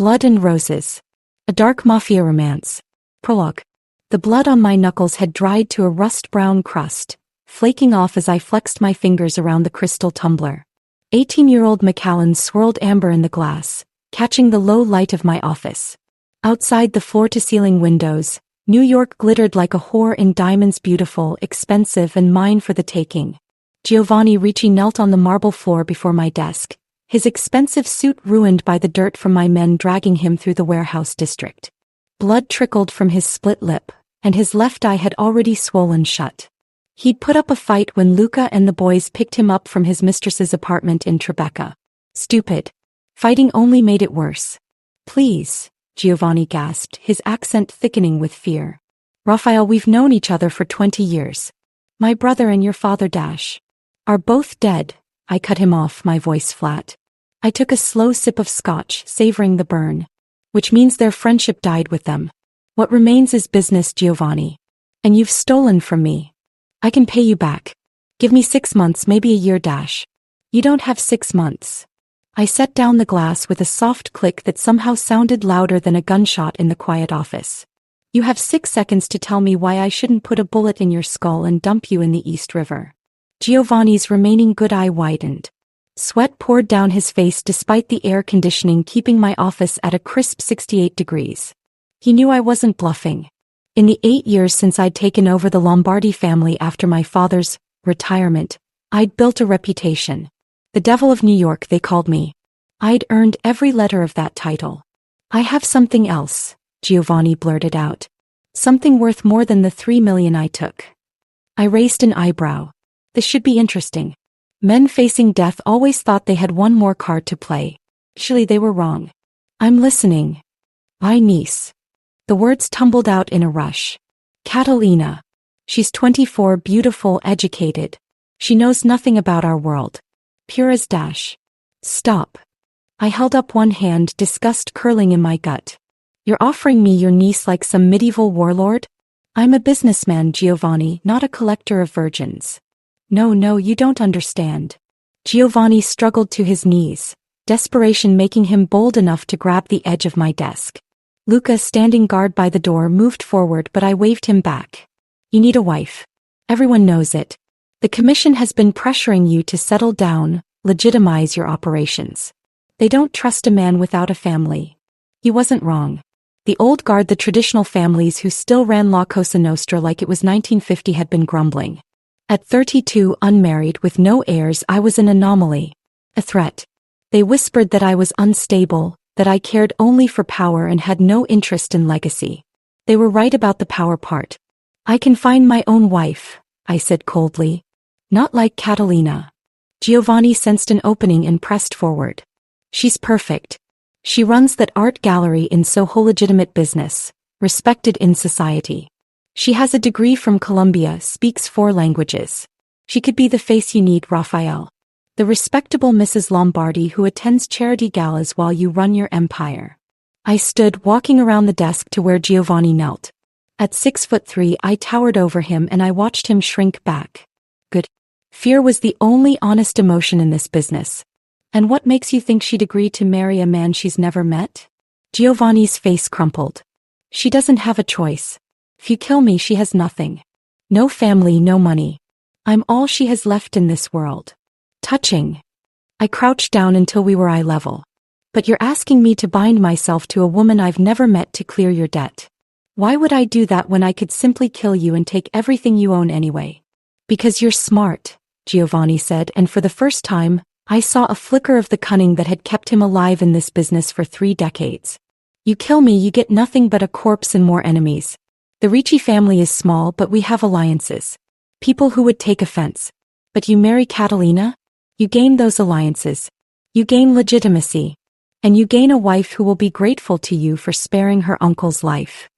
Blood and Roses. A dark mafia romance. Prologue. The blood on my knuckles had dried to a rust-brown crust, flaking off as I flexed my fingers around the crystal tumbler. 18-year-old Macallan swirled amber in the glass, catching the low light of my office. Outside the floor-to-ceiling windows, New York glittered like a whore in diamonds, beautiful, expensive, and mine for the taking. Giovanni Ricci knelt on the marble floor before my desk, his expensive suit ruined by the dirt from my men dragging him through the warehouse district. Blood trickled from his split lip, and his left eye had already swollen shut. He'd put up a fight when Luca and the boys picked him up from his mistress's apartment in Tribeca. Stupid. Fighting only made it worse. Please, Giovanni gasped, his accent thickening with fear. Rafael, we've known each other for 20 years. My brother and your father are both dead. I cut him off, my voice flat. I took a slow sip of scotch, savoring the burn. Which means their friendship died with them. What remains is business, Giovanni. And you've stolen from me. I can pay you back. Give me 6 months, maybe a year. You don't have 6 months. I set down the glass with a soft click that somehow sounded louder than a gunshot in the quiet office. You have 6 seconds to tell me why I shouldn't put a bullet in your skull and dump you in the East River. Giovanni's remaining good eye widened. Sweat poured down his face despite the air conditioning keeping my office at a crisp 68 degrees. He knew I wasn't bluffing. In the 8 years since I'd taken over the Lombardi family after my father's retirement, I'd built a reputation. The Devil of New York, they called me. I'd earned every letter of that title. I have something else, Giovanni blurted out. Something worth more than the 3 million I took. I raised an eyebrow. This should be interesting. Men facing death always thought they had one more card to play. Actually, they were wrong. I'm listening. My niece. The words tumbled out in a rush. Catalina. She's 24, beautiful, educated. She knows nothing about our world. Pure as dash. Stop. I held up one hand, disgust curling in my gut. You're offering me your niece like some medieval warlord? I'm a businessman, Giovanni, not a collector of virgins. No, you don't understand. Giovanni struggled to his knees, desperation making him bold enough to grab the edge of my desk. Luca, standing guard by the door, moved forward, but I waved him back. You need a wife. Everyone knows it. The commission has been pressuring you to settle down, legitimize your operations. They don't trust a man without a family. He wasn't wrong. The old guard, the traditional families who still ran La Cosa Nostra like it was 1950, had been grumbling. At 32, unmarried, with no heirs, I was an anomaly. A threat. They whispered that I was unstable, that I cared only for power and had no interest in legacy. They were right about the power part. I can find my own wife, I said coldly. Not like Catalina. Giovanni sensed an opening and pressed forward. She's perfect. She runs that art gallery in Soho, legitimate business, respected in society. She has a degree from Columbia, speaks 4 languages. She could be the face you need, Rafael. The respectable Mrs. Lombardi who attends charity galas while you run your empire. I stood, walking around the desk to where Giovanni knelt. At 6'3", I towered over him and I watched him shrink back. Good. Fear was the only honest emotion in this business. And what makes you think she'd agree to marry a man she's never met? Giovanni's face crumpled. She doesn't have a choice. If you kill me, she has nothing. No family, no money. I'm all she has left in this world. Touching. I crouched down until we were eye level. But you're asking me to bind myself to a woman I've never met to clear your debt. Why would I do that when I could simply kill you and take everything you own anyway? Because you're smart, Giovanni said, and for the first time, I saw a flicker of the cunning that had kept him alive in this business for 3 decades. You kill me, you get nothing but a corpse and more enemies. The Ricci family is small, but we have alliances. People who would take offense. But you marry Catalina? You gain those alliances. You gain legitimacy. And you gain a wife who will be grateful to you for sparing her uncle's life.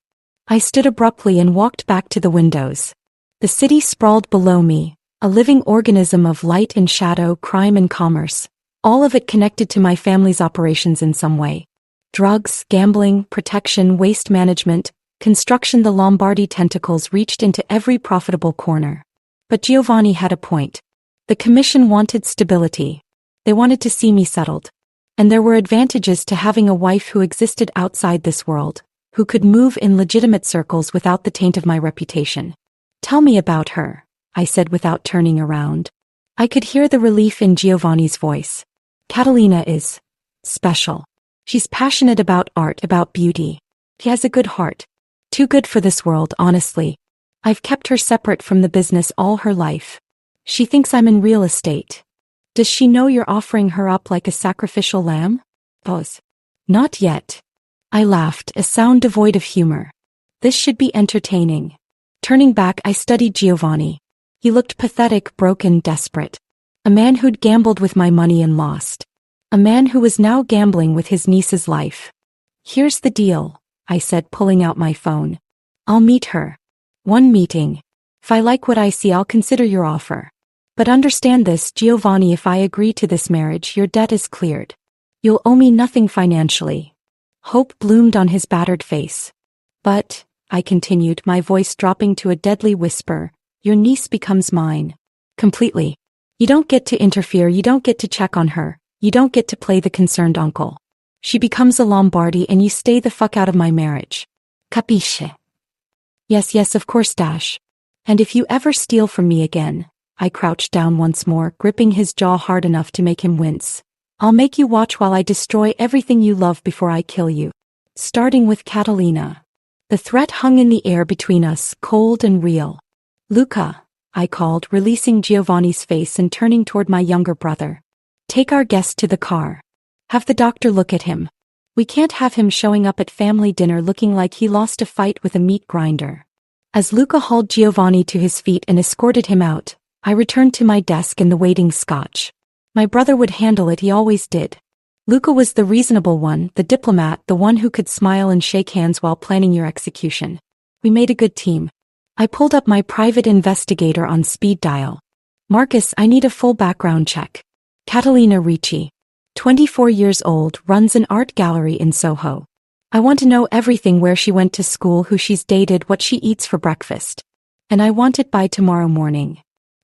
I stood abruptly and walked back to the windows. The city sprawled below me, a living organism of light and shadow, crime and commerce, all of it connected to my family's operations in some way. Drugs, gambling, protection, waste management, construction. The Lombardi tentacles reached into every profitable corner. But Giovanni had a point. The commission wanted stability. They wanted to see me settled. And there were advantages to having a wife who existed outside this world, who could move in legitimate circles without the taint of my reputation. Tell me about her, I said without turning around. I could hear the relief in Giovanni's voice. Catalina is special. She's passionate about art, about beauty. She has a good heart. Too good for this world, honestly. I've kept her separate from the business all her life. She thinks I'm in real estate. Does she know you're offering her up like a sacrificial lamb? Pause. Not yet. I laughed, a sound devoid of humor. This should be entertaining. Turning back, I studied Giovanni. He looked pathetic, broken, desperate. A man who'd gambled with my money and lost. A man who was now gambling with his niece's life. Here's the deal, I said, pulling out my phone. I'll meet her. One meeting. If I like what I see, I'll consider your offer. But understand this, Giovanni, if I agree to this marriage, your debt is cleared. You'll owe me nothing financially. Hope bloomed on his battered face. But, I continued, my voice dropping to a deadly whisper, your niece becomes mine. Completely. You don't get to interfere, you don't get to check on her, you don't get to play the concerned uncle. She becomes a Lombardi and you stay the fuck out of my marriage. Capisce? Yes, of course, Dash. And if you ever steal from me again, I crouched down once more, gripping his jaw hard enough to make him wince. I'll make you watch while I destroy everything you love before I kill you. Starting with Catalina. The threat hung in the air between us, cold and real. Luca, I called, releasing Giovanni's face and turning toward my younger brother. Take our guest to the car. Have the doctor look at him. We can't have him showing up at family dinner looking like he lost a fight with a meat grinder. As Luca hauled Giovanni to his feet and escorted him out, I returned to my desk and the waiting scotch. My brother would handle it, he always did. Luca was the reasonable one, the diplomat, the one who could smile and shake hands while planning your execution. We made a good team. I pulled up my private investigator on speed dial. Marcus, I need a full background check. Catalina Ricci, 24 years old, runs an art gallery in Soho. I want to know everything: where she went to school, who she's dated, what she eats for breakfast. And I want it by tomorrow morning.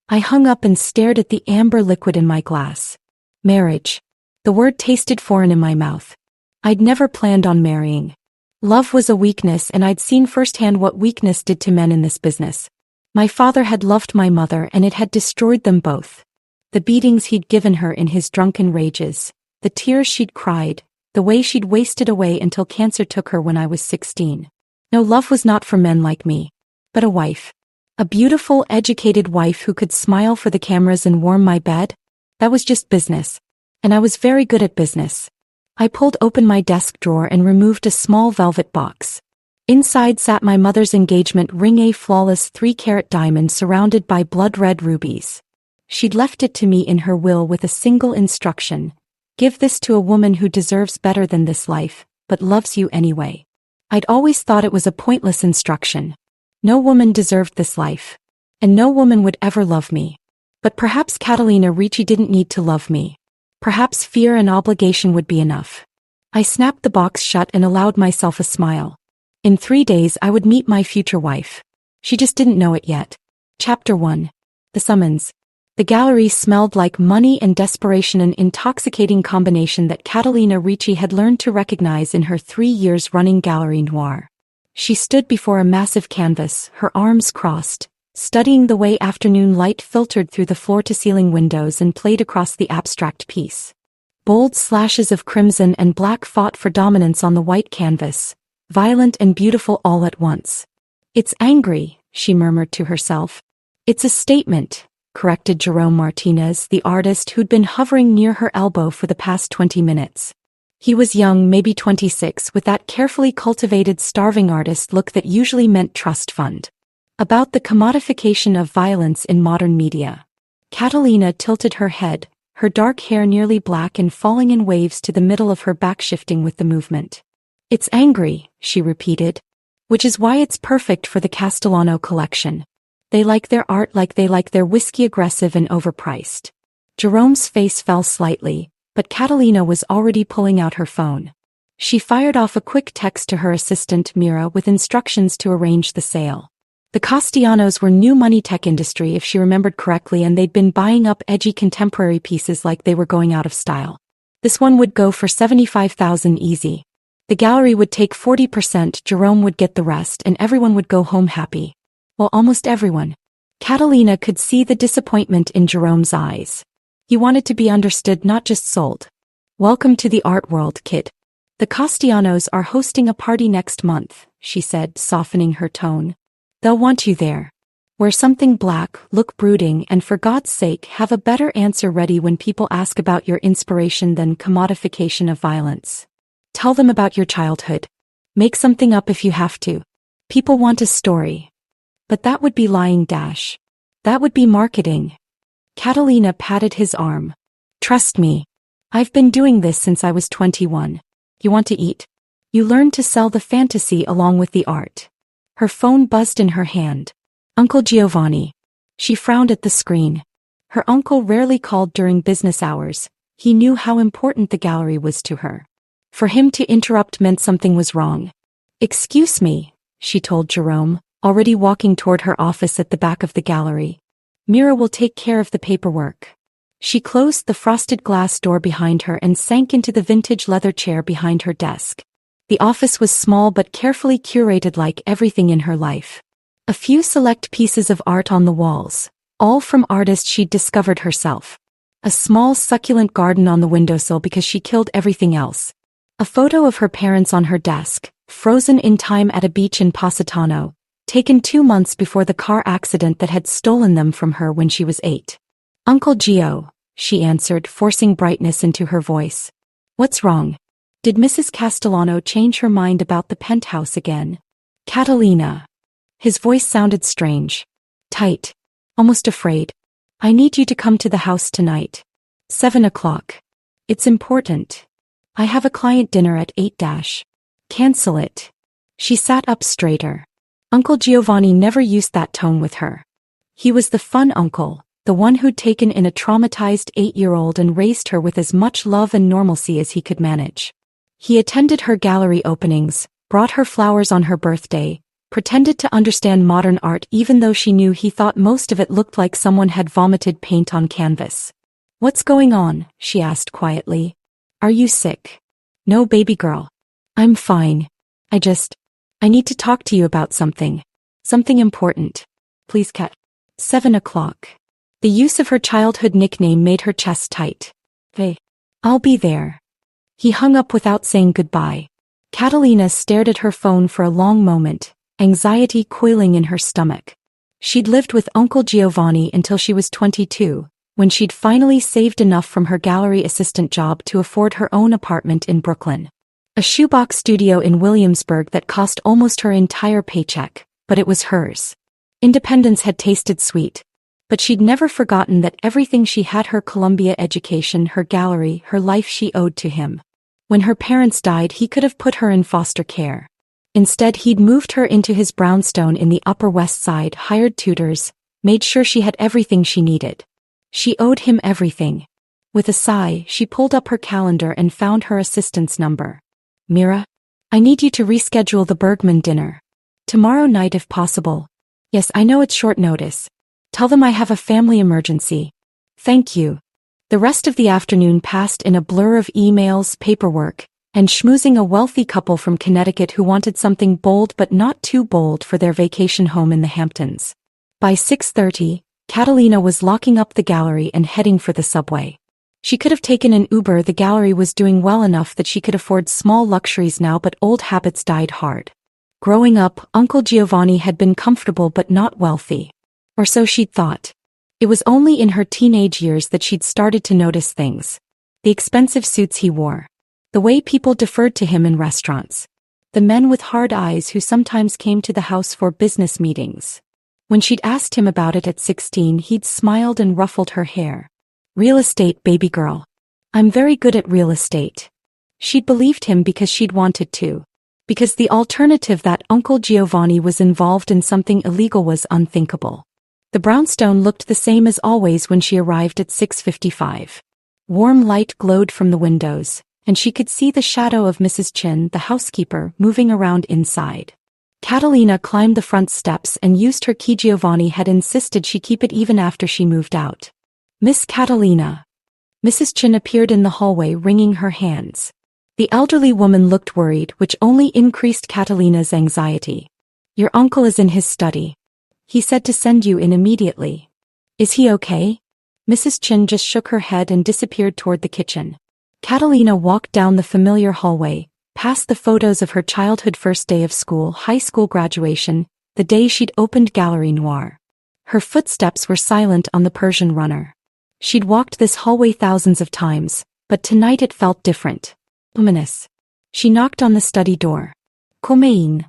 I hung up and stared at the amber liquid in my glass. Marriage. The word tasted foreign in my mouth. I'd never planned on marrying. Love was a weakness, and I'd seen firsthand what weakness did to men in this business. My father had loved my mother and it had destroyed them both. The beatings he'd given her in his drunken rages, the tears she'd cried, the way she'd wasted away until cancer took her when I was 16. No, love was not for men like me. But a wife. A beautiful, educated wife who could smile for the cameras and warm my bed? That was just business. And I was very good at business. I pulled open my desk drawer and removed a small velvet box. Inside sat my mother's engagement ring, a flawless 3-carat diamond surrounded by blood-red rubies. She'd left it to me in her will with a single instruction: give this to a woman who deserves better than this life, but loves you anyway. I'd always thought it was a pointless instruction. No woman deserved this life. And no woman would ever love me. But perhaps Catalina Ricci didn't need to love me. Perhaps fear and obligation would be enough. I snapped the box shut and allowed myself a smile. In 3 days I would meet my future wife. She just didn't know it yet. Chapter 1. The summons. The gallery smelled like money and desperation, an intoxicating combination that Catalina Ricci had learned to recognize in her 3 years running Gallery Noir. She stood before a massive canvas, her arms crossed, studying the way afternoon light filtered through the floor-to-ceiling windows and played across the abstract piece. Bold slashes of crimson and black fought for dominance on the white canvas, violent and beautiful all at once. It's angry, she murmured to herself. It's a statement, corrected Jerome Martinez, the artist who'd been hovering near her elbow for the past 20 minutes. He was young, maybe 26, with that carefully cultivated starving artist look that usually meant trust fund. About the commodification of violence in modern media. Catalina tilted her head, her dark hair nearly black and falling in waves to the middle of her back, shifting with the movement. It's angry, she repeated. Which is why it's perfect for the Castellano collection. They like their art like they like their whiskey, aggressive and overpriced. Jerome's face fell slightly, but Catalina was already pulling out her phone. She fired off a quick text to her assistant Mira with instructions to arrange the sale. The Castellanos were new money tech industry if she remembered correctly, and they'd been buying up edgy contemporary pieces like they were going out of style. This one would go for 75,000 easy. The gallery would take 40%, Jerome would get the rest, and everyone would go home happy. Well, almost everyone. Catalina could see the disappointment in Jerome's eyes. He wanted to be understood, not just sold. Welcome to the art world, kid. The Castellanos are hosting a party next month, she said, softening her tone. They'll want you there. Wear something black, look brooding, and for God's sake have a better answer ready when people ask about your inspiration than commodification of violence. Tell them about your childhood. Make something up if you have to. People want a story. But that would be lying. That would be marketing. Catalina patted his arm. Trust me. I've been doing this since I was 21. You want to eat? You learn to sell the fantasy along with the art. Her phone buzzed in her hand. Uncle Giovanni. She frowned at the screen. Her uncle rarely called during business hours. He knew how important the gallery was to her. For him to interrupt meant something was wrong. Excuse me, she told Jerome, already walking toward her office at the back of the gallery. Mira will take care of the paperwork. She closed the frosted glass door behind her and sank into the vintage leather chair behind her desk. The office was small but carefully curated, like everything in her life. A few select pieces of art on the walls, all from artists she'd discovered herself. A small succulent garden on the windowsill because she killed everything else. A photo of her parents on her desk, frozen in time at a beach in Positano, taken 2 months before the car accident that had stolen them from her when she was 8. Uncle Gio, she answered, forcing brightness into her voice. What's wrong? Did Mrs. Castellano change her mind about the penthouse again? Catalina. His voice sounded strange. Tight. Almost afraid. I need you to come to the house tonight. 7 o'clock. It's important. I have a client dinner at 8. Cancel it. She sat up straighter. Uncle Giovanni never used that tone with her. He was the fun uncle, the one who'd taken in a traumatized 8-year-old and raised her with as much love and normalcy as he could manage. He attended her gallery openings, brought her flowers on her birthday, pretended to understand modern art even though she knew he thought most of it looked like someone had vomited paint on canvas. What's going on? She asked quietly. Are you sick? No, baby girl. I'm fine. I need to talk to you about something. Something important. Please cut. 7 o'clock. The use of her childhood nickname made her chest tight. Hey. I'll be there. He hung up without saying goodbye. Catalina stared at her phone for a long moment, anxiety coiling in her stomach. She'd lived with Uncle Giovanni until she was 22, when she'd finally saved enough from her gallery assistant job to afford her own apartment in Brooklyn. A shoebox studio in Williamsburg that cost almost her entire paycheck, but it was hers. Independence had tasted sweet. But she'd never forgotten that everything she had, her Columbia education, her gallery, her life, she owed to him. When her parents died, he could have put her in foster care. Instead, he'd moved her into his brownstone in the Upper West Side, hired tutors, made sure she had everything she needed. She owed him everything. With a sigh, she pulled up her calendar and found her assistant's number. Mira? I need you to reschedule the Bergman dinner. Tomorrow night if possible. Yes, I know it's short notice. Tell them I have a family emergency. Thank you. The rest of the afternoon passed in a blur of emails, paperwork, and schmoozing a wealthy couple from Connecticut who wanted something bold but not too bold for their vacation home in the Hamptons. By 6:30, Catalina was locking up the gallery and heading for the subway. She could have taken an Uber. The gallery was doing well enough that she could afford small luxuries now, but old habits died hard. Growing up, Uncle Giovanni had been comfortable but not wealthy. Or so she'd thought. It was only in her teenage years that she'd started to notice things. The expensive suits he wore. The way people deferred to him in restaurants. The men with hard eyes who sometimes came to the house for business meetings. When she'd asked him about it at 16, he'd smiled and ruffled her hair. Real estate, baby girl. I'm very good at real estate. She'd believed him because she'd wanted to. Because the alternative, that Uncle Giovanni was involved in something illegal, was unthinkable. The brownstone looked the same as always when she arrived at 6:55. Warm light glowed from the windows, and she could see the shadow of Mrs. Chin, the housekeeper, moving around inside. Catalina climbed the front steps and used her key. Giovanni had insisted she keep it even after she moved out. Miss Catalina. Mrs. Chin appeared in the hallway wringing her hands. The elderly woman looked worried, which only increased Catalina's anxiety. Your uncle is in his study. He said to send you in immediately. Is he okay? Mrs. Chin just shook her head and disappeared toward the kitchen. Catalina walked down the familiar hallway, past the photos of her childhood first day of school, high school graduation, the day she'd opened Gallery Noir. Her footsteps were silent on the Persian runner. She'd walked this hallway thousands of times, but tonight it felt different. Ominous. She knocked on the study door. Come in.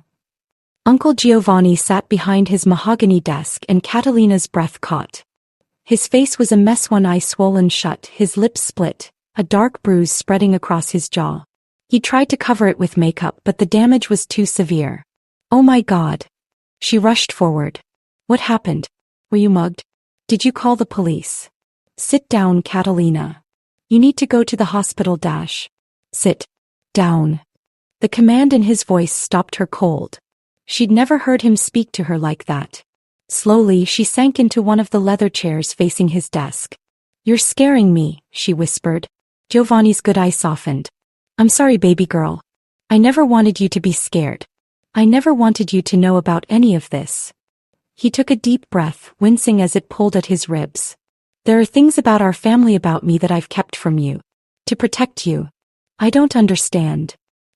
Uncle Giovanni sat behind his mahogany desk and Catalina's breath caught. His face was a mess, one eye swollen shut, his lips split, a dark bruise spreading across his jaw. He tried to cover it with makeup, but the damage was too severe. Oh my God. She rushed forward. What happened? Were you mugged? Did you call the police? Sit down, Catalina. You need to go to the hospital. Sit down. The command in his voice stopped her cold. She'd never heard him speak to her like that. Slowly, she sank into one of the leather chairs facing his desk. You're scaring me, she whispered. Giovanni's good eye softened. I'm sorry, baby girl. I never wanted you to be scared. I never wanted you to know about any of this. He took a deep breath, wincing as it pulled at his ribs. There are things about our family, about me, that I've kept from you. To protect you. I don't understand.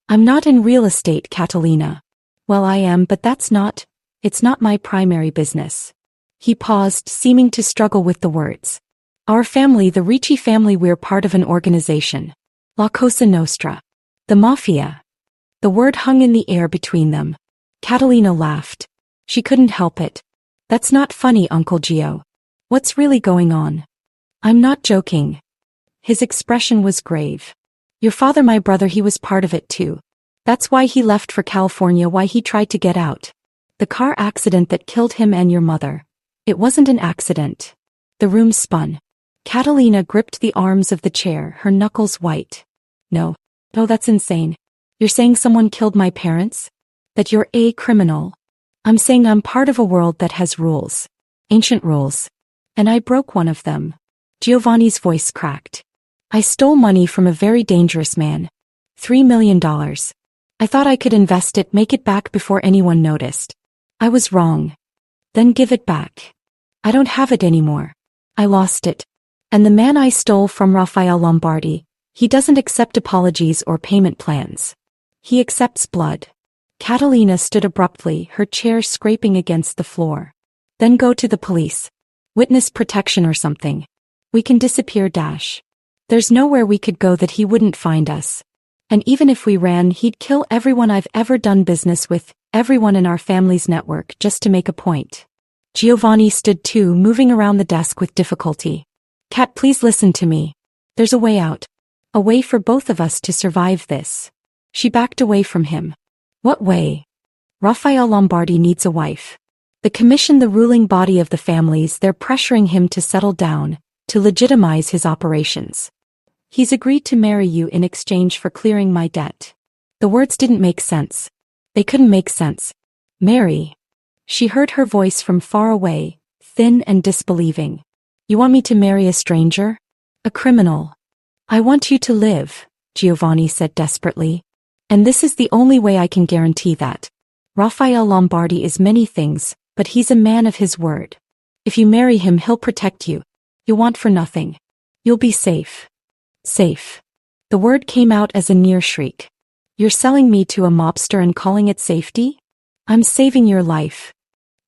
I'm not in real estate, Catalina. Well, I am, but it's not my primary business. He paused, seeming to struggle with the words. Our family, the Ricci family, we're part of an organization. La Cosa Nostra. The Mafia. The word hung in the air between them. Catalina laughed. She couldn't help it. That's not funny, Uncle Gio. What's really going on? I'm not joking. His expression was grave. Your father, my brother, he was part of it too. That's why he left for California, why he tried to get out. The car accident that killed him and your mother. It wasn't an accident. The room spun. Catalina gripped the arms of the chair, her knuckles white. No. Oh, that's insane. You're saying someone killed my parents? That you're a criminal? I'm saying I'm part of a world that has rules. Ancient rules. And I broke one of them. Giovanni's voice cracked. I stole money from a very dangerous man. $3 million. I thought I could invest it, make it back before anyone noticed. I was wrong. Then give it back. I don't have it anymore. I lost it. And the man I stole from, Rafael Lombardi, he doesn't accept apologies or payment plans. He accepts blood. Catalina stood abruptly, her chair scraping against the floor. Then go to the police. Witness protection or something. We can disappear. There's nowhere we could go that he wouldn't find us. And even if we ran, he'd kill everyone I've ever done business with, everyone in our family's network, just to make a point. Giovanni stood too, moving around the desk with difficulty. Cat, please listen to me. There's a way out. A way for both of us to survive this. She backed away from him. What way? Rafael Lombardi needs a wife. The commission, the ruling body of the families, they're pressuring him to settle down, to legitimize his operations. He's agreed to marry you in exchange for clearing my debt. The words didn't make sense. They couldn't make sense. Marry. She heard her voice from far away, thin and disbelieving. You want me to marry a stranger? A criminal? I want you to live, Giovanni said desperately. And this is the only way I can guarantee that. Rafael Lombardi is many things, but he's a man of his word. If you marry him, he'll protect you. You'll want for nothing. You'll be safe. Safe. The word came out as a near shriek. You're selling me to a mobster and calling it safety? I'm saving your life.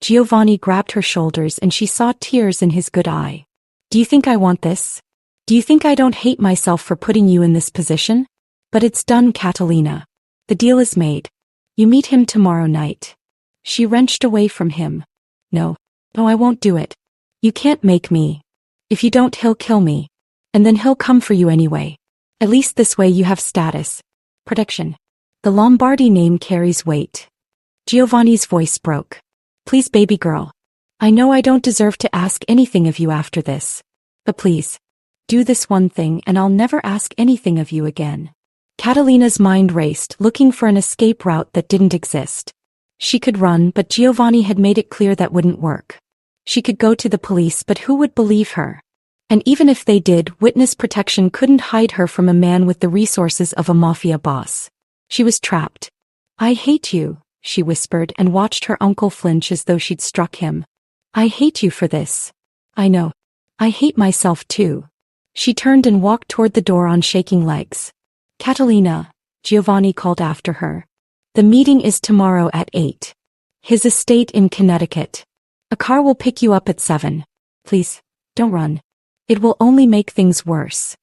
Giovanni grabbed her shoulders and she saw tears in his good eye. Do you think I want this? Do you think I don't hate myself for putting you in this position? But it's done, Catalina. The deal is made. You meet him tomorrow night. She wrenched away from him. No. No, I won't do it. You can't make me. If you don't, he'll kill me. And then he'll come for you anyway. At least this way you have status. Protection. The Lombardi name carries weight. Giovanni's voice broke. Please, baby girl. I know I don't deserve to ask anything of you after this. But please. Do this one thing and I'll never ask anything of you again. Catalina's mind raced, looking for an escape route that didn't exist. She could run, but Giovanni had made it clear that wouldn't work. She could go to the police, but who would believe her? And even if they did, witness protection couldn't hide her from a man with the resources of a mafia boss. She was trapped. "I hate you," she whispered and watched her uncle flinch as though she'd struck him. "I hate you for this. I know. I hate myself too." She turned and walked toward the door on shaking legs. "Catalina," Giovanni called after her. "The meeting is tomorrow at 8. His estate in Connecticut. A car will pick you up at 7. Please, don't run. It will only make things worse."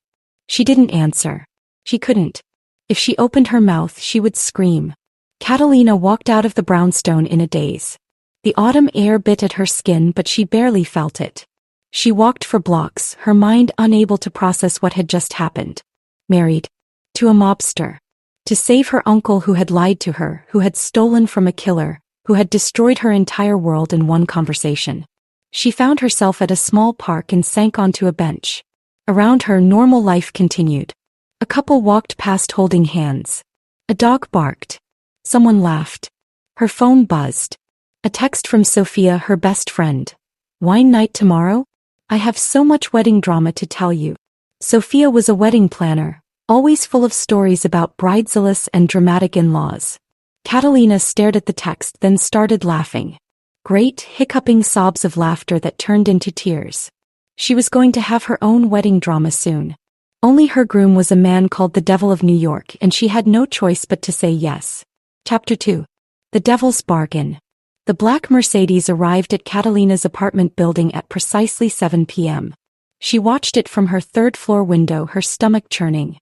She didn't answer. She couldn't. If she opened her mouth, she would scream. Catalina walked out of the brownstone in a daze. The autumn air bit at her skin, but she barely felt it. She walked for blocks, her mind unable to process what had just happened. Married. To a mobster. To save her uncle who had lied to her, who had stolen from a killer, who had destroyed her entire world in one conversation. She found herself at a small park and sank onto a bench. Around her, normal life continued. A couple walked past holding hands. A dog barked. Someone laughed. Her phone buzzed. A text from Sophia, her best friend. "Wine night tomorrow? I have so much wedding drama to tell you." Sophia was a wedding planner, always full of stories about bridezillas and dramatic in-laws. Catalina stared at the text, then started laughing. Great, hiccuping sobs of laughter that turned into tears. She was going to have her own wedding drama soon. Only her groom was a man called the Devil of New York, and she had no choice but to say yes. Chapter 2. The Devil's Bargain. The black Mercedes arrived at Catalina's apartment building at precisely 7 p.m. She watched it from her third-floor window, her stomach churning.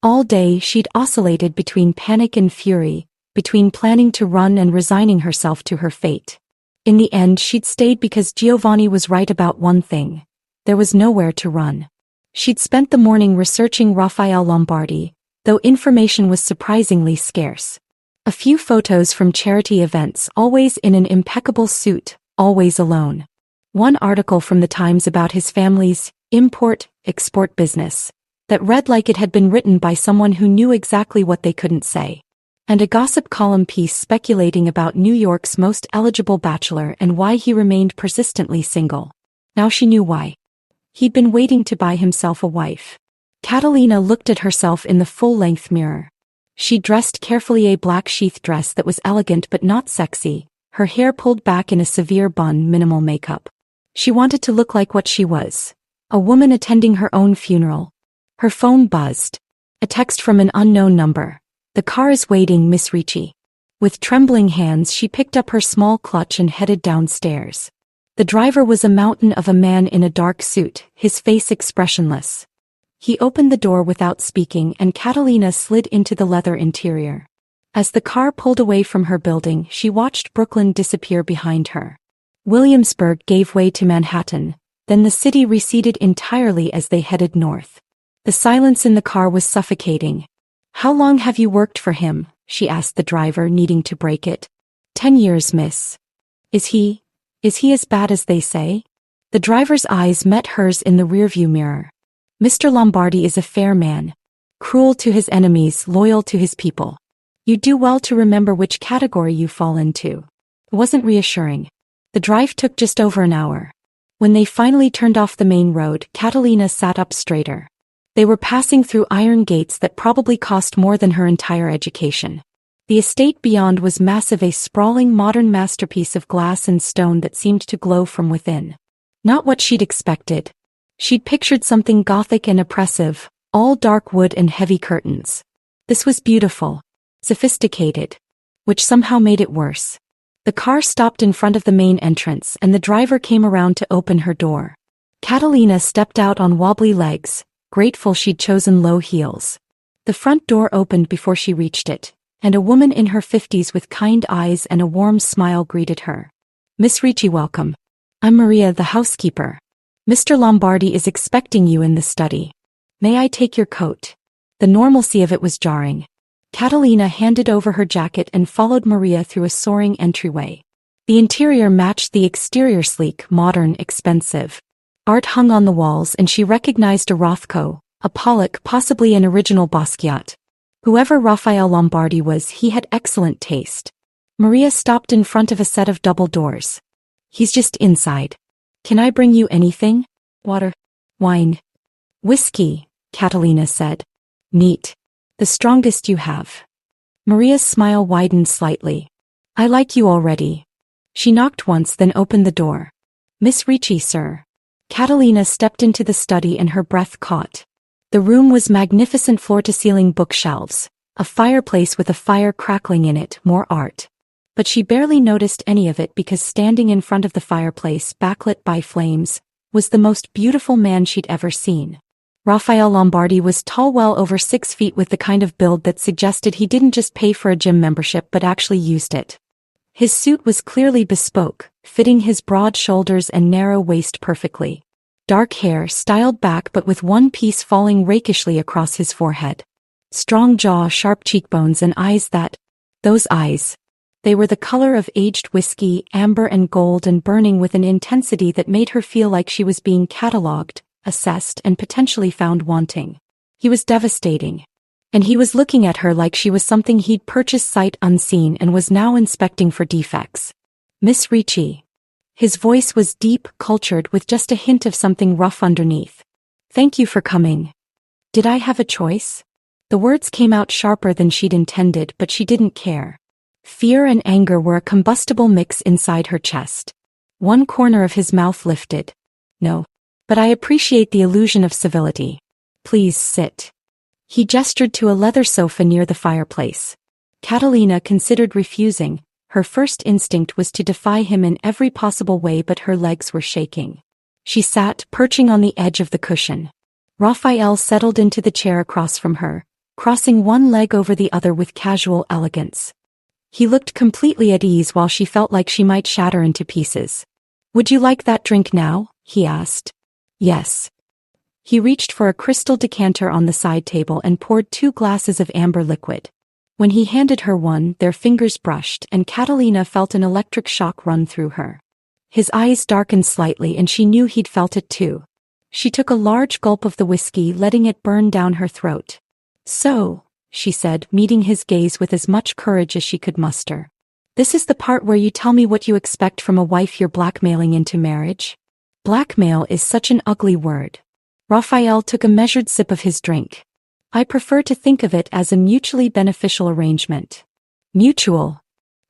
All day she'd oscillated between panic and fury, between planning to run and resigning herself to her fate. In the end, she'd stayed because Giovanni was right about one thing. There was nowhere to run. She'd spent the morning researching Rafael Lombardi, though information was surprisingly scarce. A few photos from charity events, always in an impeccable suit, always alone. One article from the Times about his family's import-export business, that read like it had been written by someone who knew exactly what they couldn't say. And a gossip column piece speculating about New York's most eligible bachelor and why he remained persistently single. Now she knew why. He'd been waiting to buy himself a wife. Catalina looked at herself in the full-length mirror. She dressed carefully, a black sheath dress that was elegant but not sexy, her hair pulled back in a severe bun, minimal makeup. She wanted to look like what she was, a woman attending her own funeral. Her phone buzzed. A text from an unknown number. "The car is waiting, Miss Ricci." With trembling hands she picked up her small clutch and headed downstairs. The driver was a mountain of a man in a dark suit, his face expressionless. He opened the door without speaking and Catalina slid into the leather interior. As the car pulled away from her building, she watched Brooklyn disappear behind her. Williamsburg gave way to Manhattan, then the city receded entirely as they headed north. The silence in the car was suffocating. "How long have you worked for him?" she asked the driver, needing to break it. 10 years, miss." Is he as bad as they say?" The driver's eyes met hers in the rearview mirror. "Mr. Lombardi is a fair man. Cruel to his enemies, loyal to his people. You do well to remember which category you fall into." It wasn't reassuring. The drive took just over an hour. When they finally turned off the main road, Catalina sat up straighter. They were passing through iron gates that probably cost more than her entire education. The estate beyond was massive, a sprawling modern masterpiece of glass and stone that seemed to glow from within. Not what she'd expected. She'd pictured something gothic and oppressive, all dark wood and heavy curtains. This was beautiful, sophisticated, which somehow made it worse. The car stopped in front of the main entrance and the driver came around to open her door. Catalina stepped out on wobbly legs, grateful she'd chosen low heels. The front door opened before she reached it, and a woman in her 50s with kind eyes and a warm smile greeted her. "Miss Ricci, welcome. I'm Maria, the housekeeper. Mr. Lombardi is expecting you in the study. May I take your coat?" The normalcy of it was jarring. Catalina handed over her jacket and followed Maria through a soaring entryway. The interior matched the exterior, sleek, modern, expensive. Art hung on the walls and she recognized a Rothko, a Pollock, possibly an original Basquiat. Whoever Rafael Lombardi was, he had excellent taste. Maria stopped in front of a set of double doors. "He's just inside. Can I bring you anything? Water? Wine. Whiskey, Catalina said. Neat. The strongest you have. Maria's smile widened slightly. I like you already. She knocked once, then opened the door. Miss Ricci, sir. Catalina stepped into the study and her breath caught. The room was magnificent, floor-to-ceiling bookshelves, a fireplace with a fire crackling in it, more art. But she barely noticed any of it because standing in front of the fireplace, backlit by flames, was the most beautiful man she'd ever seen. Rafael Lombardi was tall, well over 6 feet, with the kind of build that suggested he didn't just pay for a gym membership but actually used it. His suit was clearly bespoke, fitting his broad shoulders and narrow waist perfectly. Dark hair styled back but with one piece falling rakishly across his forehead. Strong jaw, sharp cheekbones, and eyes those eyes. They were the color of aged whiskey, amber and gold, and burning with an intensity that made her feel like she was being catalogued, assessed, and potentially found wanting. He was devastating. And he was looking at her like she was something he'd purchased sight unseen and was now inspecting for defects. Miss Ricci. His voice was deep, cultured, with just a hint of something rough underneath. Thank you for coming. Did I have a choice? The words came out sharper than she'd intended, but she didn't care. Fear and anger were a combustible mix inside her chest. One corner of his mouth lifted. No. But I appreciate the illusion of civility. Please sit. He gestured to a leather sofa near the fireplace. Catalina considered refusing. Her first instinct was to defy him in every possible way, but her legs were shaking. She sat, perching on the edge of the cushion. Rafael settled into the chair across from her, crossing one leg over the other with casual elegance. He looked completely at ease while she felt like she might shatter into pieces. Would you like that drink now? He asked. Yes. He reached for a crystal decanter on the side table and poured 2 glasses of amber liquid. When he handed her one, their fingers brushed, and Catalina felt an electric shock run through her. His eyes darkened slightly, and she knew he'd felt it too. She took a large gulp of the whiskey, letting it burn down her throat. So, she said, meeting his gaze with as much courage as she could muster. This is the part where you tell me what you expect from a wife you're blackmailing into marriage? Blackmail is such an ugly word. Rafael took a measured sip of his drink. I prefer to think of it as a mutually beneficial arrangement. Mutual?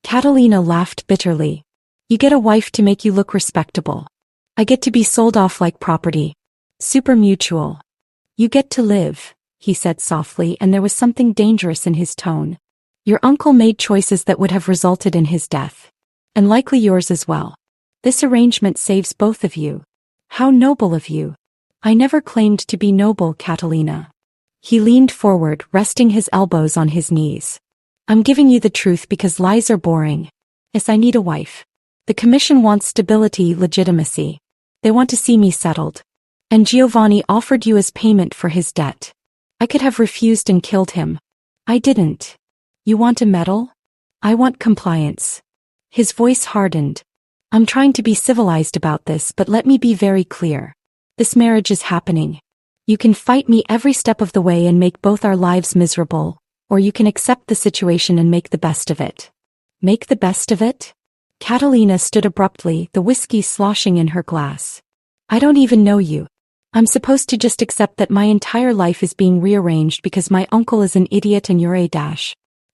Catalina laughed bitterly. You get a wife to make you look respectable. I get to be sold off like property. Super mutual. You get to live, he said softly, and there was something dangerous in his tone. Your uncle made choices that would have resulted in his death. And likely yours as well. This arrangement saves both of you. How noble of you. I never claimed to be noble, Catalina. He leaned forward, resting his elbows on his knees. I'm giving you the truth because lies are boring. Yes, I need a wife. The commission wants stability, legitimacy. They want to see me settled. And Giovanni offered you as payment for his debt. I could have refused and killed him. I didn't. You want a medal? I want compliance. His voice hardened. I'm trying to be civilized about this, but let me be very clear. This marriage is happening. You can fight me every step of the way and make both our lives miserable, or you can accept the situation and make the best of it. Make the best of it? Catalina stood abruptly, the whiskey sloshing in her glass. I don't even know you. I'm supposed to just accept that my entire life is being rearranged because my uncle is an idiot and you're a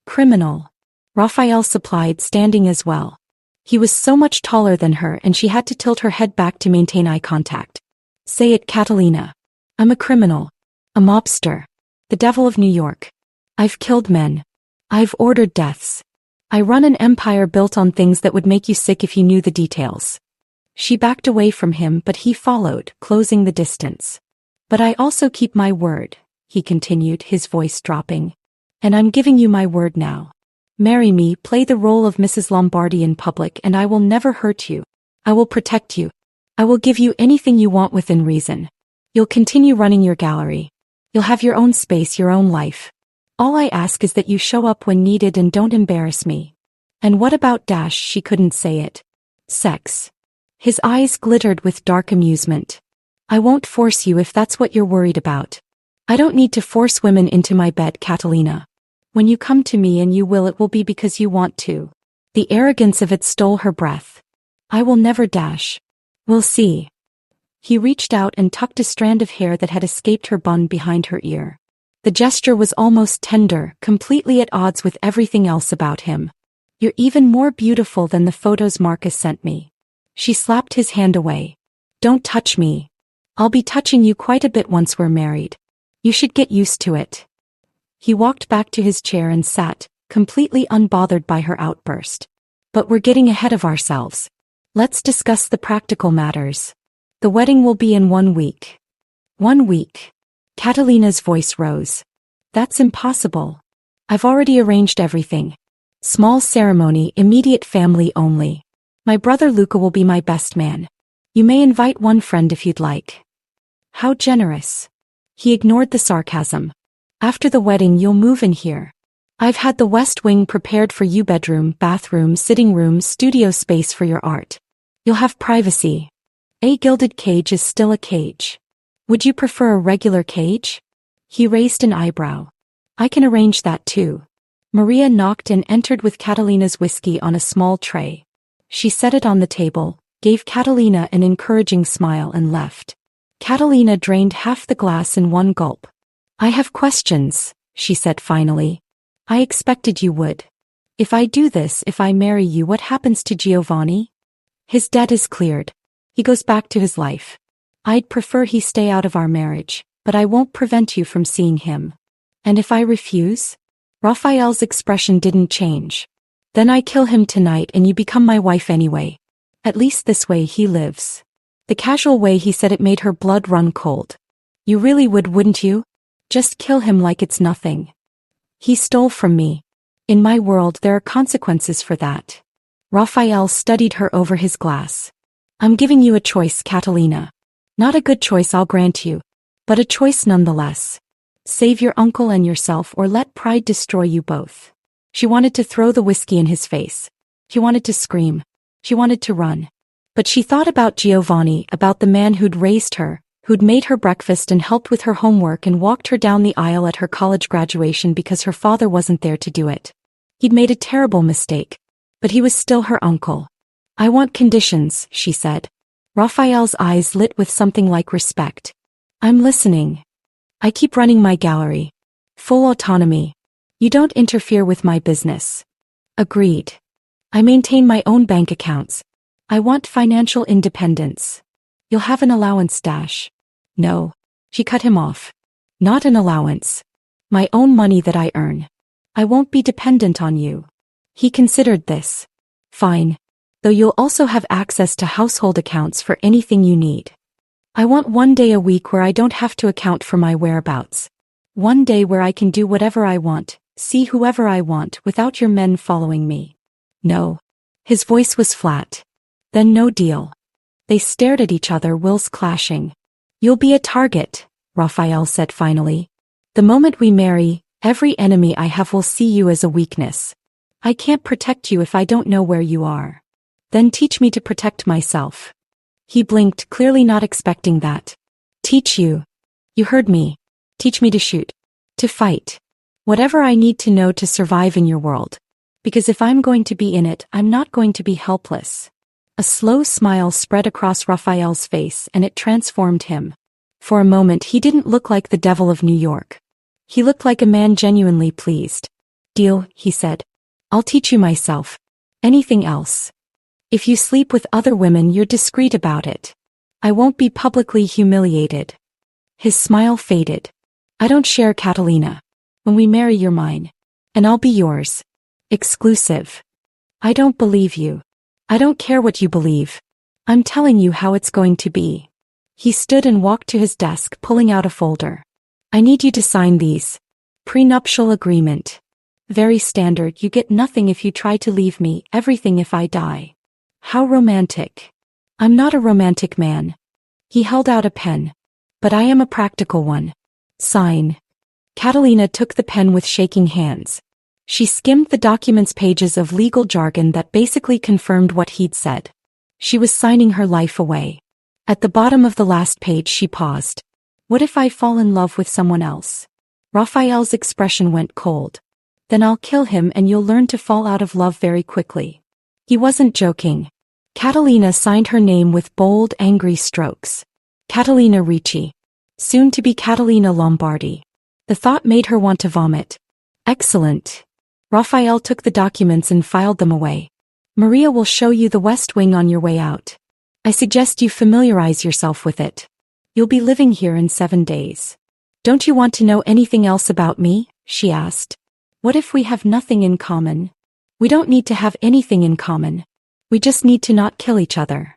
criminal. Rafael supplied, standing as well. He was so much taller than her and she had to tilt her head back to maintain eye contact. Say it, Catalina. I'm a criminal. A mobster. The devil of New York. I've killed men. I've ordered deaths. I run an empire built on things that would make you sick if you knew the details. She backed away from him, but he followed, closing the distance. But I also keep my word, he continued, his voice dropping. And I'm giving you my word now. Marry me, play the role of Mrs. Lombardi in public, and I will never hurt you. I will protect you. I will give you anything you want within reason. You'll continue running your gallery. You'll have your own space, your own life. All I ask is that you show up when needed and don't embarrass me. And what about she couldn't say it. Sex. His eyes glittered with dark amusement. I won't force you if that's what you're worried about. I don't need to force women into my bed, Catalina. When you come to me, and you will, it will be because you want to. The arrogance of it stole her breath. I will never. We'll see. He reached out and tucked a strand of hair that had escaped her bun behind her ear. The gesture was almost tender, completely at odds with everything else about him. "You're even more beautiful than the photos Marcus sent me." She slapped his hand away. "Don't touch me. I'll be touching you quite a bit once we're married. You should get used to it." He walked back to his chair and sat, completely unbothered by her outburst. "But we're getting ahead of ourselves. Let's discuss the practical matters. The wedding will be in 1 week." 1 week. Catalina's voice rose. "That's impossible. I've already arranged everything. Small ceremony, immediate family only. My brother Luca will be my best man. You may invite one friend if you'd like." "How generous." He ignored the sarcasm. "After the wedding you'll move in here. I've had the West Wing prepared for you, bedroom, bathroom, sitting room, studio space for your art. You'll have privacy. A gilded cage is still a cage. Would you prefer a regular cage?" He raised an eyebrow. "I can arrange that too." Maria knocked and entered with Catalina's whiskey on a small tray. She set it on the table, gave Catalina an encouraging smile and left. Catalina drained half the glass in one gulp. "I have questions," she said finally. "I expected you would. If I do this, if I marry you, what happens to Giovanni?" "His debt is cleared. He goes back to his life. I'd prefer he stay out of our marriage, but I won't prevent you from seeing him." "And if I refuse?" Rafael's expression didn't change. "Then I kill him tonight and you become my wife anyway. At least this way he lives." The casual way he said it made her blood run cold. "You really would, wouldn't you? Just kill him like it's nothing." "He stole from me. In my world there are consequences for that." Rafael studied her over his glass. "I'm giving you a choice, Catalina. Not a good choice, I'll grant you, but a choice nonetheless. Save your uncle and yourself or let pride destroy you both." She wanted to throw the whiskey in his face. She wanted to scream. She wanted to run. But she thought about Giovanni, about the man who'd raised her, who'd made her breakfast and helped with her homework and walked her down the aisle at her college graduation because her father wasn't there to do it. He'd made a terrible mistake, but he was still her uncle. "I want conditions," she said. Rafael's eyes lit with something like respect. "I'm listening. I keep running my gallery. Full autonomy. You don't interfere with my business." "Agreed. I maintain my own bank accounts. I want financial independence." "You'll have an allowance dash." "No." She cut him off. "Not an allowance. My own money that I earn. I won't be dependent on you." He considered this. "Fine. Though you'll also have access to household accounts for anything you need. I want 1 day a week where I don't have to account for my whereabouts. 1 day where I can do whatever I want, see whoever I want without your men following me." "No." His voice was flat. "Then no deal." They stared at each other, wills clashing. "You'll be a target," Rafael said finally. "The moment we marry, every enemy I have will see you as a weakness. I can't protect you if I don't know where you are. Then teach me to protect myself." He blinked, clearly not expecting that. "Teach you? You heard me. Teach me to shoot. To fight. Whatever I need to know to survive in your world. Because if I'm going to be in it, I'm not going to be helpless." A slow smile spread across Rafael's face and it transformed him. For a moment he didn't look like the devil of New York. He looked like a man genuinely pleased. "Deal," he said. "I'll teach you myself. Anything else? If you sleep with other women, you're discreet about it. I won't be publicly humiliated." His smile faded. "I don't share, Catalina. When we marry, you're mine. And I'll be yours. Exclusive." "I don't believe you. I don't care what you believe. I'm telling you how it's going to be." He stood and walked to his desk, pulling out a folder. "I need you to sign these. Prenuptial agreement. Very standard. You get nothing if you try to leave me, everything if I die." How romantic. "I'm not a romantic man." He held out a pen. "But I am a practical one. Sign." Catalina took the pen with shaking hands. She skimmed the document's pages of legal jargon that basically confirmed what he'd said. She was signing her life away. At the bottom of the last page she paused. "What if I fall in love with someone else?" Rafael's expression went cold. "Then I'll kill him and you'll learn to fall out of love very quickly." He wasn't joking. Catalina signed her name with bold, angry strokes. Catalina Ricci. Soon to be Catalina Lombardi. The thought made her want to vomit. Excellent. Rafael took the documents and filed them away. Maria will show you the West Wing on your way out. I suggest you familiarize yourself with it. You'll be living here in 7 days. Don't you want to know anything else about me? She asked. What if we have nothing in common? We don't need to have anything in common. We just need to not kill each other.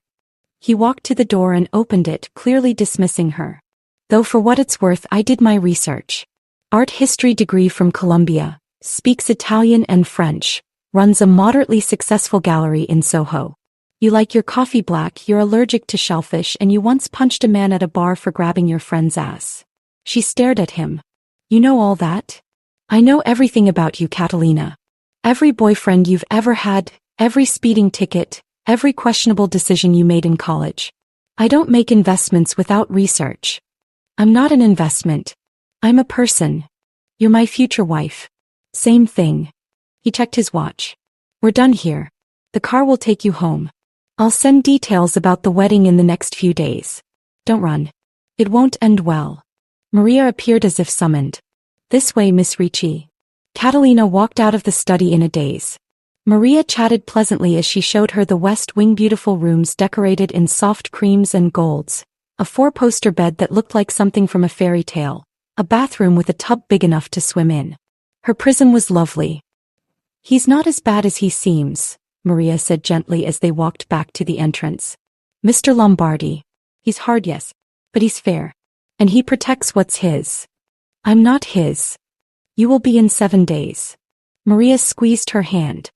He walked to the door and opened it, clearly dismissing her. Though for what it's worth, I did my research. Art history degree from Columbia, speaks Italian and French, runs a moderately successful gallery in Soho. You like your coffee black, you're allergic to shellfish, and you once punched a man at a bar for grabbing your friend's ass. She stared at him. You know all that? I know everything about you, Catalina. Every boyfriend you've ever had, every speeding ticket, every questionable decision you made in college. I don't make investments without research. I'm not an investment. I'm a person. You're my future wife. Same thing. He checked his watch. We're done here. The car will take you home. I'll send details about the wedding in the next few days. Don't run. It won't end well. Maria appeared as if summoned. This way, Miss Ricci. Catalina walked out of the study in a daze. Maria chatted pleasantly as she showed her the West Wing, beautiful rooms decorated in soft creams and golds, a 4-poster bed that looked like something from a fairy tale, a bathroom with a tub big enough to swim in. Her prison was lovely. He's not as bad as he seems, Maria said gently as they walked back to the entrance. Mr. Lombardi. He's hard, yes, but he's fair. And he protects what's his. I'm not his. You will be in 7 days. Maria squeezed her hand.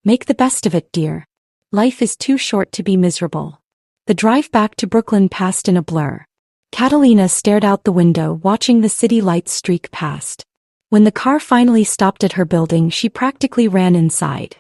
Make the best of it, dear. Life is too short to be miserable. The drive back to Brooklyn passed in a blur. Catalina stared out the window, watching the city lights streak past. When the car finally stopped at her building, she practically ran inside.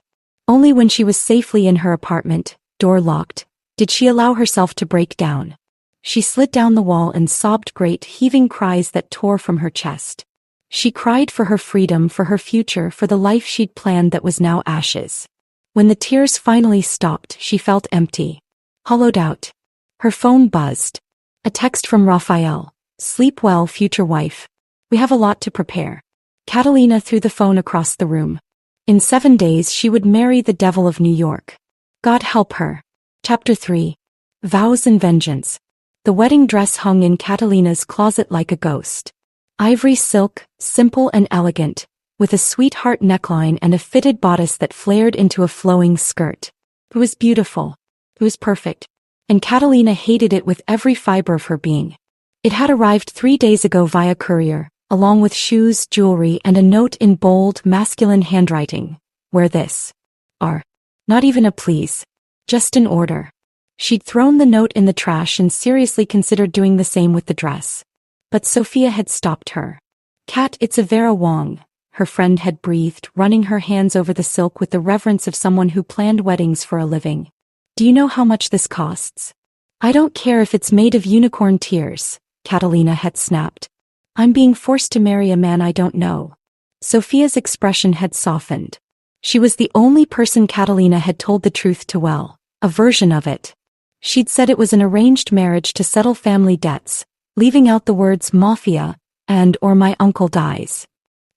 Only when she was safely in her apartment, door locked, did she allow herself to break down. She slid down the wall and sobbed great, heaving cries that tore from her chest. She cried for her freedom, for her future, for the life she'd planned that was now ashes. When the tears finally stopped, she felt empty. Hollowed out. Her phone buzzed. A text from Rafael. Sleep well, future wife. We have a lot to prepare. Catalina threw the phone across the room. In 7 days she would marry the devil of New York. God help her. Chapter 3. Vows and Vengeance. The wedding dress hung in Catalina's closet like a ghost. Ivory silk, simple and elegant, with a sweetheart neckline and a fitted bodice that flared into a flowing skirt. It was beautiful. It was perfect. And Catalina hated it with every fiber of her being. It had arrived 3 days ago via courier, along with shoes, jewelry, and a note in bold, masculine handwriting. Wear this. R. Not even a please. Just an order. She'd thrown the note in the trash and seriously considered doing the same with the dress. But Sophia had stopped her. Kat, it's a Vera Wong, her friend had breathed, running her hands over the silk with the reverence of someone who planned weddings for a living. Do you know how much this costs? I don't care if it's made of unicorn tears, Catalina had snapped. I'm being forced to marry a man I don't know. Sophia's expression had softened. She was the only person Catalina had told the truth to, well, a version of it. She'd said it was an arranged marriage to settle family debts, leaving out the words Mafia and or my uncle dies.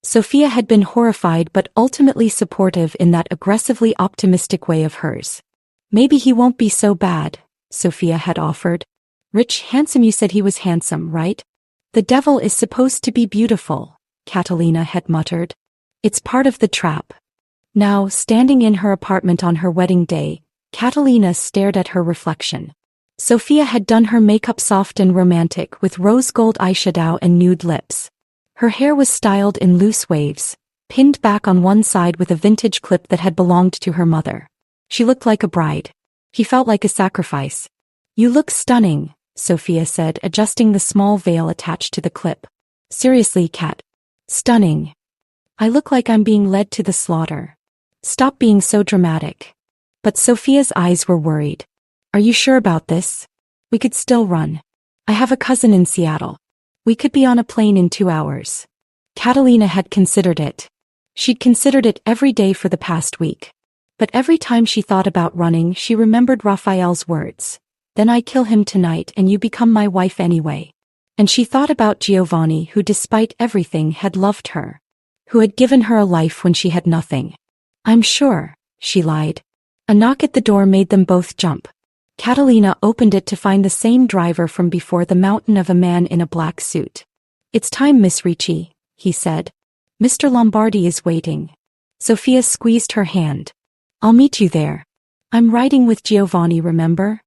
Sophia had been horrified but ultimately supportive in that aggressively optimistic way of hers. Maybe he won't be so bad, Sophia had offered. Rich, handsome, you said he was handsome, right? The devil is supposed to be beautiful, Catalina had muttered. It's part of the trap. Now, standing in her apartment on her wedding day, Catalina stared at her reflection. Sophia had done her makeup soft and romantic with rose gold eyeshadow and nude lips. Her hair was styled in loose waves, pinned back on one side with a vintage clip that had belonged to her mother. She looked like a bride. He felt like a sacrifice. You look stunning, Sophia said, adjusting the small veil attached to the clip. Seriously, Kat. Stunning. I look like I'm being led to the slaughter. Stop being so dramatic. But Sophia's eyes were worried. Are you sure about this? We could still run. I have a cousin in Seattle. We could be on a plane in 2 hours. Catalina had considered it. She'd considered it every day for the past week. But every time she thought about running, she remembered Rafael's words. then I kill him tonight and you become my wife anyway. And she thought about Giovanni, who despite everything had loved her, who had given her a life when she had nothing. I'm sure, she lied. A knock at the door made them both jump. Catalina opened it to find the same driver from before, the mountain of a man in a black suit. It's time, Miss Ricci, he said. Mr. Lombardi is waiting. Sofia squeezed her hand. I'll meet you there. I'm riding with Giovanni, remember?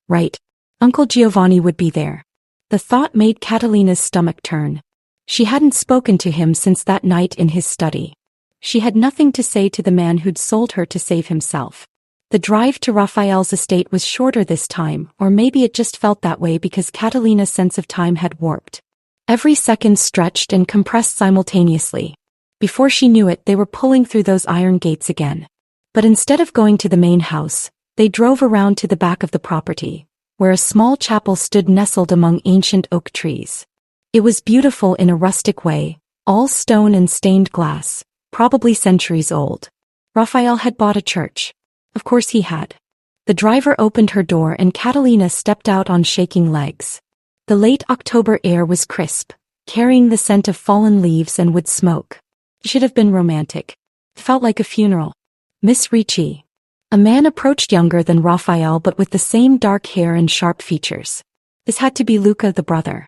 Right. Uncle Giovanni would be there. The thought made Catalina's stomach turn. She hadn't spoken to him since that night in his study. She had nothing to say to the man who'd sold her to save himself. The drive to Rafael's estate was shorter this time, or maybe it just felt that way because Catalina's sense of time had warped. Every second stretched and compressed simultaneously. Before she knew it, they were pulling through those iron gates again. But instead of going to the main house, they drove around to the back of the property, where a small chapel stood nestled among ancient oak trees. It was beautiful in a rustic way, all stone and stained glass, probably centuries old. Rafael had bought a church. Of course he had. The driver opened her door and Catalina stepped out on shaking legs. The late October air was crisp, carrying the scent of fallen leaves and wood smoke. It should have been romantic. It felt like a funeral. Miss Ricci. A man approached, younger than Rafael but with the same dark hair and sharp features. This had to be Luca, the brother.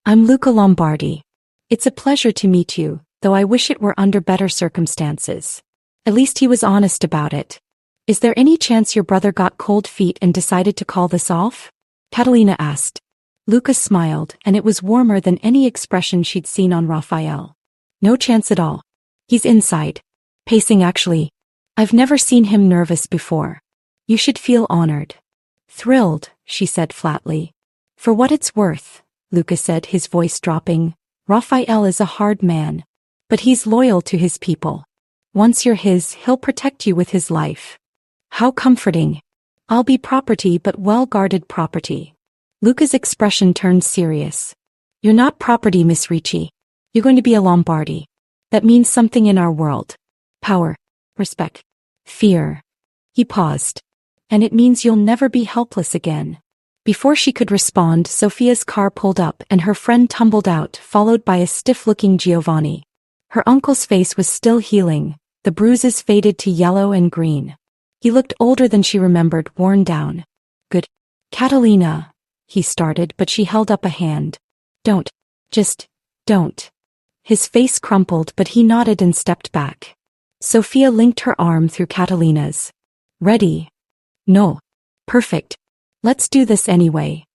I'm Luca Lombardi. It's a pleasure to meet you, though I wish it were under better circumstances. At least he was honest about it. Is there any chance your brother got cold feet and decided to call this off? Catalina asked. Luca smiled, and it was warmer than any expression she'd seen on Rafael. No chance at all. He's inside. Pacing actually. I've never seen him nervous before. You should feel honored. Thrilled, she said flatly. For what it's worth, Luca said, his voice dropping. Rafael is a hard man. But he's loyal to his people. Once you're his, he'll protect you with his life. How comforting. I'll be property, but well-guarded property. Luca's expression turned serious. You're not property, Miss Ricci. You're going to be a Lombardi. That means something in our world. Power. Respect. Fear. He paused. And it means you'll never be helpless again. Before she could respond, Sofia's car pulled up and her friend tumbled out, followed by a stiff-looking Giovanni. Her uncle's face was still healing, the bruises faded to yellow and green. He looked older than she remembered, worn down. Good. Catalina, he started, but she held up a hand. Don't. Just, don't. His face crumpled, but he nodded and stepped back. Sofia linked her arm through Catalina's. Ready? No. Perfect. Let's do this anyway.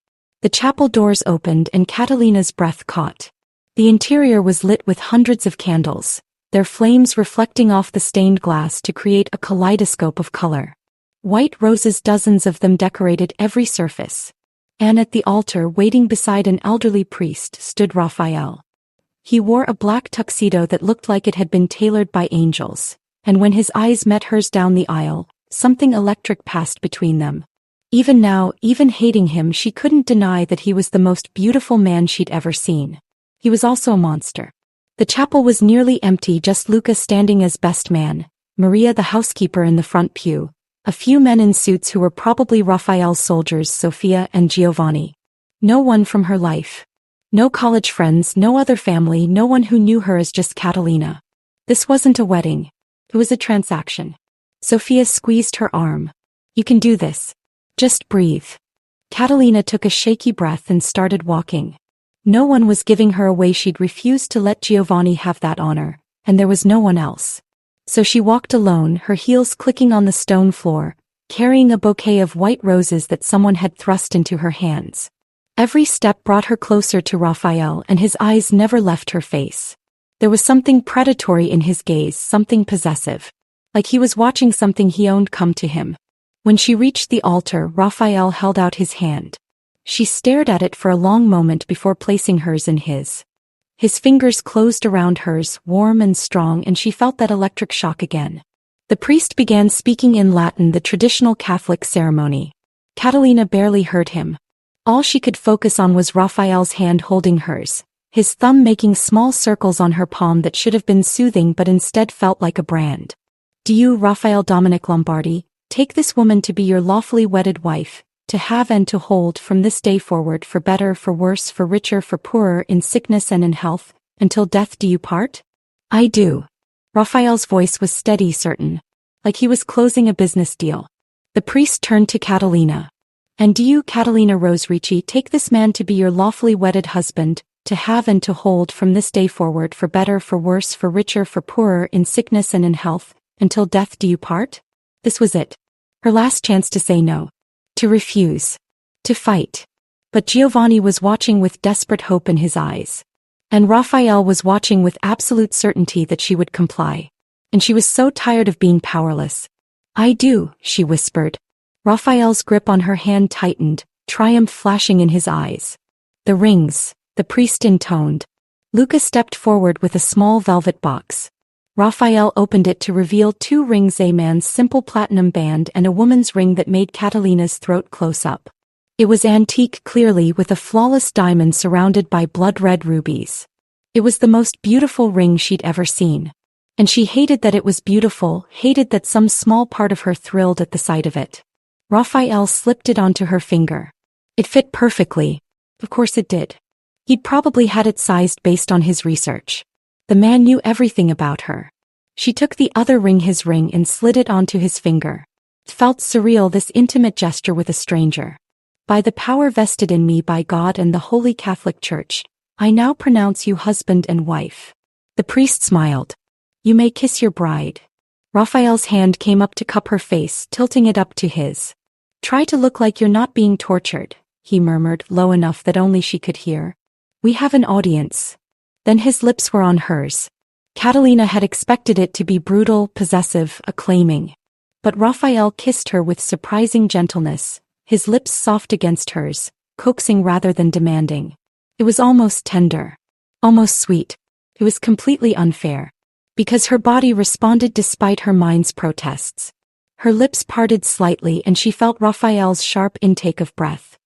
The chapel doors opened and Catalina's breath caught. The interior was lit with hundreds of candles, their flames reflecting off the stained glass to create a kaleidoscope of color. White roses, dozens of them, decorated every surface. And at the altar, waiting beside an elderly priest, stood Rafael. He wore a black tuxedo that looked like it had been tailored by angels, and when his eyes met hers down the aisle, something electric passed between them. Even now, even hating him, she couldn't deny that he was the most beautiful man she'd ever seen. He was also a monster. The chapel was nearly empty, just Luca standing as best man, Maria the housekeeper in the front pew, a few men in suits who were probably Rafael's soldiers, Sofia and Giovanni. No one from her life. No college friends, no other family, no one who knew her as just Catalina. This wasn't a wedding. It was a transaction. Sofia squeezed her arm. You can do this. Just breathe. Catalina took a shaky breath and started walking. No one was giving her away. She'd refused to let Giovanni have that honor, and there was no one else. So she walked alone, her heels clicking on the stone floor, carrying a bouquet of white roses that someone had thrust into her hands. Every step brought her closer to Rafael, and his eyes never left her face. There was something predatory in his gaze, something possessive. Like he was watching something he owned come to him. When she reached the altar, Rafael held out his hand. She stared at it for a long moment before placing hers in his. His fingers closed around hers, warm and strong, and she felt that electric shock again. The priest began speaking in Latin, the traditional Catholic ceremony. Catalina barely heard him. All she could focus on was Rafael's hand holding hers, his thumb making small circles on her palm that should have been soothing but instead felt like a brand. Do you, Rafael Dominic Lombardi, take this woman to be your lawfully wedded wife, to have and to hold from this day forward, for better, for worse, for richer, for poorer, in sickness and in health, until death do you part? I do. Rafael's voice was steady, certain, like he was closing a business deal. The priest turned to Catalina. And do you, Catalina Rose Ricci, take this man to be your lawfully wedded husband, to have and to hold from this day forward, for better, for worse, for richer, for poorer, in sickness and in health, until death do you part? This was it. Her last chance to say no. To refuse. To fight. But Giovanni was watching with desperate hope in his eyes. And Rafael was watching with absolute certainty that she would comply. And she was so tired of being powerless. I do, she whispered. Rafael's grip on her hand tightened, triumph flashing in his eyes. The rings, the priest intoned. Luca stepped forward with a small velvet box. Rafael opened it to reveal 2 rings, a man's simple platinum band and a woman's ring that made Catalina's throat close up. It was antique, clearly, with a flawless diamond surrounded by blood-red rubies. It was the most beautiful ring she'd ever seen. And she hated that it was beautiful, hated that some small part of her thrilled at the sight of it. Rafael slipped it onto her finger. It fit perfectly. Of course it did. He'd probably had it sized based on his research. The man knew everything about her. She took the other ring, his ring, and slid it onto his finger. It felt surreal, this intimate gesture with a stranger. By the power vested in me by God and the Holy Catholic Church, I now pronounce you husband and wife. The priest smiled. You may kiss your bride. Rafael's hand came up to cup her face, tilting it up to his. Try to look like you're not being tortured, he murmured, low enough that only she could hear. We have an audience. Then his lips were on hers. Catalina had expected it to be brutal, possessive, acclaiming. But Rafael kissed her with surprising gentleness, his lips soft against hers, coaxing rather than demanding. It was almost tender. Almost sweet. It was completely unfair. Because her body responded despite her mind's protests. Her lips parted slightly and she felt Rafael's sharp intake of breath.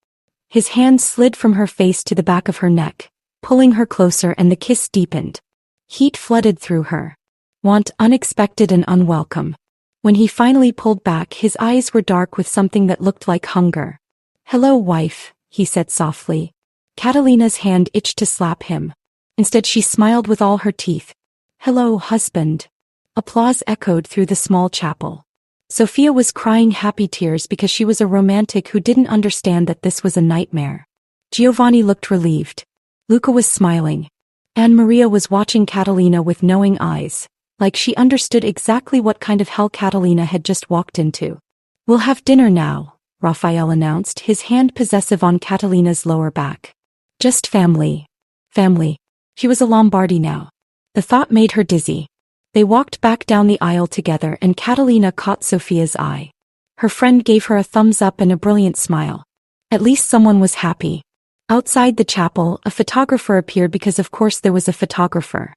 His hand slid from her face to the back of her neck, pulling her closer, and the kiss deepened. Heat flooded through her. Want, unexpected and unwelcome. When he finally pulled back, his eyes were dark with something that looked like hunger. Hello, wife, he said softly. Catalina's hand itched to slap him. Instead she smiled with all her teeth. Hello, husband. Applause echoed through the small chapel. Sophia was crying happy tears because she was a romantic who didn't understand that this was a nightmare. Giovanni looked relieved. Luca was smiling. Anne Maria was watching Catalina with knowing eyes, like she understood exactly what kind of hell Catalina had just walked into. We'll have dinner now, Rafael announced, his hand possessive on Catalina's lower back. Just family. Family. She was a Lombardi now. The thought made her dizzy. They walked back down the aisle together and Catalina caught Sophia's eye. Her friend gave her a thumbs up and a brilliant smile. At least someone was happy. Outside the chapel, a photographer appeared because of course there was a photographer.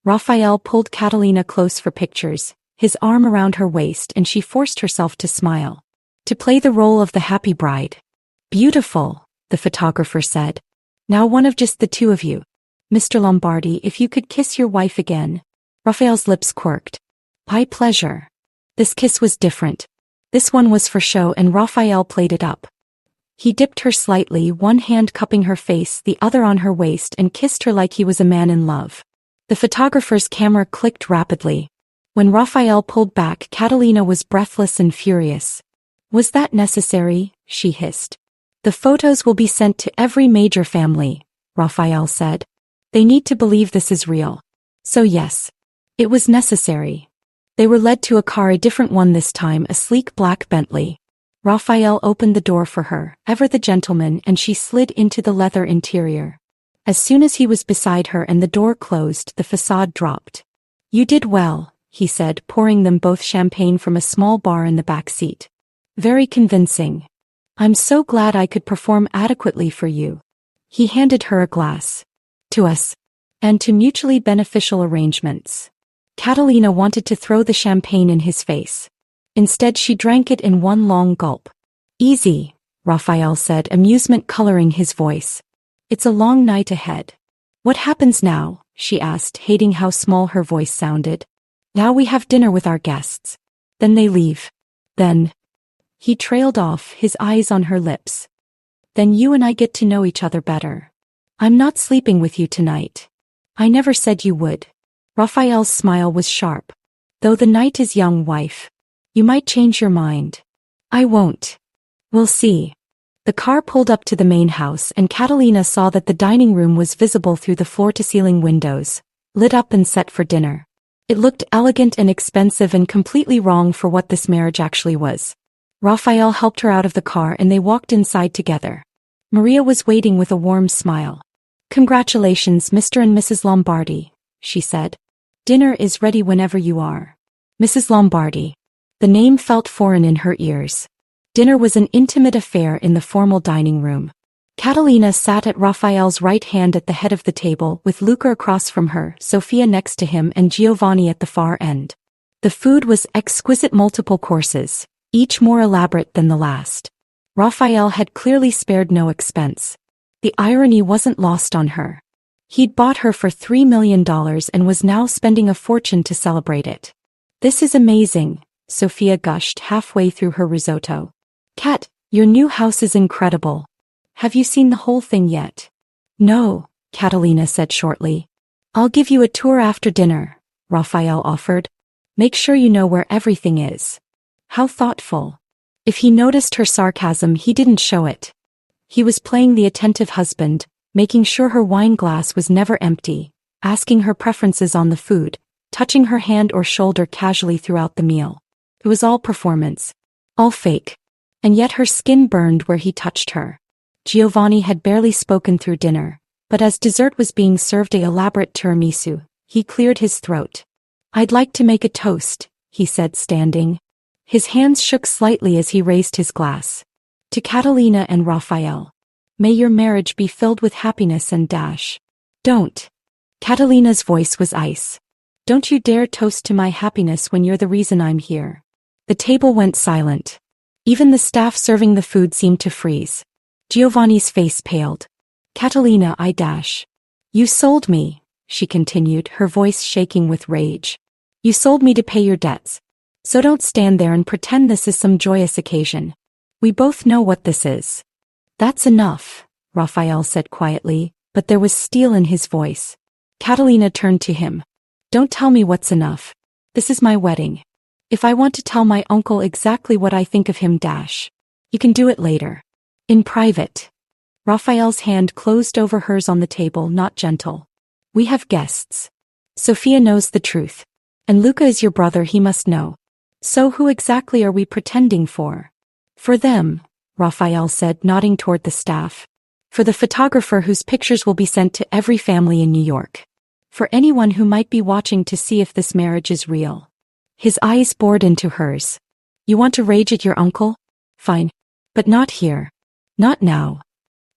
Rafael pulled Catalina close for pictures, his arm around her waist, and she forced herself to smile. To play the role of the happy bride. Beautiful, the photographer said. Now one of just the 2 of you. Mr. Lombardi, if you could kiss your wife again. Rafael's lips quirked. By pleasure. This kiss was different. This one was for show, and Rafael played it up. He dipped her slightly, one hand cupping her face, the other on her waist, and kissed her like he was a man in love. The photographer's camera clicked rapidly. When Rafael pulled back, Catalina was breathless and furious. Was that necessary? She hissed. The photos will be sent to every major family, Rafael said. They need to believe this is real. So yes. It was necessary. They were led to a car, a different one this time, a sleek black Bentley. Rafael opened the door for her, ever the gentleman, and she slid into the leather interior. As soon as he was beside her and the door closed, the facade dropped. You did well, he said, pouring them both champagne from a small bar in the back seat. Very convincing. I'm so glad I could perform adequately for you. He handed her a glass. To us. And to mutually beneficial arrangements. Catalina wanted to throw the champagne in his face. Instead she drank it in one long gulp. Easy, Rafael said, amusement coloring his voice. It's a long night ahead. What happens now? She asked, hating how small her voice sounded. Now we have dinner with our guests. Then they leave. Then He trailed off, his eyes on her lips. Then you and I get to know each other better. I'm not sleeping with you tonight. I never said you would. Rafael's smile was sharp. Though the night is young, wife. You might change your mind. I won't. We'll see. The car pulled up to the main house and Catalina saw that the dining room was visible through the floor-to-ceiling windows, lit up and set for dinner. It looked elegant and expensive and completely wrong for what this marriage actually was. Rafael helped her out of the car and they walked inside together. Maria was waiting with a warm smile. Congratulations, Mr. and Mrs. Lombardi, she said. Dinner is ready whenever you are. Mrs. Lombardi. The name felt foreign in her ears. Dinner was an intimate affair in the formal dining room. Catalina sat at Rafael's right hand at the head of the table with Luca across from her, Sofia next to him and Giovanni at the far end. The food was exquisite, multiple courses, each more elaborate than the last. Rafael had clearly spared no expense. The irony wasn't lost on her. He'd bought her for $3 million and was now spending a fortune to celebrate it. This is amazing, Sofia gushed halfway through her risotto. Cat, your new house is incredible. Have you seen the whole thing yet? No, Catalina said shortly. I'll give you a tour after dinner, Rafael offered. Make sure you know where everything is. How thoughtful. If he noticed her sarcasm, he didn't show it. He was playing the attentive husband, making sure her wine glass was never empty, asking her preferences on the food, touching her hand or shoulder casually throughout the meal. It was all performance. All fake. And yet her skin burned where he touched her. Giovanni had barely spoken through dinner, but as dessert was being served, an elaborate tiramisu, he cleared his throat. I'd like to make a toast, he said, standing. His hands shook slightly as he raised his glass. To Catalina and Rafael. May your marriage be filled with happiness and dash. Don't. Catalina's voice was ice. Don't you dare toast to my happiness when you're the reason I'm here. The table went silent. Even the staff serving the food seemed to freeze. Giovanni's face paled. Catalina, I dash. You sold me, she continued, her voice shaking with rage. You sold me to pay your debts. So don't stand there and pretend this is some joyous occasion. We both know what this is. That's enough, Rafael said quietly, but there was steel in his voice. Catalina turned to him. Don't tell me what's enough. This is my wedding. If I want to tell my uncle exactly what I think of him, dash. You can do it later. In private. Rafael's hand closed over hers on the table, not gentle. We have guests. Sofia knows the truth. And Luca is your brother, he must know. So who exactly are we pretending for? For them, Rafael said, nodding toward the staff. For the photographer whose pictures will be sent to every family in New York. For anyone who might be watching to see if this marriage is real. His eyes bored into hers. You want to rage at your uncle? Fine. But not here. Not now.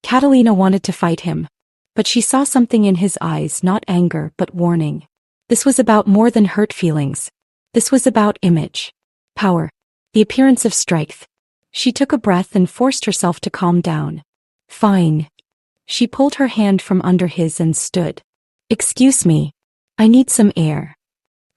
Catalina wanted to fight him. But she saw something in his eyes, not anger but warning. This was about more than hurt feelings. This was about image. Power. The appearance of strength. She took a breath and forced herself to calm down. Fine. She pulled her hand from under his and stood. Excuse me. I need some air.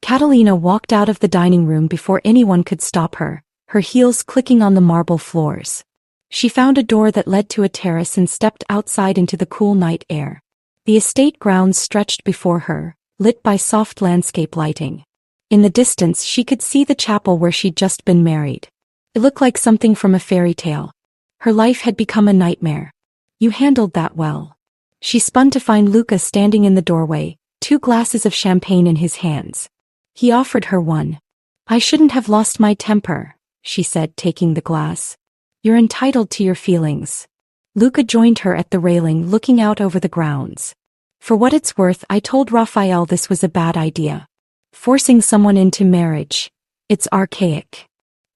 Catalina walked out of the dining room before anyone could stop her, her heels clicking on the marble floors. She found a door that led to a terrace and stepped outside into the cool night air. The estate grounds stretched before her, lit by soft landscape lighting. In the distance she could see the chapel where she'd just been married. It looked like something from a fairy tale. Her life had become a nightmare. You handled that well. She spun to find Luca standing in the doorway, 2 glasses of champagne in his hands. He offered her one. I shouldn't have lost my temper, she said, taking the glass. You're entitled to your feelings. Luca joined her at the railing, looking out over the grounds. For what it's worth, I told Rafael this was a bad idea. Forcing someone into marriage. It's archaic.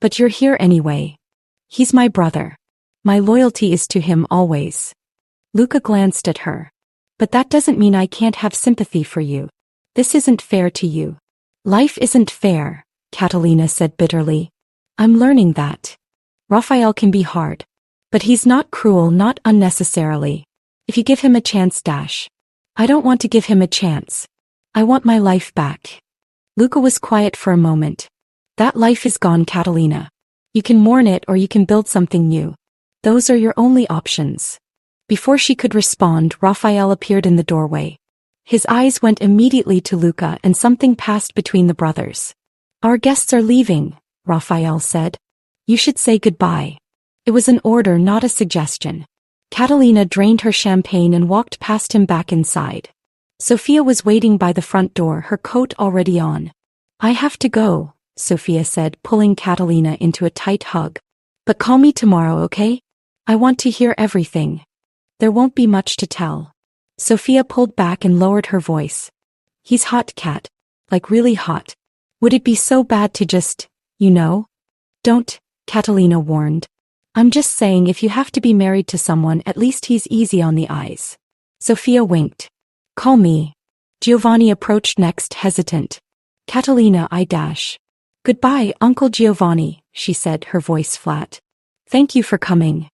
But you're here anyway. He's my brother. My loyalty is to him always. Luca glanced at her. But that doesn't mean I can't have sympathy for you. This isn't fair to you. Life isn't fair, Catalina said bitterly. I'm learning that. Rafael can be hard. But he's not cruel, not unnecessarily. If you give him a chance, dash. I don't want to give him a chance. I want my life back. Luca was quiet for a moment. That life is gone, Catalina. You can mourn it or you can build something new. Those are your only options. Before she could respond, Rafael appeared in the doorway. His eyes went immediately to Luca and something passed between the brothers. Our guests are leaving, Rafael said. You should say goodbye. It was an order, not a suggestion. Catalina drained her champagne and walked past him back inside. Sofia was waiting by the front door, her coat already on. I have to go, Sofia said, pulling Catalina into a tight hug. But call me tomorrow, okay? I want to hear everything. There won't be much to tell. Sofia pulled back and lowered her voice. He's hot, Cat. Like really hot. Would it be so bad to just, Don't, Catalina warned. I'm just saying if you have to be married to someone, at least he's easy on the eyes. Sofia winked. Call me. Giovanni approached next, hesitant. Catalina, Goodbye, Uncle Giovanni, she said, her voice flat. Thank you for coming.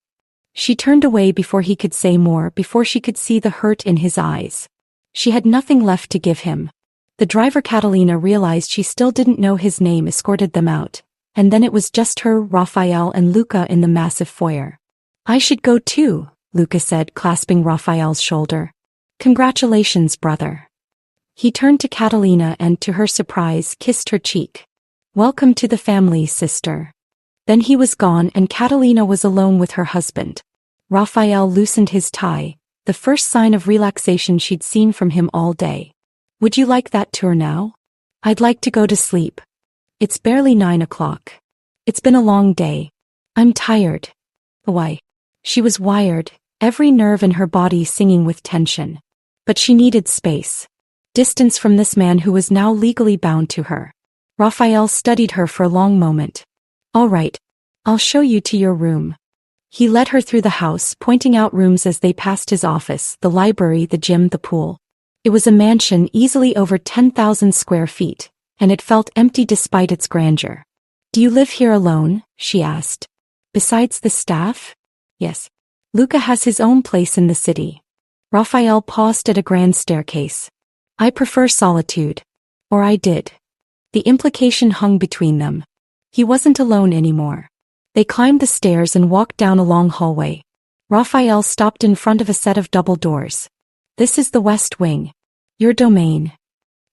She turned away before he could say more, before she could see the hurt in his eyes. She had nothing left to give him. The driver, Catalina realized she still didn't know his name, escorted them out, and then it was just her, Rafael and Luca in the massive foyer. I should go too, Luca said, clasping Rafael's shoulder. Congratulations, brother. He turned to Catalina and, to her surprise, kissed her cheek. Welcome to the family, sister. Then he was gone and Catalina was alone with her husband. Rafael loosened his tie, the first sign of relaxation she'd seen from him all day. Would you like that tour now? I'd like to go to sleep. It's barely 9 o'clock. It's been a long day. I'm tired. Why? She was wired, every nerve in her body singing with tension. But she needed space. Distance from this man who was now legally bound to her. Rafael studied her for a long moment. All right. I'll show you to your room. He led her through the house, pointing out rooms as they passed his office, the library, the gym, the pool. It was a mansion easily over 10,000 square feet, and it felt empty despite its grandeur. Do you live here alone? She asked. Besides the staff? Yes. Luca has his own place in the city. Rafael paused at a grand staircase. I prefer solitude. Or I did. The implication hung between them. He wasn't alone anymore. They climbed the stairs and walked down a long hallway. Rafael stopped in front of a set of double doors. This is the West Wing. Your domain.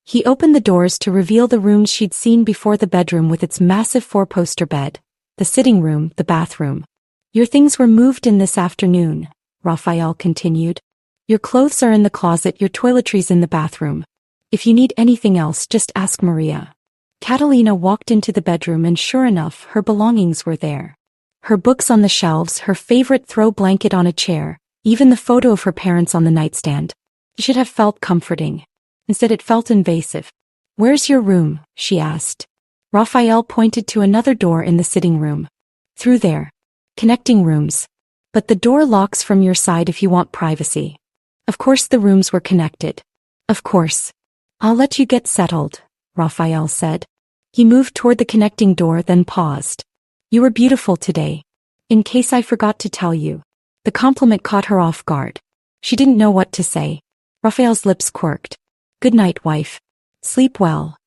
He opened the doors to reveal the rooms she'd seen before: the bedroom with its massive 4-poster bed, the sitting room, the bathroom. Your things were moved in this afternoon, Rafael continued. Your clothes are in the closet, your toiletries in the bathroom. If you need anything else, just ask Maria. Catalina walked into the bedroom and sure enough, her belongings were there. Her books on the shelves, her favorite throw blanket on a chair, even the photo of her parents on the nightstand. It should have felt comforting. Instead it felt invasive. Where's your room? She asked. Rafael pointed to another door in the sitting room. Through there. Connecting rooms. But the door locks from your side if you want privacy. Of course the rooms were connected. Of course. I'll let you get settled, Rafael said. He moved toward the connecting door, then paused. You were beautiful today. In case I forgot to tell you. The compliment caught her off guard. She didn't know what to say. Rafael's lips quirked. Good night, wife. Sleep well.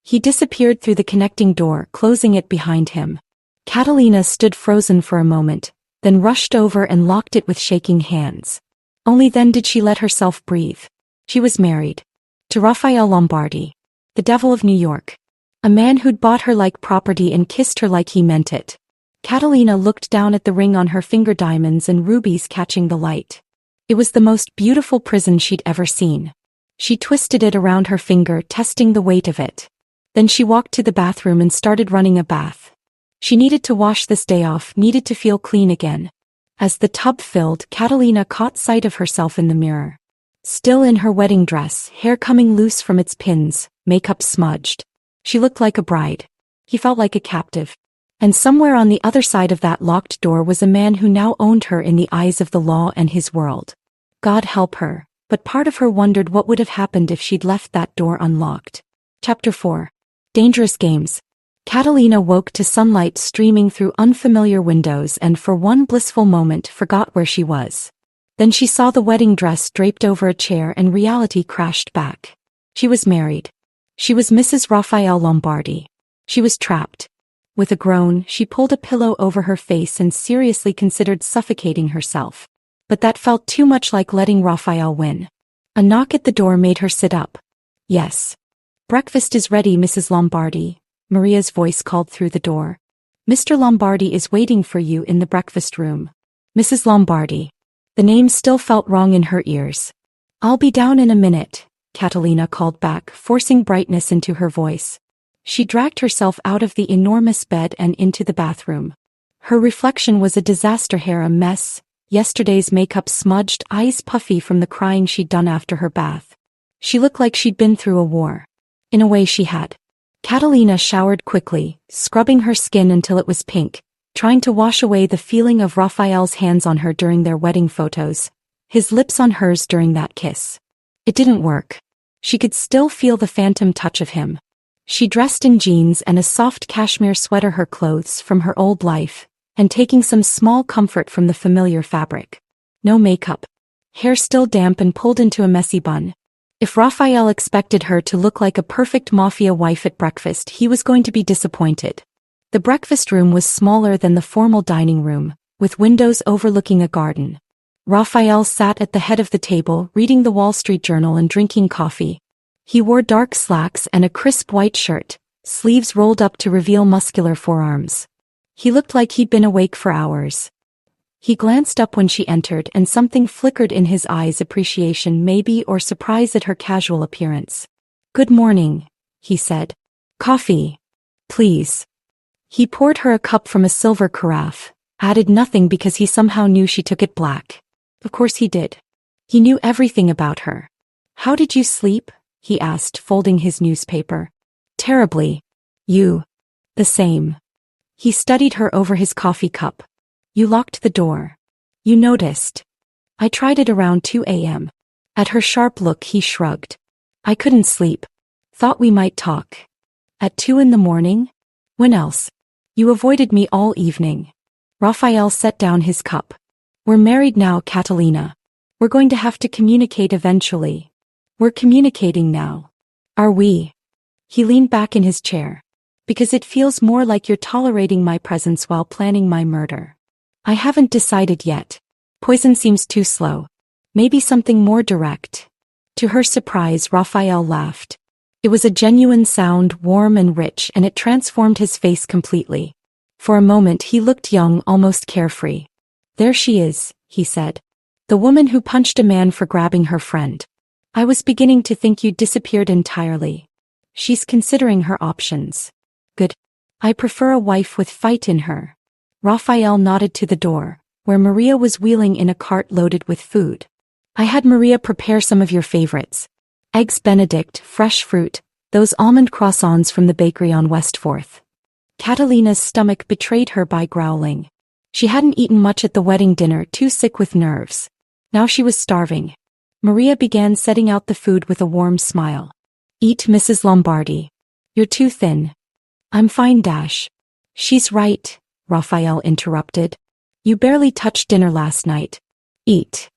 He disappeared through the connecting door, closing it behind him. Catalina stood frozen for a moment, then rushed over and locked it with shaking hands. Only then did she let herself breathe. She was married. To Rafael Lombardi. The devil of New York. A man who'd bought her like property and kissed her like he meant it. Catalina looked down at the ring on her finger, diamonds and rubies catching the light. It was the most beautiful prison she'd ever seen. She twisted it around her finger, testing the weight of it. Then she walked to the bathroom and started running a bath. She needed to wash this day off, needed to feel clean again. As the tub filled, Catalina caught sight of herself in the mirror. Still in her wedding dress, hair coming loose from its pins, makeup smudged. She looked like a bride. He felt like a captive. And somewhere on the other side of that locked door was a man who now owned her in the eyes of the law and his world. God help her, but part of her wondered what would have happened if she'd left that door unlocked. Chapter 4. Dangerous Games. Catalina woke to sunlight streaming through unfamiliar windows and for one blissful moment forgot where she was. Then she saw the wedding dress draped over a chair and reality crashed back. She was married. She was Mrs. Rafael Lombardi. She was trapped. With a groan, she pulled a pillow over her face and seriously considered suffocating herself. But that felt too much like letting Rafael win. A knock at the door made her sit up. Yes. Breakfast is ready, Mrs. Lombardi, Maria's voice called through the door. Mr. Lombardi is waiting for you in the breakfast room. Mrs. Lombardi. The name still felt wrong in her ears. I'll be down in a minute, Catalina called back, forcing brightness into her voice. She dragged herself out of the enormous bed and into the bathroom. Her reflection was a disaster, hair a mess, yesterday's makeup smudged, eyes puffy from the crying she'd done after her bath. She looked like she'd been through a war. In a way she had. Catalina showered quickly, scrubbing her skin until it was pink, trying to wash away the feeling of Rafael's hands on her during their wedding photos, his lips on hers during that kiss. It didn't work. She could still feel the phantom touch of him. She dressed in jeans and a soft cashmere sweater, her clothes from her old life, and taking some small comfort from the familiar fabric. No makeup. Hair still damp and pulled into a messy bun. If Rafael expected her to look like a perfect Mafia wife at breakfast, he was going to be disappointed. The breakfast room was smaller than the formal dining room, with windows overlooking a garden. Rafael sat at the head of the table, reading the Wall Street Journal and drinking coffee. He wore dark slacks and a crisp white shirt, sleeves rolled up to reveal muscular forearms. He looked like he'd been awake for hours. He glanced up when she entered and something flickered in his eyes, appreciation maybe, or surprise at her casual appearance. Good morning, he said. Coffee, please. He poured her a cup from a silver carafe, added nothing because he somehow knew she took it black. Of course he did. He knew everything about her. How did you sleep? He asked, folding his newspaper. Terribly. You. The same. He studied her over his coffee cup. You locked the door. You noticed. I tried it around 2 a.m. At her sharp look, he shrugged. I couldn't sleep. Thought we might talk. At 2 in the morning? When else? You avoided me all evening. Rafael set down his cup. We're married now, Catalina. We're going to have to communicate eventually. We're communicating now. Are we? He leaned back in his chair. Because it feels more like you're tolerating my presence while planning my murder. I haven't decided yet. Poison seems too slow. Maybe something more direct. To her surprise, Rafael laughed. It was a genuine sound, warm and rich, and it transformed his face completely. For a moment he looked young, almost carefree. There she is, he said. The woman who punched a man for grabbing her friend. I was beginning to think you'd disappeared entirely. She's considering her options. Good. I prefer a wife with fight in her. Rafael nodded to the door, where Maria was wheeling in a cart loaded with food. I had Maria prepare some of your favorites. Eggs Benedict, fresh fruit, those almond croissants from the bakery on West 4th. Catalina's stomach betrayed her by growling. She hadn't eaten much at the wedding dinner, too sick with nerves. Now she was starving. Maria began setting out the food with a warm smile. Eat, Mrs. Lombardi. You're too thin. I'm fine, Dash. She's right, Rafael interrupted. You barely touched dinner last night. Eat.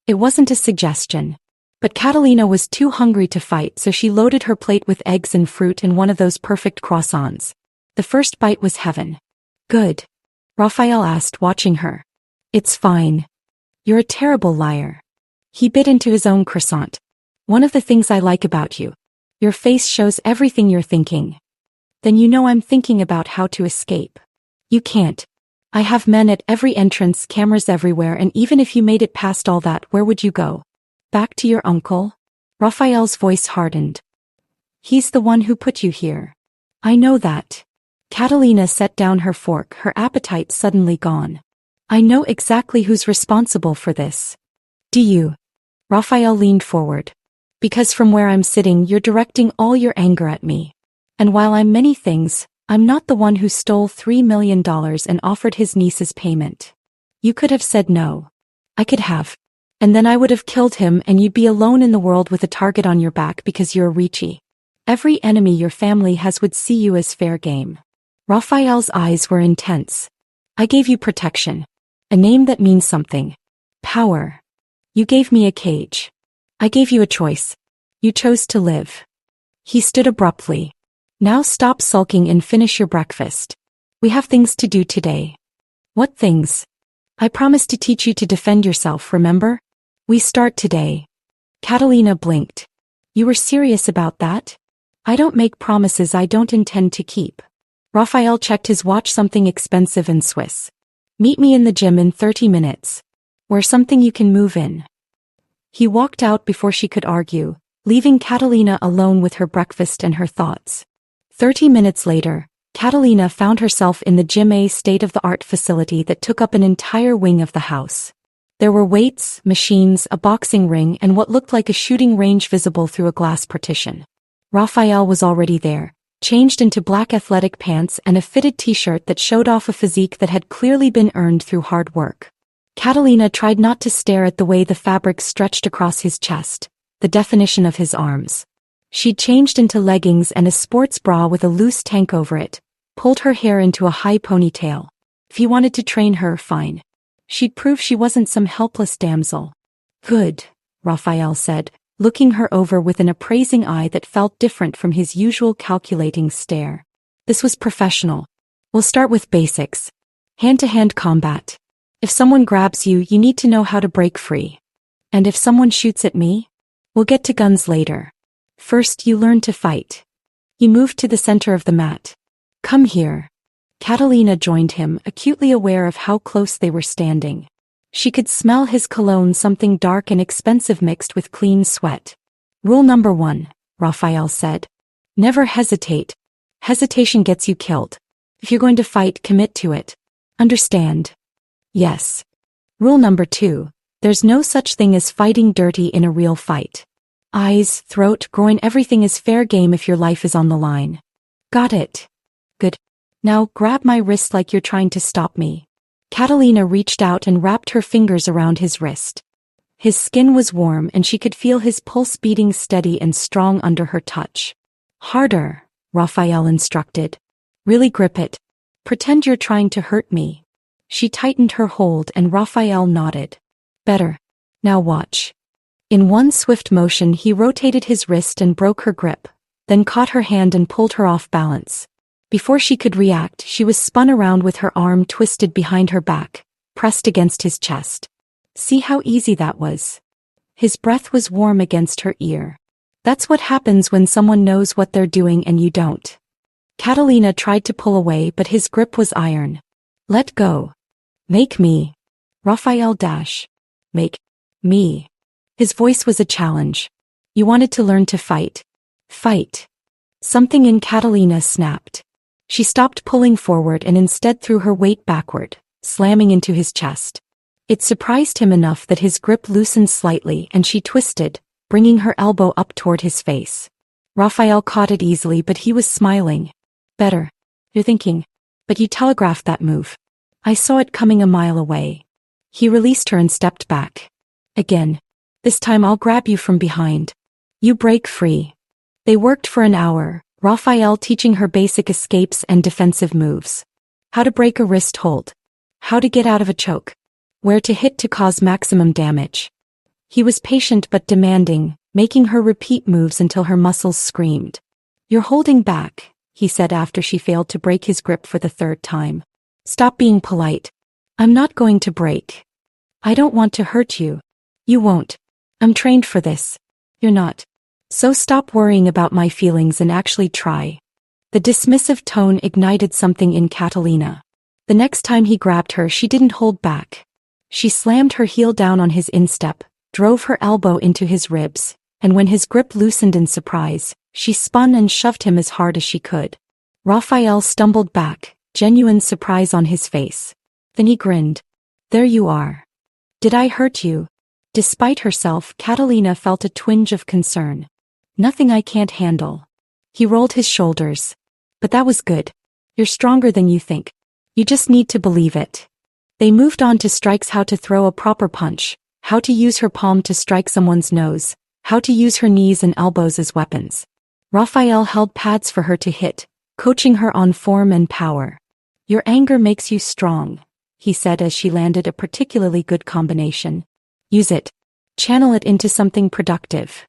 It wasn't a suggestion. But Catalina was too hungry to fight, so she loaded her plate with eggs and fruit and one of those perfect croissants. The first bite was heaven. Good? Rafael asked, watching her. It's fine. You're a terrible liar. He bit into his own croissant. One of the things I like about you. Your face shows everything you're thinking. Then you know I'm thinking about how to escape. You can't. I have men at every entrance, cameras everywhere, and even if you made it past all that, where would you go? Back to your uncle? Rafael's voice hardened. He's the one who put you here. I know that. Catalina set down her fork, her appetite suddenly gone. I know exactly who's responsible for this. Do you? Rafael leaned forward. Because from where I'm sitting, you're directing all your anger at me. And while I'm many things, I'm not the one who stole $3 million and offered his niece's payment. You could have said no. I could have. And then I would have killed him and you'd be alone in the world with a target on your back because you're a Ricci. Every enemy your family has would see you as fair game. Rafael's eyes were intense. I gave you protection. A name that means something. Power. You gave me a cage. I gave you a choice. You chose to live. He stood abruptly. Now stop sulking and finish your breakfast. We have things to do today. What things? I promised to teach you to defend yourself, remember? We start today. Catalina blinked. You were serious about that? I don't make promises I don't intend to keep. Rafael checked his watch, something expensive and Swiss. Meet me in the gym in 30 minutes. Wear something you can move in. He walked out before she could argue, leaving Catalina alone with her breakfast and her thoughts. 30 minutes later, Catalina found herself in the gym, a state-of-the-art facility that took up an entire wing of the house. There were weights, machines, a boxing ring, and what looked like a shooting range visible through a glass partition. Rafael was already there, changed into black athletic pants and a fitted t-shirt that showed off a physique that had clearly been earned through hard work. Catalina tried not to stare at the way the fabric stretched across his chest, the definition of his arms. She'd changed into leggings and a sports bra with a loose tank over it, pulled her hair into a high ponytail. If he wanted to train her, fine. She'd prove she wasn't some helpless damsel. Good, Rafael said, looking her over with an appraising eye that felt different from his usual calculating stare. This was professional. We'll start with basics. Hand-to-hand combat. If someone grabs you, you need to know how to break free. And if someone shoots at me? We'll get to guns later. First, you learn to fight. He moved to the center of the mat. Come here. Catalina joined him, acutely aware of how close they were standing. She could smell his cologne, something dark and expensive mixed with clean sweat. Rule number 1, Rafael said. Never hesitate. Hesitation gets you killed. If you're going to fight, commit to it. Understand? Yes. Rule number 2, there's no such thing as fighting dirty in a real fight. Eyes, throat, groin, everything is fair game if your life is on the line. Got it. Good. Now grab my wrist like you're trying to stop me. Catalina reached out and wrapped her fingers around his wrist. His skin was warm and she could feel his pulse beating steady and strong under her touch. Harder, Rafael instructed. Really grip it. Pretend you're trying to hurt me. She tightened her hold and Rafael nodded. Better. Now watch. In one swift motion he rotated his wrist and broke her grip, then caught her hand and pulled her off balance. Before she could react, she was spun around with her arm twisted behind her back, pressed against his chest. See how easy that was? His breath was warm against her ear. That's what happens when someone knows what they're doing and you don't. Catalina tried to pull away, but his grip was iron. Let go. Make me. Rafael dash. Make me. His voice was a challenge. You wanted to learn to fight. Fight. Something in Catalina snapped. She stopped pulling forward and instead threw her weight backward, slamming into his chest. It surprised him enough that his grip loosened slightly and she twisted, bringing her elbow up toward his face. Rafael caught it easily, but he was smiling. Better. You're thinking. But you telegraphed that move. I saw it coming a mile away. He released her and stepped back. Again. This time I'll grab you from behind. You break free. They worked for an hour, Rafael teaching her basic escapes and defensive moves. How to break a wrist hold. How to get out of a choke. Where to hit to cause maximum damage. He was patient but demanding, making her repeat moves until her muscles screamed. You're holding back, he said after she failed to break his grip for the 3rd time. Stop being polite. I'm not going to break. I don't want to hurt you. You won't. I'm trained for this. You're not. So stop worrying about my feelings and actually try. The dismissive tone ignited something in Catalina. The next time he grabbed her, she didn't hold back. She slammed her heel down on his instep, drove her elbow into his ribs, and when his grip loosened in surprise, she spun and shoved him as hard as she could. Rafael stumbled back, genuine surprise on his face. Then he grinned. There you are. Did I hurt you? Despite herself, Catalina felt a twinge of concern. Nothing I can't handle. He rolled his shoulders. But that was good. You're stronger than you think. You just need to believe it. They moved on to strikes: how to throw a proper punch, how to use her palm to strike someone's nose, how to use her knees and elbows as weapons. Rafael held pads for her to hit, coaching her on form and power. Your anger makes you strong, he said as she landed a particularly good combination. Use it. Channel it into something productive.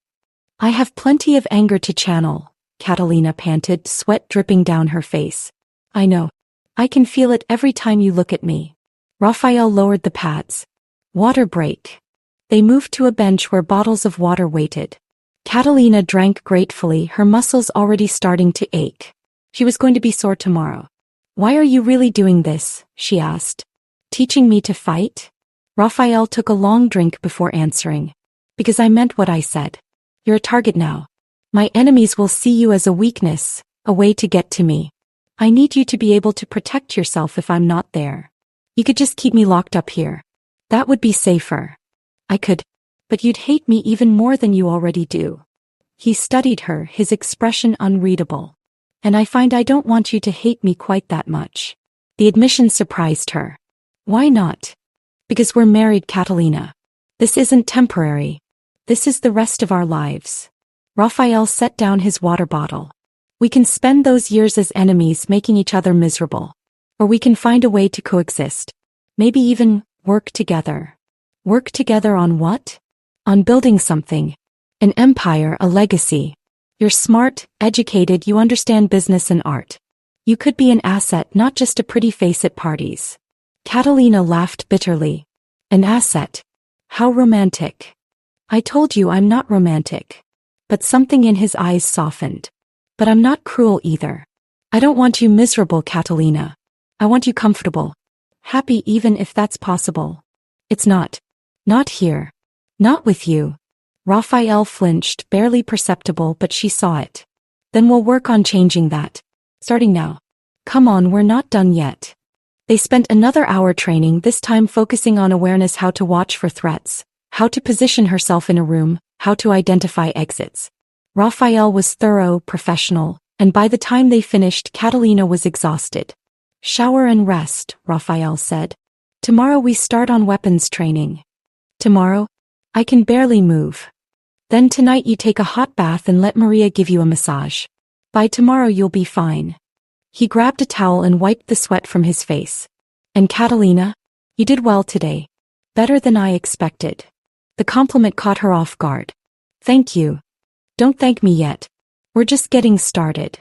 I have plenty of anger to channel, Catalina panted, sweat dripping down her face. I know. I can feel it every time you look at me. Rafael lowered the pads. Water break. They moved to a bench where bottles of water waited. Catalina drank gratefully, her muscles already starting to ache. She was going to be sore tomorrow. Why are you really doing this? She asked. Teaching me to fight? Rafael took a long drink before answering. Because I meant what I said. You're a target now. My enemies will see you as a weakness, a way to get to me. I need you to be able to protect yourself if I'm not there. You could just keep me locked up here. That would be safer. I could, but you'd hate me even more than you already do. He studied her, his expression unreadable. And I find I don't want you to hate me quite that much. The admission surprised her. Why not? Because we're married, Catalina. This isn't temporary. This is the rest of our lives. Rafael set down his water bottle. We can spend those years as enemies making each other miserable. Or we can find a way to coexist. Maybe even work together. Work together on what? On building something. An empire, a legacy. You're smart, educated, you understand business and art. You could be an asset, not just a pretty face at parties. Catalina laughed bitterly. An asset? How romantic. I told you I'm not romantic. But something in his eyes softened. But I'm not cruel either. I don't want you miserable, Catalina. I want you comfortable. Happy even if that's possible. It's not. Not here. Not with you. Rafael flinched, barely perceptible, but she saw it. Then we'll work on changing that. Starting now. Come on, we're not done yet. They spent another hour training, this time focusing on awareness, how to watch for threats, how to position herself in a room, how to identify exits. Rafael was thorough, professional, and by the time they finished, Catalina was exhausted. Shower and rest, Rafael said. Tomorrow we start on weapons training. Tomorrow? I can barely move. Then tonight you take a hot bath and let Maria give you a massage. By tomorrow you'll be fine. He grabbed a towel and wiped the sweat from his face. And Catalina? You did well today. Better than I expected. The compliment caught her off guard. Thank you. Don't thank me yet. We're just getting started.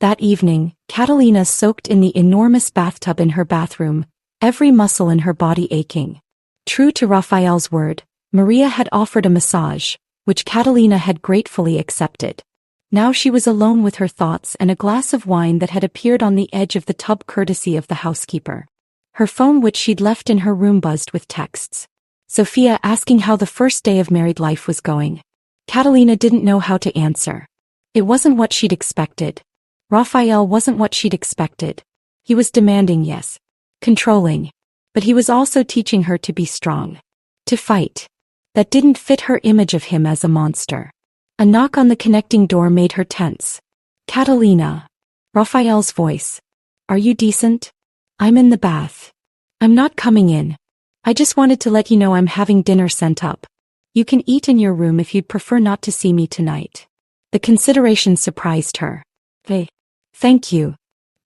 That evening, Catalina soaked in the enormous bathtub in her bathroom, every muscle in her body aching. True to Rafael's word, Maria had offered a massage, which Catalina had gratefully accepted. Now she was alone with her thoughts and a glass of wine that had appeared on the edge of the tub courtesy of the housekeeper. Her phone, which she'd left in her room, buzzed with texts. Sophia asking how the first day of married life was going. Catalina didn't know how to answer. It wasn't what she'd expected. Rafael wasn't what she'd expected. He was demanding, yes. Controlling. But he was also teaching her to be strong. To fight. That didn't fit her image of him as a monster. A knock on the connecting door made her tense. Catalina. Rafael's voice. Are you decent? I'm in the bath. I'm not coming in. I just wanted to let you know I'm having dinner sent up. You can eat in your room if you'd prefer not to see me tonight. The consideration surprised her. Hey. Thank you.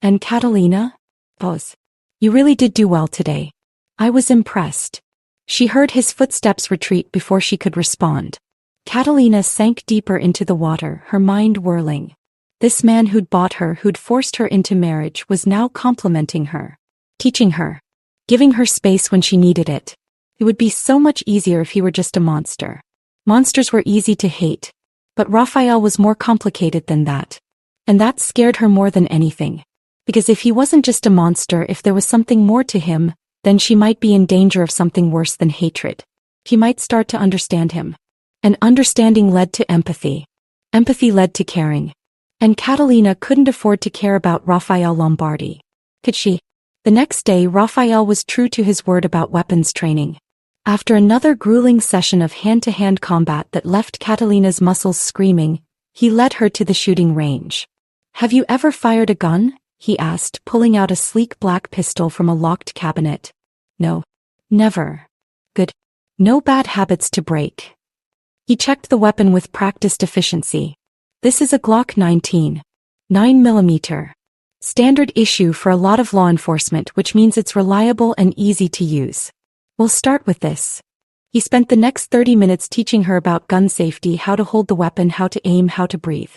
And Catalina? Pause. You really did do well today. I was impressed. She heard his footsteps retreat before she could respond. Catalina sank deeper into the water, her mind whirling. This man who'd bought her, who'd forced her into marriage, was now complimenting her. Teaching her. Giving her space when she needed it. It would be so much easier if he were just a monster. Monsters were easy to hate. But Rafael was more complicated than that. And that scared her more than anything. Because if he wasn't just a monster, if there was something more to him, then she might be in danger of something worse than hatred. She might start to understand him. And understanding led to empathy. Empathy led to caring. And Catalina couldn't afford to care about Rafael Lombardi. Could she? The next day, Rafael was true to his word about weapons training. After another grueling session of hand-to-hand combat that left Catalina's muscles screaming, he led her to the shooting range. Have you ever fired a gun? He asked, pulling out a sleek black pistol from a locked cabinet. No. Never. Good. No bad habits to break. He checked the weapon with practiced efficiency. This is a Glock 19. 9mm. Standard issue for a lot of law enforcement, which means it's reliable and easy to use. We'll start with this. He spent the next 30 minutes teaching her about gun safety, how to hold the weapon, how to aim, how to breathe.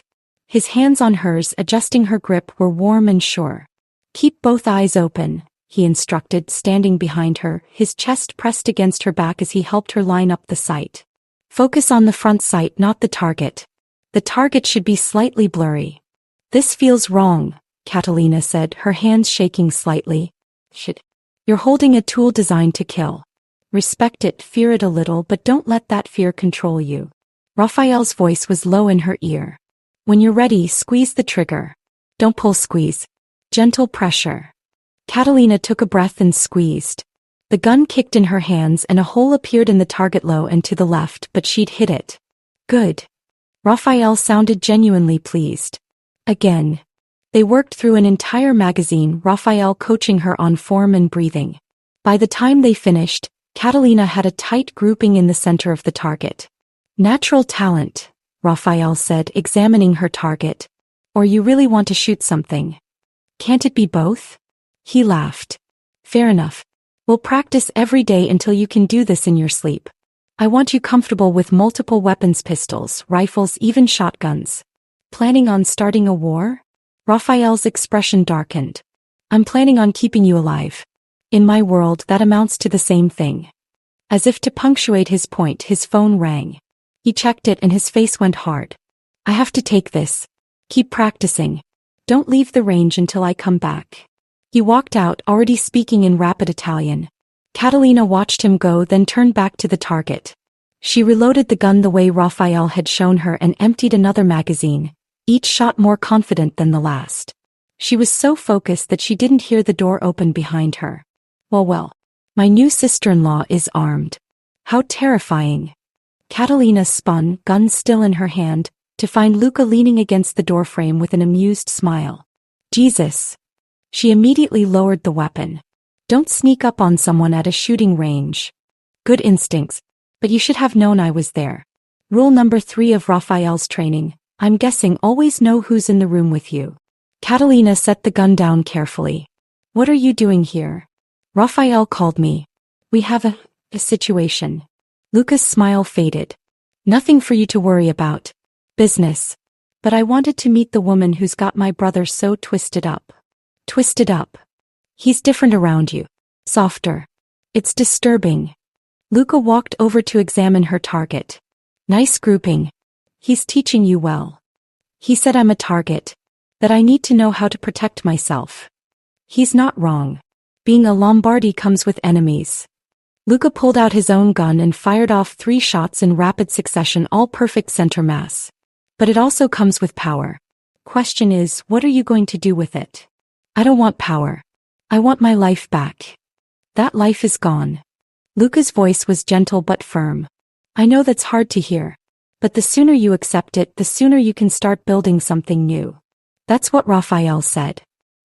His hands on hers, adjusting her grip, were warm and sure. Keep both eyes open, he instructed, standing behind her, his chest pressed against her back as he helped her line up the sight. Focus on the front sight, not the target. The target should be slightly blurry. This feels wrong, Catalina said, her hands shaking slightly. You're holding a tool designed to kill. Respect it, fear it a little, but don't let that fear control you. Rafael's voice was low in her ear. When you're ready, squeeze the trigger. Don't pull, squeeze. Gentle pressure. Catalina took a breath and squeezed. The gun kicked in her hands and a hole appeared in the target low and to the left, but she'd hit it. Good. Rafael sounded genuinely pleased. Again. They worked through an entire magazine, Rafael coaching her on form and breathing. By the time they finished, Catalina had a tight grouping in the center of the target. Natural talent, Rafael said, examining her target. Or you really want to shoot something? Can't it be both? He laughed. Fair enough. We'll practice every day until you can do this in your sleep. I want you comfortable with multiple weapons, pistols, rifles, even shotguns. Planning on starting a war? Rafael's expression darkened. I'm planning on keeping you alive. In my world, that amounts to the same thing. As if to punctuate his point, his phone rang. He checked it and his face went hard. I have to take this. Keep practicing. Don't leave the range until I come back. He walked out, already speaking in rapid Italian. Catalina watched him go, then turned back to the target. She reloaded the gun the way Rafael had shown her and emptied another magazine, each shot more confident than the last. She was so focused that she didn't hear the door open behind her. Well, my new sister-in-law is armed. How terrifying. Catalina spun, gun still in her hand, to find Luca leaning against the doorframe with an amused smile. Jesus. She immediately lowered the weapon. Don't sneak up on someone at a shooting range. Good instincts, but you should have known I was there. Rule number 3 of Rafael's training, I'm guessing always know who's in the room with you. Catalina set the gun down carefully. What are you doing here? Rafael called me. We have a situation. Luca's smile faded. Nothing for you to worry about. Business. But I wanted to meet the woman who's got my brother so twisted up. Twisted up. He's different around you. Softer. It's disturbing. Luca walked over to examine her target. Nice grouping. He's teaching you well. He said I'm a target. That I need to know how to protect myself. He's not wrong. Being a Lombardi comes with enemies. Luca pulled out his own gun and fired off 3 shots in rapid succession, all perfect center mass. But it also comes with power. Question is, what are you going to do with it? I don't want power. I want my life back. That life is gone. Luca's voice was gentle but firm. I know that's hard to hear. But the sooner you accept it, the sooner you can start building something new. That's what Rafael said.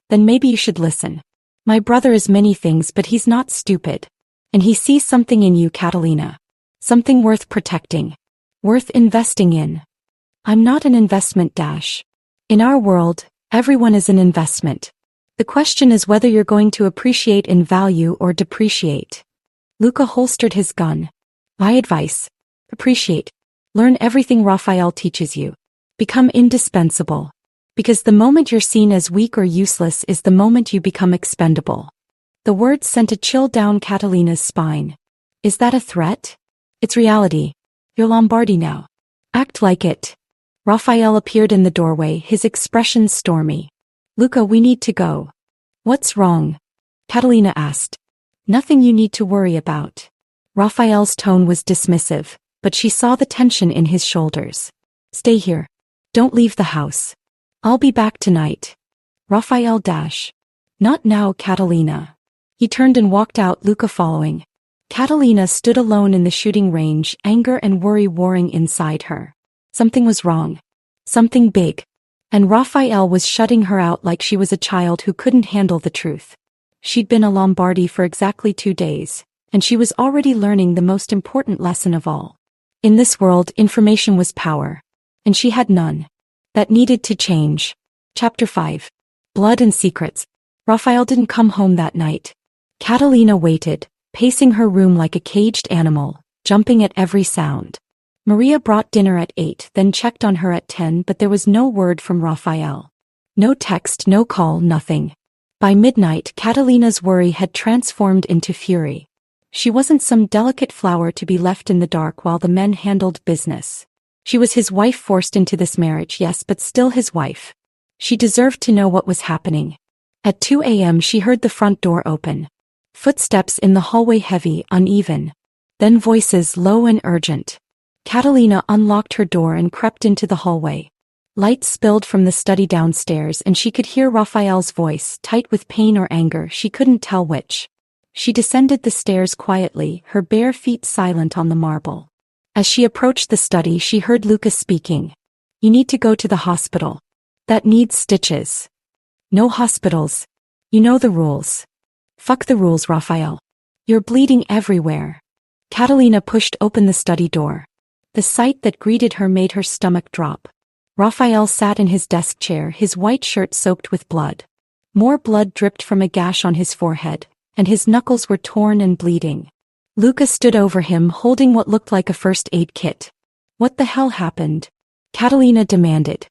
Then maybe you should listen. My brother is many things, but he's not stupid. And he sees something in you, Catalina. Something worth protecting. Worth investing in. I'm not an investment dash. In our world, everyone is an investment. The question is whether you're going to appreciate in value or depreciate. Luca holstered his gun. My advice. Appreciate. Learn everything Rafael teaches you. Become indispensable. Because the moment you're seen as weak or useless is the moment you become expendable. The words sent a chill down Catalina's spine. Is that a threat? It's reality. You're Lombardi now. Act like it. Rafael appeared in the doorway, his expression stormy. Luca, we need to go. What's wrong? Catalina asked. Nothing you need to worry about. Rafael's tone was dismissive, but she saw the tension in his shoulders. Stay here. Don't leave the house. I'll be back tonight. Rafael dash. Not now, Catalina. He turned and walked out, Luca following. Catalina stood alone in the shooting range, anger and worry warring inside her. Something was wrong. Something big. And Rafael was shutting her out like she was a child who couldn't handle the truth. She'd been a Lombardi for exactly 2 days, and she was already learning the most important lesson of all. In this world, information was power. And she had none. That needed to change. Chapter 5. Blood and Secrets. Rafael didn't come home that night. Catalina waited, pacing her room like a caged animal, jumping at every sound. Maria brought dinner at 8, then checked on her at 10, but there was no word from Rafael. No text, no call, nothing. By midnight, Catalina's worry had transformed into fury. She wasn't some delicate flower to be left in the dark while the men handled business. She was his wife, forced into this marriage, yes, but still his wife. She deserved to know what was happening. At 2 a.m. she heard the front door open. Footsteps in the hallway, heavy, uneven. Then voices, low and urgent. Catalina unlocked her door and crept into the hallway. Light spilled from the study downstairs and she could hear Rafael's voice, tight with pain or anger, she couldn't tell which. She descended the stairs quietly, her bare feet silent on the marble. As she approached the study, she heard Lucas speaking. "You need to go to the hospital. That needs stitches." "No hospitals. You know the rules." "Fuck the rules, Rafael. You're bleeding everywhere." Catalina pushed open the study door. The sight that greeted her made her stomach drop. Rafael sat in his desk chair, his white shirt soaked with blood. More blood dripped from a gash on his forehead, and his knuckles were torn and bleeding. Lucas stood over him, holding what looked like a first aid kit. "What the hell happened?" Catalina demanded.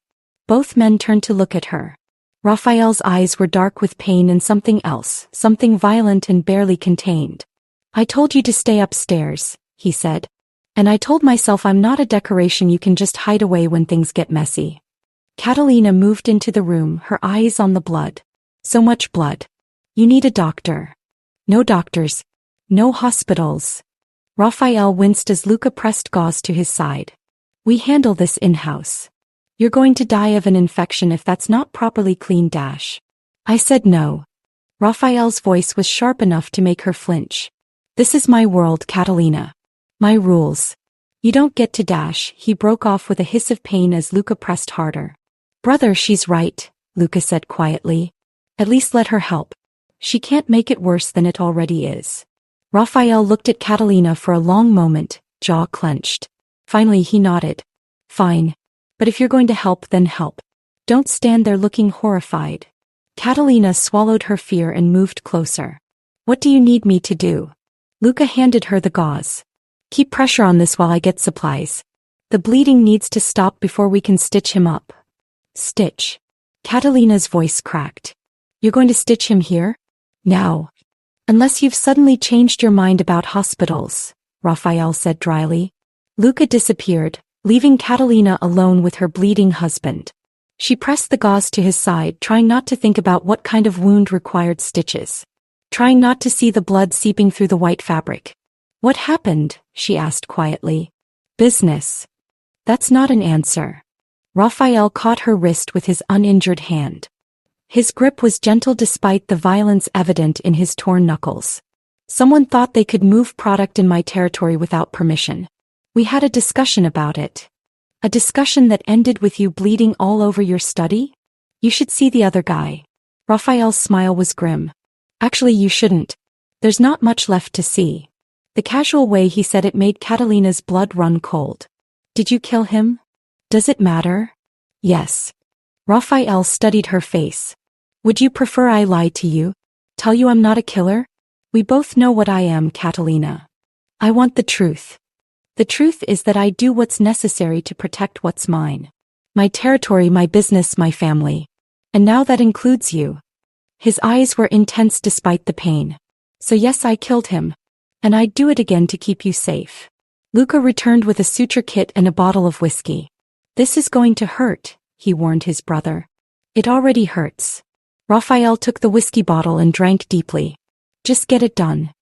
Both men turned to look at her. Rafael's eyes were dark with pain and something else, something violent and barely contained. "I told you to stay upstairs," he said. "And I told myself I'm not a decoration you can just hide away when things get messy." Catalina moved into the room, her eyes on the blood. "So much blood. You need a doctor." "No doctors. No hospitals." Rafael winced as Luca pressed gauze to his side. "We handle this in-house. You're going to die of an infection if that's not properly cleaned." I said no. Rafael's voice was sharp enough to make her flinch. "This is my world, Catalina. My rules. You don't get to." He broke off with a hiss of pain as Luca pressed harder. "Brother, she's right," Luca said quietly. "At least let her help. She can't make it worse than it already is." Rafael looked at Catalina for a long moment, jaw clenched. Finally he nodded. "Fine. But if you're going to help, then help. Don't stand there looking horrified." Catalina swallowed her fear and moved closer. "What do you need me to do?" Luca handed her the gauze. "Keep pressure on this while I get supplies. The bleeding needs to stop before we can stitch him up." "Stitch?" Catalina's voice cracked. "You're going to stitch him here? Now? Unless you've suddenly changed your mind about hospitals," Rafael said dryly. Luca disappeared, leaving Catalina alone with her bleeding husband. She pressed the gauze to his side, trying not to think about what kind of wound required stitches. Trying not to see the blood seeping through the white fabric. "What happened?" she asked quietly. "Business." "That's not an answer." Rafael caught her wrist with his uninjured hand. His grip was gentle despite the violence evident in his torn knuckles. "Someone thought they could move product in my territory without permission. We had a discussion about it." "A discussion that ended with you bleeding all over your study? You should see the other guy." Rafael's smile was grim. "Actually, you shouldn't. There's not much left to see." The casual way he said it made Catalina's blood run cold. "Did you kill him? Does it matter?" "Yes." Rafael studied her face. "Would you prefer I lie to you? Tell you I'm not a killer? We both know what I am, Catalina. I want the truth. The truth is that I do what's necessary to protect what's mine. My territory, my business, my family. And now that includes you." His eyes were intense despite the pain. "So yes, I killed him. And I'd do it again to keep you safe." Luca returned with a suture kit and a bottle of whiskey. "This is going to hurt," he warned his brother. "It already hurts." Rafael took the whiskey bottle and drank deeply. "Just get it done."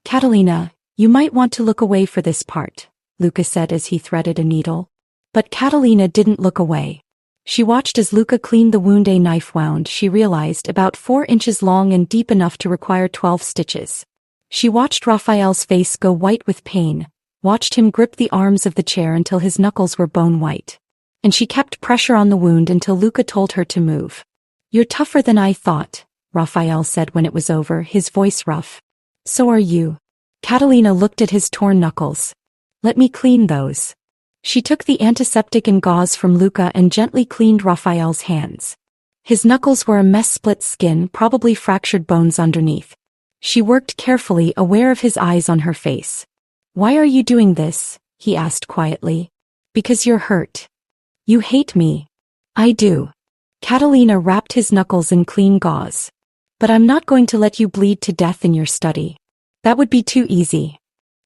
"Catalina, you might want to look away for this part," Luca said as he threaded a needle. But Catalina didn't look away. She watched as Luca cleaned the wound. A knife wound, she realized, about 4 inches long and deep enough to require 12 stitches. She watched Rafael's face go white with pain, watched him grip the arms of the chair until his knuckles were bone white. And she kept pressure on the wound until Luca told her to move. "You're tougher than I thought," Rafael said when it was over, his voice rough. "So are you." Catalina looked at his torn knuckles. "Let me clean those." She took the antiseptic and gauze from Luca and gently cleaned Rafael's hands. His knuckles were a mess, split skin, probably fractured bones underneath. She worked carefully, aware of his eyes on her face. "Why are you doing this?" he asked quietly. "Because you're hurt. You hate me." "I do." Catalina wrapped his knuckles in clean gauze. But I'm not going to let you bleed to death in your study. That would be too easy.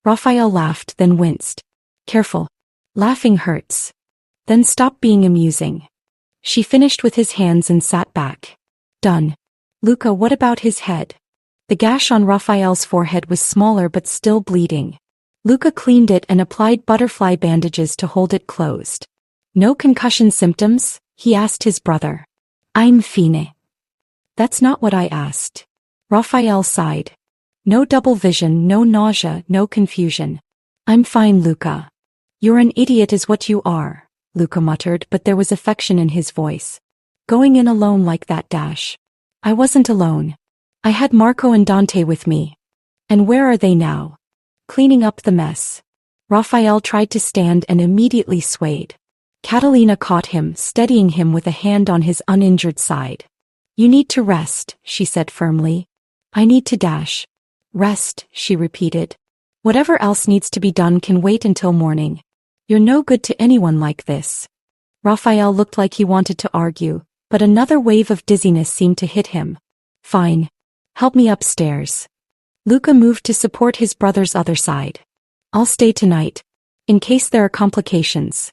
Rafael laughed, then winced. Careful. Laughing hurts. Then stop being amusing. She finished with his hands and sat back. Done. Luca, what about his head? The gash on Rafael's forehead was smaller but still bleeding. Luca cleaned it and applied butterfly bandages to hold it closed. No concussion symptoms? He asked his brother. I'm fine. That's not what I asked. Rafael sighed. No double vision, no nausea, no confusion. I'm fine, Luca. You're an idiot is what you are, Luca muttered, but there was affection in his voice. Going in alone like that dash. I wasn't alone. I had Marco and Dante with me. And where are they now? Cleaning up the mess. Rafael tried to stand and immediately swayed. Catalina caught him, steadying him with a hand on his uninjured side. You need to rest, she said firmly. I need to dash. Rest, she repeated. Whatever else needs to be done can wait until morning. You're no good to anyone like this. Rafael looked like he wanted to argue, but another wave of dizziness seemed to hit him. Fine. Help me upstairs. Luca moved to support his brother's other side. I'll stay tonight. In case there are complications.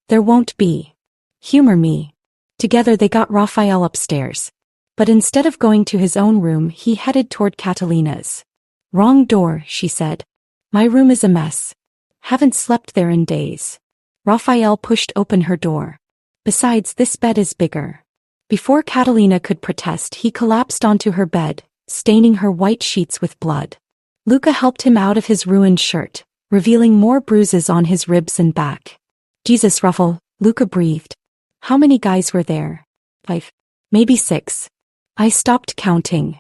There won't be. Humor me. Together they got Rafael upstairs. But instead of going to his own room, he headed toward Catalina's. Wrong door, she said. My room is a mess. Haven't slept there in days. Rafael pushed open her door. Besides, this bed is bigger. Before Catalina could protest, he collapsed onto her bed, staining her white sheets with blood. Luca helped him out of his ruined shirt, revealing more bruises on his ribs and back. Jesus, Rafael, Luca breathed. How many guys were there? 5. Maybe 6. I stopped counting.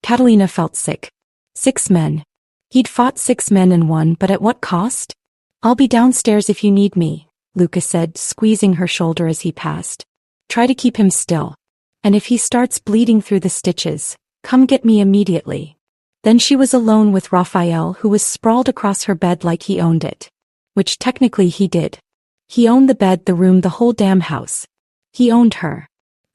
Catalina felt sick. 6 men. He'd fought 6 men and won, but at what cost? I'll be downstairs if you need me, Luca said, squeezing her shoulder as he passed. Try to keep him still. And if he starts bleeding through the stitches, come get me immediately. Then she was alone with Rafael, who was sprawled across her bed like he owned it. Which technically he did. He owned the bed, the room, the whole damn house. He owned her.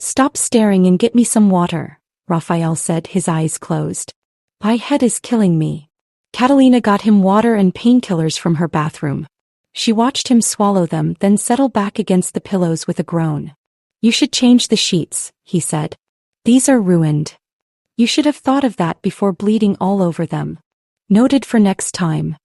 Stop staring and get me some water, Rafael said, his eyes closed. My head is killing me. Catalina got him water and painkillers from her bathroom. She watched him swallow them, then settle back against the pillows with a groan. You should change the sheets, he said. These are ruined. You should have thought of that before bleeding all over them. Noted for next time.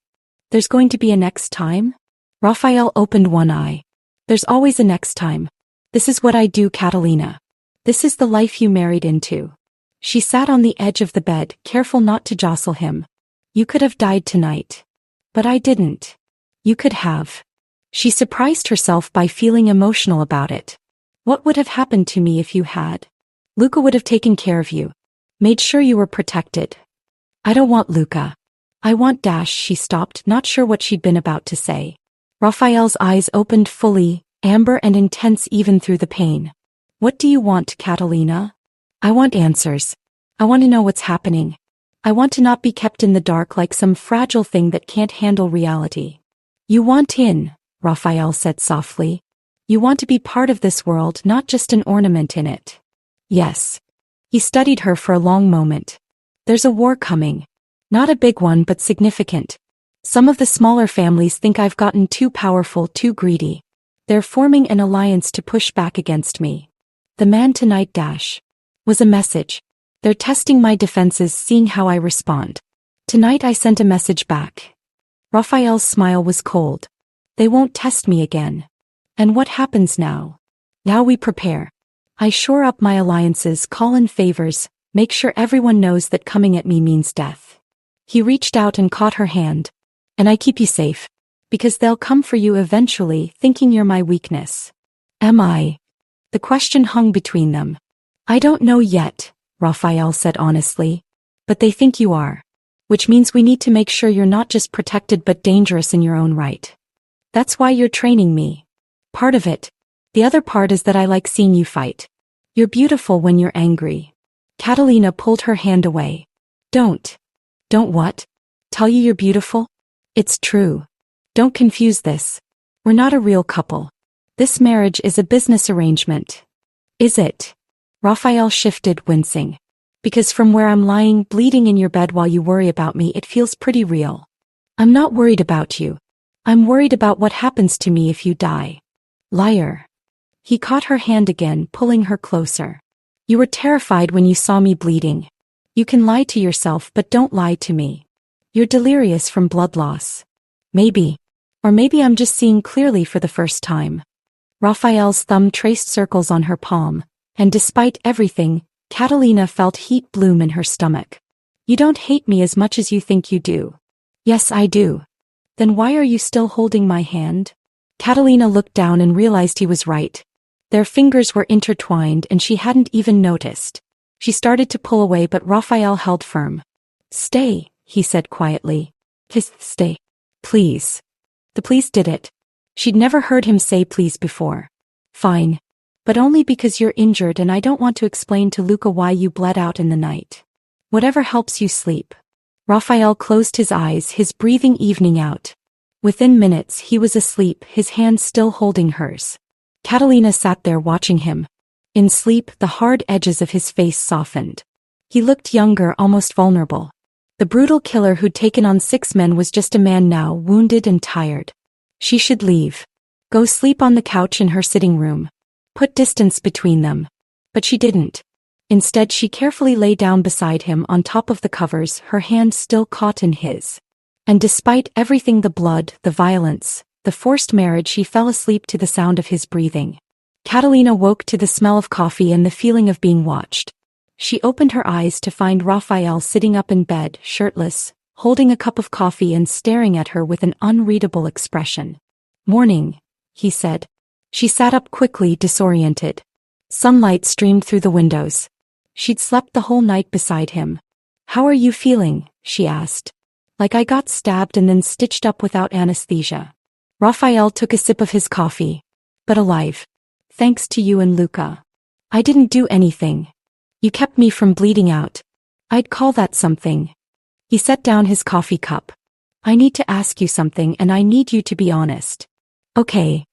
There's going to be a next time? Rafael opened one eye. There's always a next time. This is what I do, Catalina. This is the life you married into. She sat on the edge of the bed, careful not to jostle him. You could have died tonight. But I didn't. You could have. She surprised herself by feeling emotional about it. What would have happened to me if you had? Luca would have taken care of you. Made sure you were protected. I don't want Luca. I want Dash. She stopped, not sure what she'd been about to say. Rafael's eyes opened fully, amber and intense even through the pain. What do you want, Catalina? I want answers. I want to know what's happening. I want to not be kept in the dark like some fragile thing that can't handle reality. You want in, Rafael said softly. You want to be part of this world, not just an ornament in it. Yes. He studied her for a long moment. There's a war coming. Not a big one, but significant. Some of the smaller families think I've gotten too powerful, too greedy. They're forming an alliance to push back against me. The man tonight dash was a message. They're testing my defenses, seeing how I respond. Tonight I sent a message back. Rafael's smile was cold. They won't test me again. And what happens now? Now we prepare. I shore up my alliances, call in favors, make sure everyone knows that coming at me means death. He reached out and caught her hand. And I keep you safe. Because they'll come for you eventually, thinking you're my weakness. Am I? The question hung between them. I don't know yet, Rafael said honestly. But they think you are. Which means we need to make sure you're not just protected but dangerous in your own right. That's why you're training me. Part of it. The other part is that I like seeing you fight. You're beautiful when you're angry. Catalina pulled her hand away. Don't. Don't what? Tell you you're beautiful? It's true. Don't confuse this. We're not a real couple. This marriage is a business arrangement. Is it? Rafael shifted, wincing. Because from where I'm lying bleeding in your bed while you worry about me, it feels pretty real. I'm not worried about you. I'm worried about what happens to me if you die. Liar. He caught her hand again, pulling her closer. You were terrified when you saw me bleeding. You can lie to yourself, but don't lie to me. You're delirious from blood loss. Maybe. Or maybe I'm just seeing clearly for the first time. Rafael's thumb traced circles on her palm, and despite everything, Catalina felt heat bloom in her stomach. You don't hate me as much as you think you do. Yes, I do. Then why are you still holding my hand? Catalina looked down and realized he was right. Their fingers were intertwined and she hadn't even noticed. She started to pull away, but Rafael held firm. Stay, he said quietly. Stay. Please. The please did it. She'd never heard him say please before. Fine. But only because you're injured and I don't want to explain to Luca why you bled out in the night. Whatever helps you sleep. Rafael closed his eyes, his breathing evening out. Within minutes he was asleep, his hand still holding hers. Catalina sat there watching him. In sleep, the hard edges of his face softened. He looked younger, almost vulnerable. The brutal killer who'd taken on 6 men was just a man now, wounded and tired. She should leave. Go sleep on the couch in her sitting room. Put distance between them. But she didn't. Instead, she carefully lay down beside him on top of the covers, her hand still caught in his. And despite everything, the blood, the violence, the forced marriage, she fell asleep to the sound of his breathing. Catalina woke to the smell of coffee and the feeling of being watched. She opened her eyes to find Rafael sitting up in bed, shirtless, holding a cup of coffee and staring at her with an unreadable expression. Morning, he said. She sat up quickly, disoriented. Sunlight streamed through the windows. She'd slept the whole night beside him. How are you feeling? She asked. Like I got stabbed and then stitched up without anesthesia. Rafael took a sip of his coffee. But alive. Thanks to you and Luca. I didn't do anything. You kept me from bleeding out. I'd call that something. He set down his coffee cup. I need to ask you something and I need you to be honest. Okay.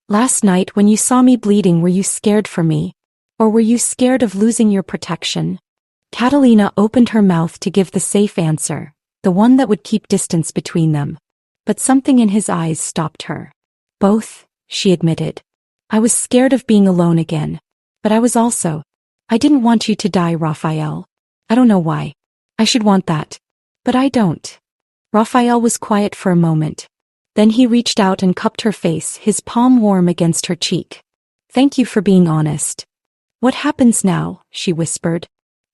Last night when you saw me bleeding, were you scared for me? Or were you scared of losing your protection? Catalina opened her mouth to give the safe answer, the one that would keep distance between them. But something in his eyes stopped her. Both, she admitted. I was scared of being alone again. But I was also. I didn't want you to die, Rafael. I don't know why. I should want that. But I don't. Rafael was quiet for a moment. Then he reached out and cupped her face, his palm warm against her cheek. Thank you for being honest. What happens now? She whispered.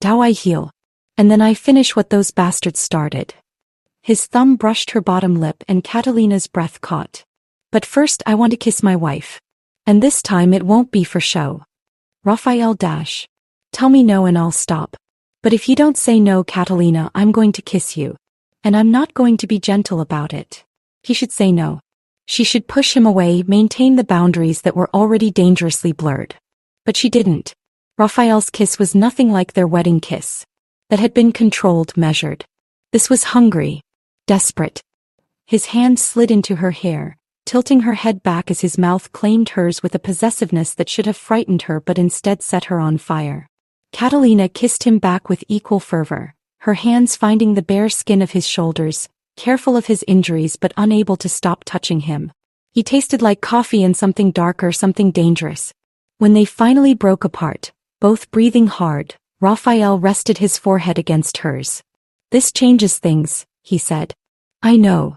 How I heal. And then I finish what those bastards started. His thumb brushed her bottom lip and Catalina's breath caught. But first I want to kiss my wife. And this time it won't be for show. Rafael dash. Tell me no and I'll stop. But if you don't say no, Catalina, I'm going to kiss you. And I'm not going to be gentle about it. He should say no. She should push him away, maintain the boundaries that were already dangerously blurred. But she didn't. Rafael's kiss was nothing like their wedding kiss. That had been controlled, measured. This was hungry. Desperate. His hand slid into her hair, tilting her head back as his mouth claimed hers with a possessiveness that should have frightened her but instead set her on fire. Catalina kissed him back with equal fervor, her hands finding the bare skin of his shoulders, careful of his injuries but unable to stop touching him. He tasted like coffee and something darker, something dangerous. When they finally broke apart, both breathing hard, Rafael rested his forehead against hers. This changes things, he said. I know.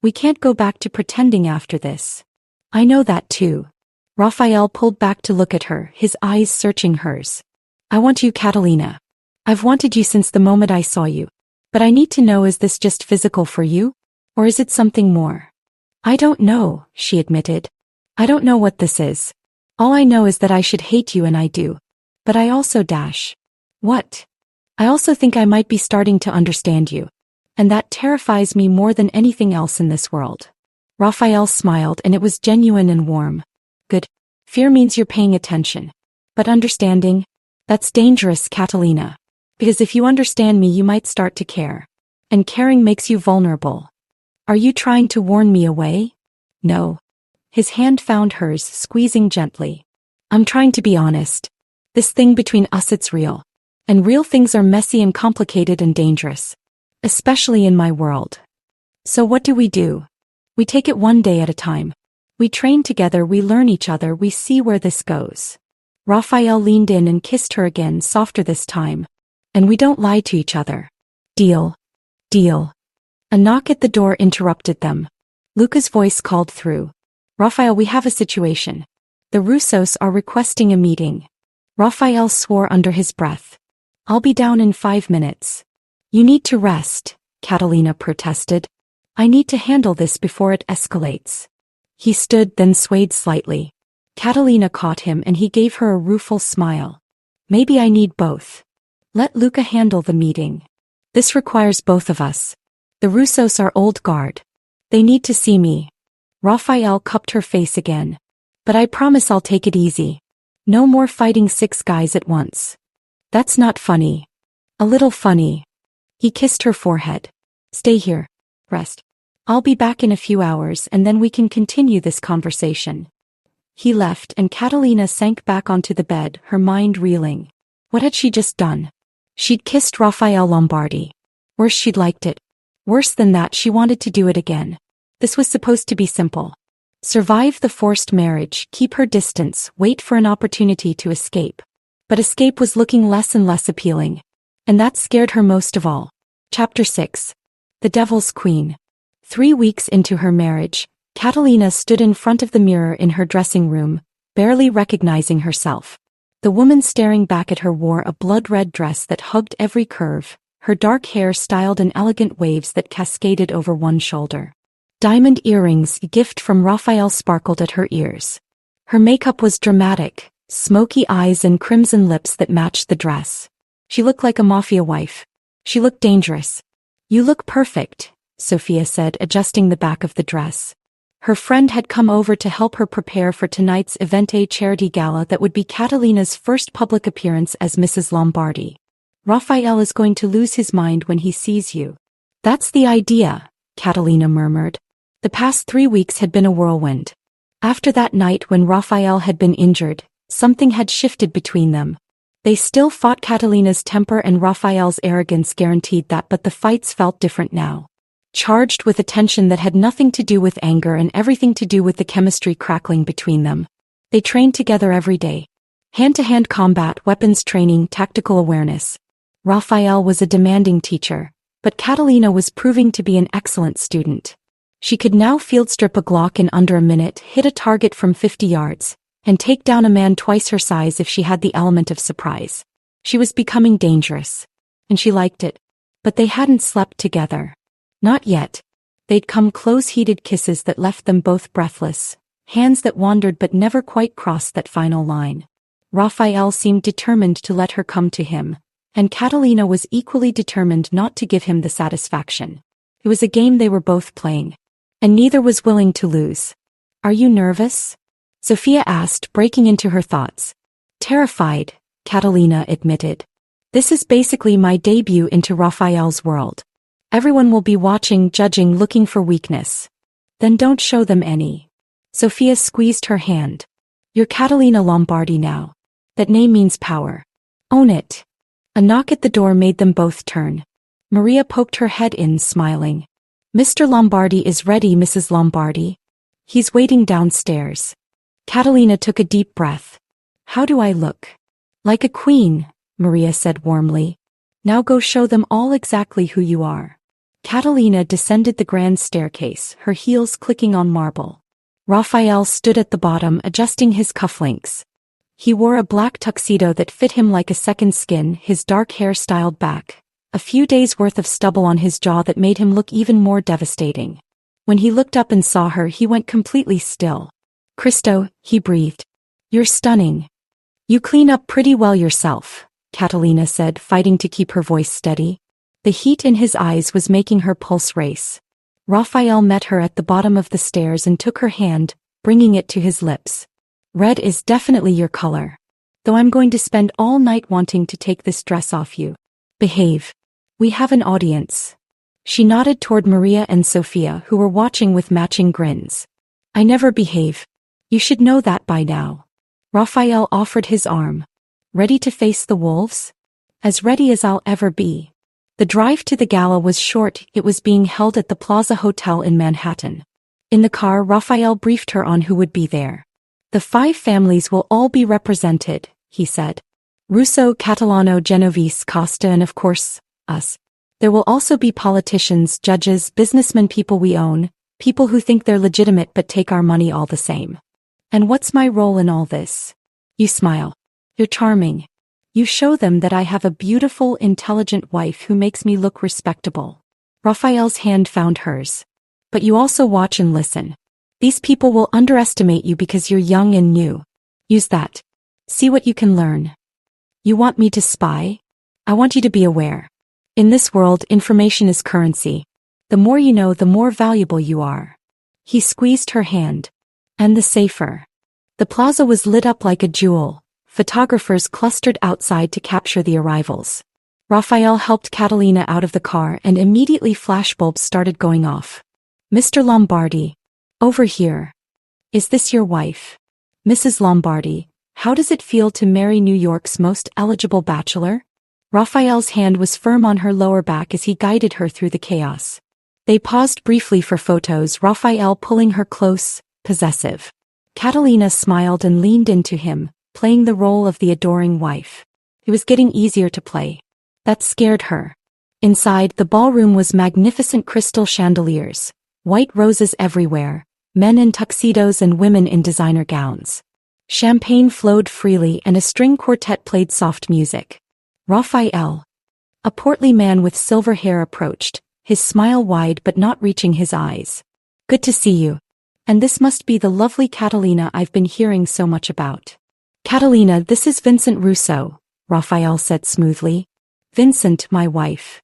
We can't go back to pretending after this. I know that too. Rafael pulled back to look at her, his eyes searching hers. I want you, Catalina. I've wanted you since the moment I saw you. But I need to know, is this just physical for you? Or is it something more? I don't know, she admitted. I don't know what this is. All I know is that I should hate you and I do. But I also dash. What? I also think I might be starting to understand you. And that terrifies me more than anything else in this world. Rafael smiled and it was genuine and warm. Good. Fear means you're paying attention. But understanding? That's dangerous, Catalina. Because if you understand me, you might start to care. And caring makes you vulnerable. Are you trying to warn me away? No. His hand found hers, squeezing gently. I'm trying to be honest. This thing between us, it's real. And real things are messy and complicated and dangerous. Especially in my world. So what do? We take it one day at a time. We train together, we learn each other, we see where this goes. Rafael leaned in and kissed her again, softer this time. And we don't lie to each other. Deal. Deal. A knock at the door interrupted them. Luca's voice called through. Rafael, we have a situation. The Russos are requesting a meeting. Rafael swore under his breath. I'll be down in 5 minutes. You need to rest, Catalina protested. I need to handle this before it escalates. He stood, then swayed slightly. Catalina caught him and he gave her a rueful smile. Maybe I need both. Let Luca handle the meeting. This requires both of us. The Russos are old guard. They need to see me. Rafael cupped her face again. But I promise I'll take it easy. No more fighting 6 guys at once. That's not funny. A little funny. He kissed her forehead. Stay here. Rest. I'll be back in a few hours and then we can continue this conversation. He left and Catalina sank back onto the bed, her mind reeling. What had she just done? She'd kissed Rafael Lombardi. Worse, she'd liked it. Worse than that, she wanted to do it again. This was supposed to be simple. Survive the forced marriage, keep her distance, wait for an opportunity to escape. But escape was looking less and less appealing. And that scared her most of all. Chapter 6. The Devil's Queen. 3 weeks into her marriage, Catalina stood in front of the mirror in her dressing room, barely recognizing herself. The woman staring back at her wore a blood-red dress that hugged every curve, her dark hair styled in elegant waves that cascaded over one shoulder. Diamond earrings, a gift from Rafael, sparkled at her ears. Her makeup was dramatic, smoky eyes and crimson lips that matched the dress. She looked like a mafia wife. She looked dangerous. You look perfect, Sophia said, adjusting the back of the dress. Her friend had come over to help her prepare for tonight's event, a charity gala that would be Catalina's first public appearance as Mrs. Lombardi. Rafael is going to lose his mind when he sees you. That's the idea, Catalina murmured. The past 3 weeks had been a whirlwind. After that night when Rafael had been injured, something had shifted between them. They still fought. Catalina's temper and Rafael's arrogance guaranteed that, but the fights felt different now. Charged with a tension that had nothing to do with anger and everything to do with the chemistry crackling between them. They trained together every day. Hand-to-hand combat, weapons training, tactical awareness. Rafael was a demanding teacher, but Catalina was proving to be an excellent student. She could now field strip a Glock in under a minute, hit a target from 50 yards, and take down a man twice her size if she had the element of surprise. She was becoming dangerous. And she liked it. But they hadn't slept together. Not yet. They'd come close, heated kisses that left them both breathless, hands that wandered but never quite crossed that final line. Rafael seemed determined to let her come to him, and Catalina was equally determined not to give him the satisfaction. It was a game they were both playing. And neither was willing to lose. Are you nervous? Sophia asked, breaking into her thoughts. Terrified, Catalina admitted. This is basically my debut into Rafael's world. Everyone will be watching, judging, looking for weakness. Then don't show them any. Sophia squeezed her hand. You're Catalina Lombardi now. That name means power. Own it. A knock at the door made them both turn. Maria poked her head in, smiling. Mr. Lombardi is ready, Mrs. Lombardi. He's waiting downstairs. Catalina took a deep breath. How do I look? Like a queen, Maria said warmly. Now go show them all exactly who you are. Catalina descended the grand staircase, her heels clicking on marble. Rafael stood at the bottom, adjusting his cufflinks. He wore a black tuxedo that fit him like a second skin, his dark hair styled back. A few days' worth of stubble on his jaw that made him look even more devastating. When he looked up and saw her, he went completely still. Cristo, he breathed. You're stunning. You clean up pretty well yourself, Catalina said, fighting to keep her voice steady. The heat in his eyes was making her pulse race. Rafael met her at the bottom of the stairs and took her hand, bringing it to his lips. Red is definitely your color. Though I'm going to spend all night wanting to take this dress off you. Behave. We have an audience. She nodded toward Maria and Sophia, who were watching with matching grins. I never behave. You should know that by now. Rafael offered his arm. Ready to face the wolves? As ready as I'll ever be. The drive to the gala was short. It was being held at the Plaza Hotel in Manhattan. In the car, Rafael briefed her on who would be there. The 5 families will all be represented, he said. Russo, Catalano, Genovese, Costa, and of course, us. There will also be politicians, judges, businessmen, people we own, people who think they're legitimate but take our money all the same. And what's my role in all this? You smile. You're charming. You show them that I have a beautiful, intelligent wife who makes me look respectable. Rafael's hand found hers. But you also watch and listen. These people will underestimate you because you're young and new. Use that. See what you can learn. You want me to spy? I want you to be aware. In this world, information is currency. The more you know, the more valuable you are. He squeezed her hand. And the safer. The plaza was lit up like a jewel. Photographers clustered outside to capture the arrivals. Rafael helped Catalina out of the car and immediately flashbulbs started going off. Mr. Lombardi. Over here. Is this your wife? Mrs. Lombardi, how does it feel to marry New York's most eligible bachelor? Rafael's hand was firm on her lower back as he guided her through the chaos. They paused briefly for photos, Rafael pulling her close, possessive. Catalina smiled and leaned into him, playing the role of the adoring wife. It was getting easier to play. That scared her. Inside, the ballroom was magnificent crystal chandeliers, white roses everywhere, men in tuxedos and women in designer gowns. Champagne flowed freely and a string quartet played soft music. Rafael, a portly man with silver hair, approached, his smile wide but not reaching his eyes. Good to see you. And this must be the lovely Catalina I've been hearing so much about. Catalina, this is Vincent Russo, Rafael said smoothly. Vincent, my wife.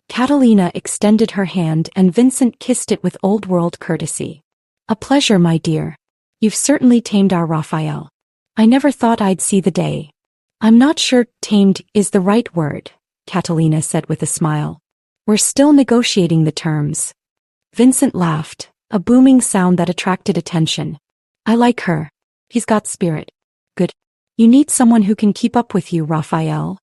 Catalina extended her hand and Vincent kissed it with old-world courtesy. A pleasure, my dear. You've certainly tamed our Rafael. I never thought I'd see the day. I'm not sure tamed is the right word, Catalina said with a smile. We're still negotiating the terms. Vincent laughed, a booming sound that attracted attention. I like her. He's got spirit. Good. You need someone who can keep up with you, Rafael.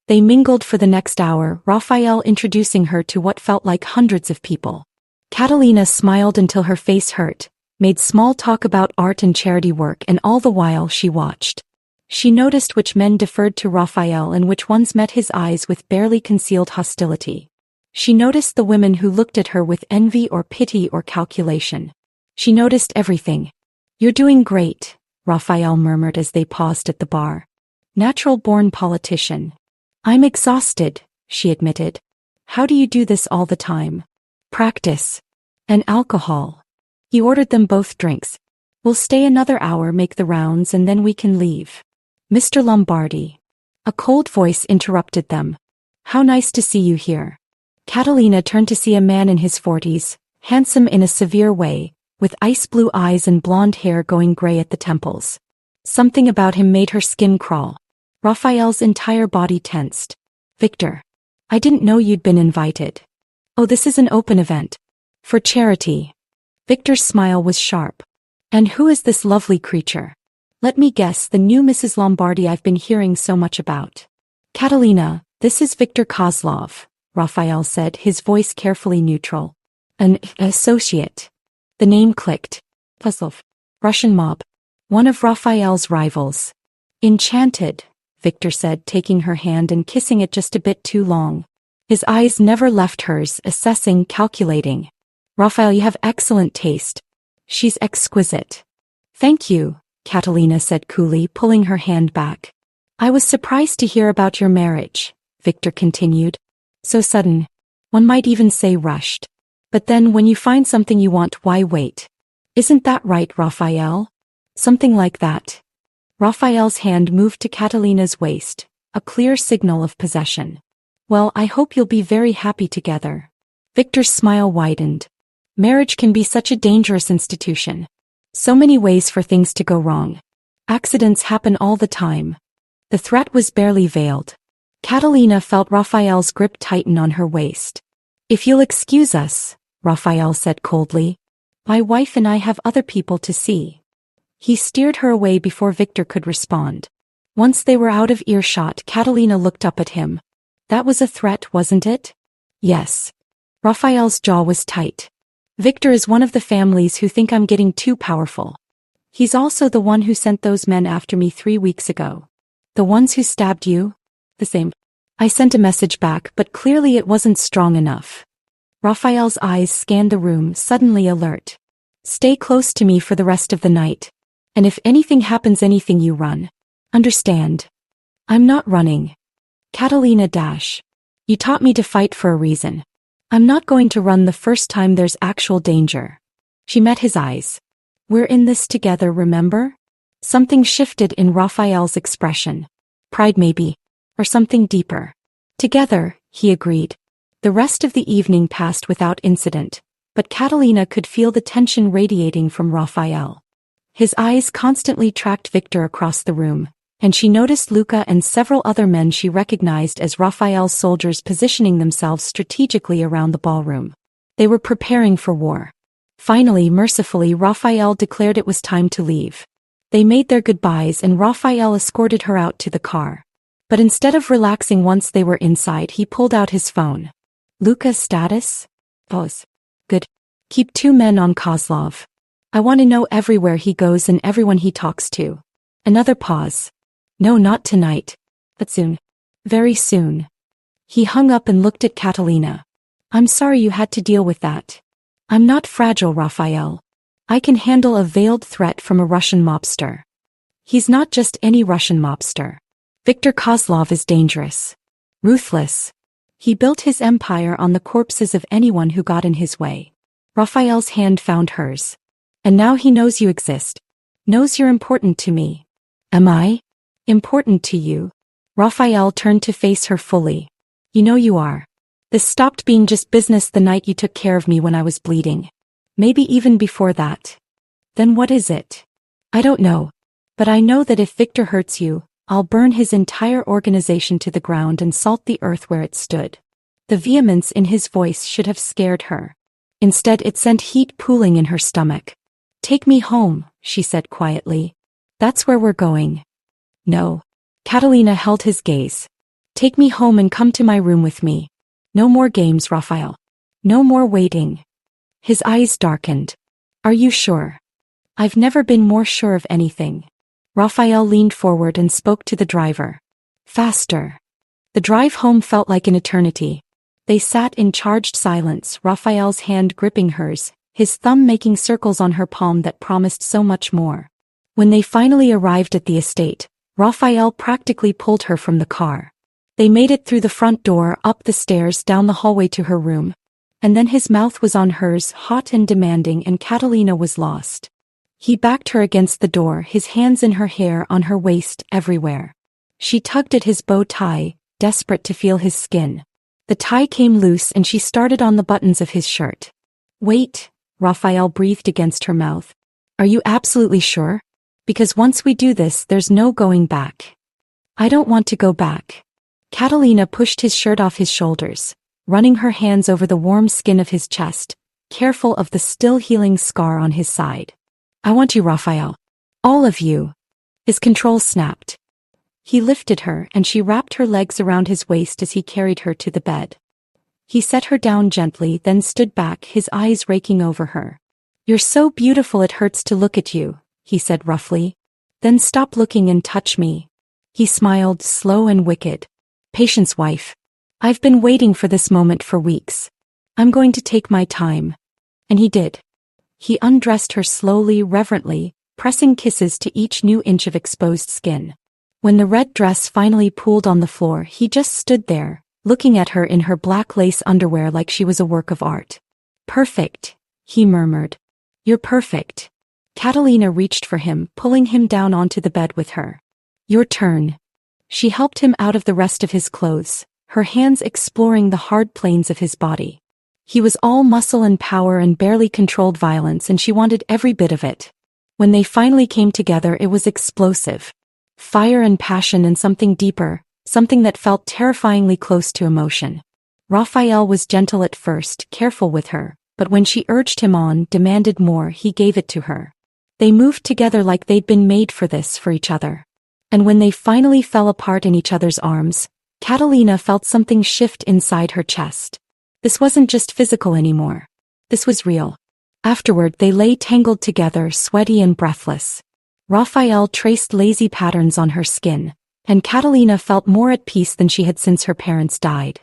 They mingled for the next hour, Rafael introducing her to what felt like hundreds of people. Catalina smiled until her face hurt, made small talk about art and charity work, and all the while she watched. She noticed which men deferred to Rafael and which ones met his eyes with barely concealed hostility. She noticed the women who looked at her with envy or pity or calculation. She noticed everything. You're doing great, Rafael murmured as they paused at the bar. Natural-born politician. I'm exhausted, she admitted. How do you do this all the time? Practice. And alcohol. He ordered them both drinks. We'll stay another hour, make the rounds, and then we can leave. Mr. Lombardi. A cold voice interrupted them. How nice to see you here. Catalina turned to see a man in his 40s, handsome in a severe way, with ice-blue eyes and blonde hair going gray at the temples. Something about him made her skin crawl. Rafael's entire body tensed. Victor. I didn't know you'd been invited. Oh, this is an open event. For charity. Victor's smile was sharp. And who is this lovely creature? Let me guess, the new Mrs. Lombardi I've been hearing so much about. Catalina, this is Victor Kozlov, Rafael said, his voice carefully neutral. An associate. The name clicked. Kozlov. Russian mob. One of Rafael's rivals. Enchanted, Victor said, taking her hand and kissing it just a bit too long. His eyes never left hers, assessing, calculating. Rafael, you have excellent taste. She's exquisite. Thank you, Catalina said coolly, pulling her hand back. I was surprised to hear about your marriage, Victor continued. So sudden. One might even say rushed. But then when you find something you want, why wait? Isn't that right, Rafael? Something like that. Rafael's hand moved to Catalina's waist, a clear signal of possession. Well, I hope you'll be very happy together. Victor's smile widened. Marriage can be such a dangerous institution. So many ways for things to go wrong. Accidents happen all the time. The threat was barely veiled. Catalina felt Rafael's grip tighten on her waist. If you'll excuse us, Rafael said coldly. My wife and I have other people to see. He steered her away before Victor could respond. Once they were out of earshot, Catalina looked up at him. That was a threat, wasn't it? Yes. Rafael's jaw was tight. Victor is one of the families who think I'm getting too powerful. He's also the one who sent those men after me 3 weeks ago. The ones who stabbed you? The same. I sent a message back, but clearly it wasn't strong enough. Rafael's eyes scanned the room, suddenly alert. Stay close to me for the rest of the night. And if anything happens, anything, you run. Understand? I'm not running. Catalina dash. You taught me to fight for a reason. I'm not going to run the first time there's actual danger. She met his eyes. We're in this together, remember? Something shifted in Rafael's expression. Pride maybe. Or something deeper. Together, he agreed. The rest of the evening passed without incident, but Catalina could feel the tension radiating from Rafael. His eyes constantly tracked Victor across the room, and she noticed Luca and several other men she recognized as Rafael's soldiers positioning themselves strategically around the ballroom. They were preparing for war. Finally, mercifully, Rafael declared it was time to leave. They made their goodbyes and Rafael escorted her out to the car. But instead of relaxing once they were inside, he pulled out his phone. Luca's status? Pause. Good. Keep 2 men on Kozlov. I want to know everywhere he goes and everyone he talks to. Another pause. No, not tonight. But soon. Very soon. He hung up and looked at Catalina. I'm sorry you had to deal with that. I'm not fragile, Rafael. I can handle a veiled threat from a Russian mobster. He's not just any Russian mobster. Viktor Kozlov is dangerous. Ruthless. He built his empire on the corpses of anyone who got in his way. Rafael's hand found hers. And now he knows you exist. Knows you're important to me. Am I? Important to you? Rafael turned to face her fully. You know you are. This stopped being just business the night you took care of me when I was bleeding. Maybe even before that. Then what is it? I don't know. But I know that if Victor hurts you, I'll burn his entire organization to the ground and salt the earth where it stood. The vehemence in his voice should have scared her. Instead, it sent heat pooling in her stomach. Take me home, she said quietly. That's where we're going. No. Catalina held his gaze. Take me home and come to my room with me. No more games, Rafael. No more waiting. His eyes darkened. Are you sure? I've never been more sure of anything. Rafael leaned forward and spoke to the driver. Faster. The drive home felt like an eternity. They sat in charged silence, Rafael's hand gripping hers, his thumb making circles on her palm that promised so much more. When they finally arrived at the estate, Rafael practically pulled her from the car. They made it through the front door, up the stairs, down the hallway to her room. And then his mouth was on hers, hot and demanding, and Catalina was lost. He backed her against the door, his hands in her hair, on her waist, everywhere. She tugged at his bow tie, desperate to feel his skin. The tie came loose and she started on the buttons of his shirt. Wait, Rafael breathed against her mouth. Are you absolutely sure? Because once we do this, there's no going back. I don't want to go back. Catalina pushed his shirt off his shoulders, running her hands over the warm skin of his chest, careful of the still healing scar on his side. I want you, Rafael. All of you. His control snapped. He lifted her and she wrapped her legs around his waist as he carried her to the bed. He set her down gently, then stood back, his eyes raking over her. You're so beautiful it hurts to look at you, he said roughly. Then stop looking and touch me. He smiled, slow and wicked. Patience, wife. I've been waiting for this moment for weeks. I'm going to take my time. And he did. He undressed her slowly, reverently, pressing kisses to each new inch of exposed skin. When the red dress finally pooled on the floor, he just stood there, looking at her in her black lace underwear like she was a work of art. Perfect, he murmured. You're perfect. Catalina reached for him, pulling him down onto the bed with her. Your turn. She helped him out of the rest of his clothes, her hands exploring the hard planes of his body. He was all muscle and power and barely controlled violence, and she wanted every bit of it. When they finally came together, it was explosive. Fire and passion and something deeper, something that felt terrifyingly close to emotion. Rafael was gentle at first, careful with her, but when she urged him on, demanded more, he gave it to her. They moved together like they'd been made for this, for each other. And when they finally fell apart in each other's arms, Catalina felt something shift inside her chest. This wasn't just physical anymore. This was real. Afterward, they lay tangled together, sweaty and breathless. Rafael traced lazy patterns on her skin, and Catalina felt more at peace than she had since her parents died.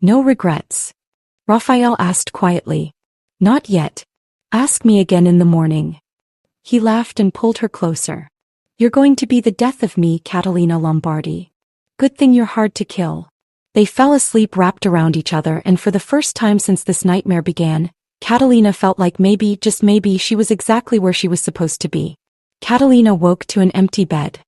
No regrets? Rafael asked quietly. Not yet. Ask me again in the morning. He laughed and pulled her closer. You're going to be the death of me, Catalina Lombardi. Good thing you're hard to kill. They fell asleep wrapped around each other, and for the first time since this nightmare began, Catalina felt like maybe, just maybe, she was exactly where she was supposed to be. Catalina woke to an empty bed.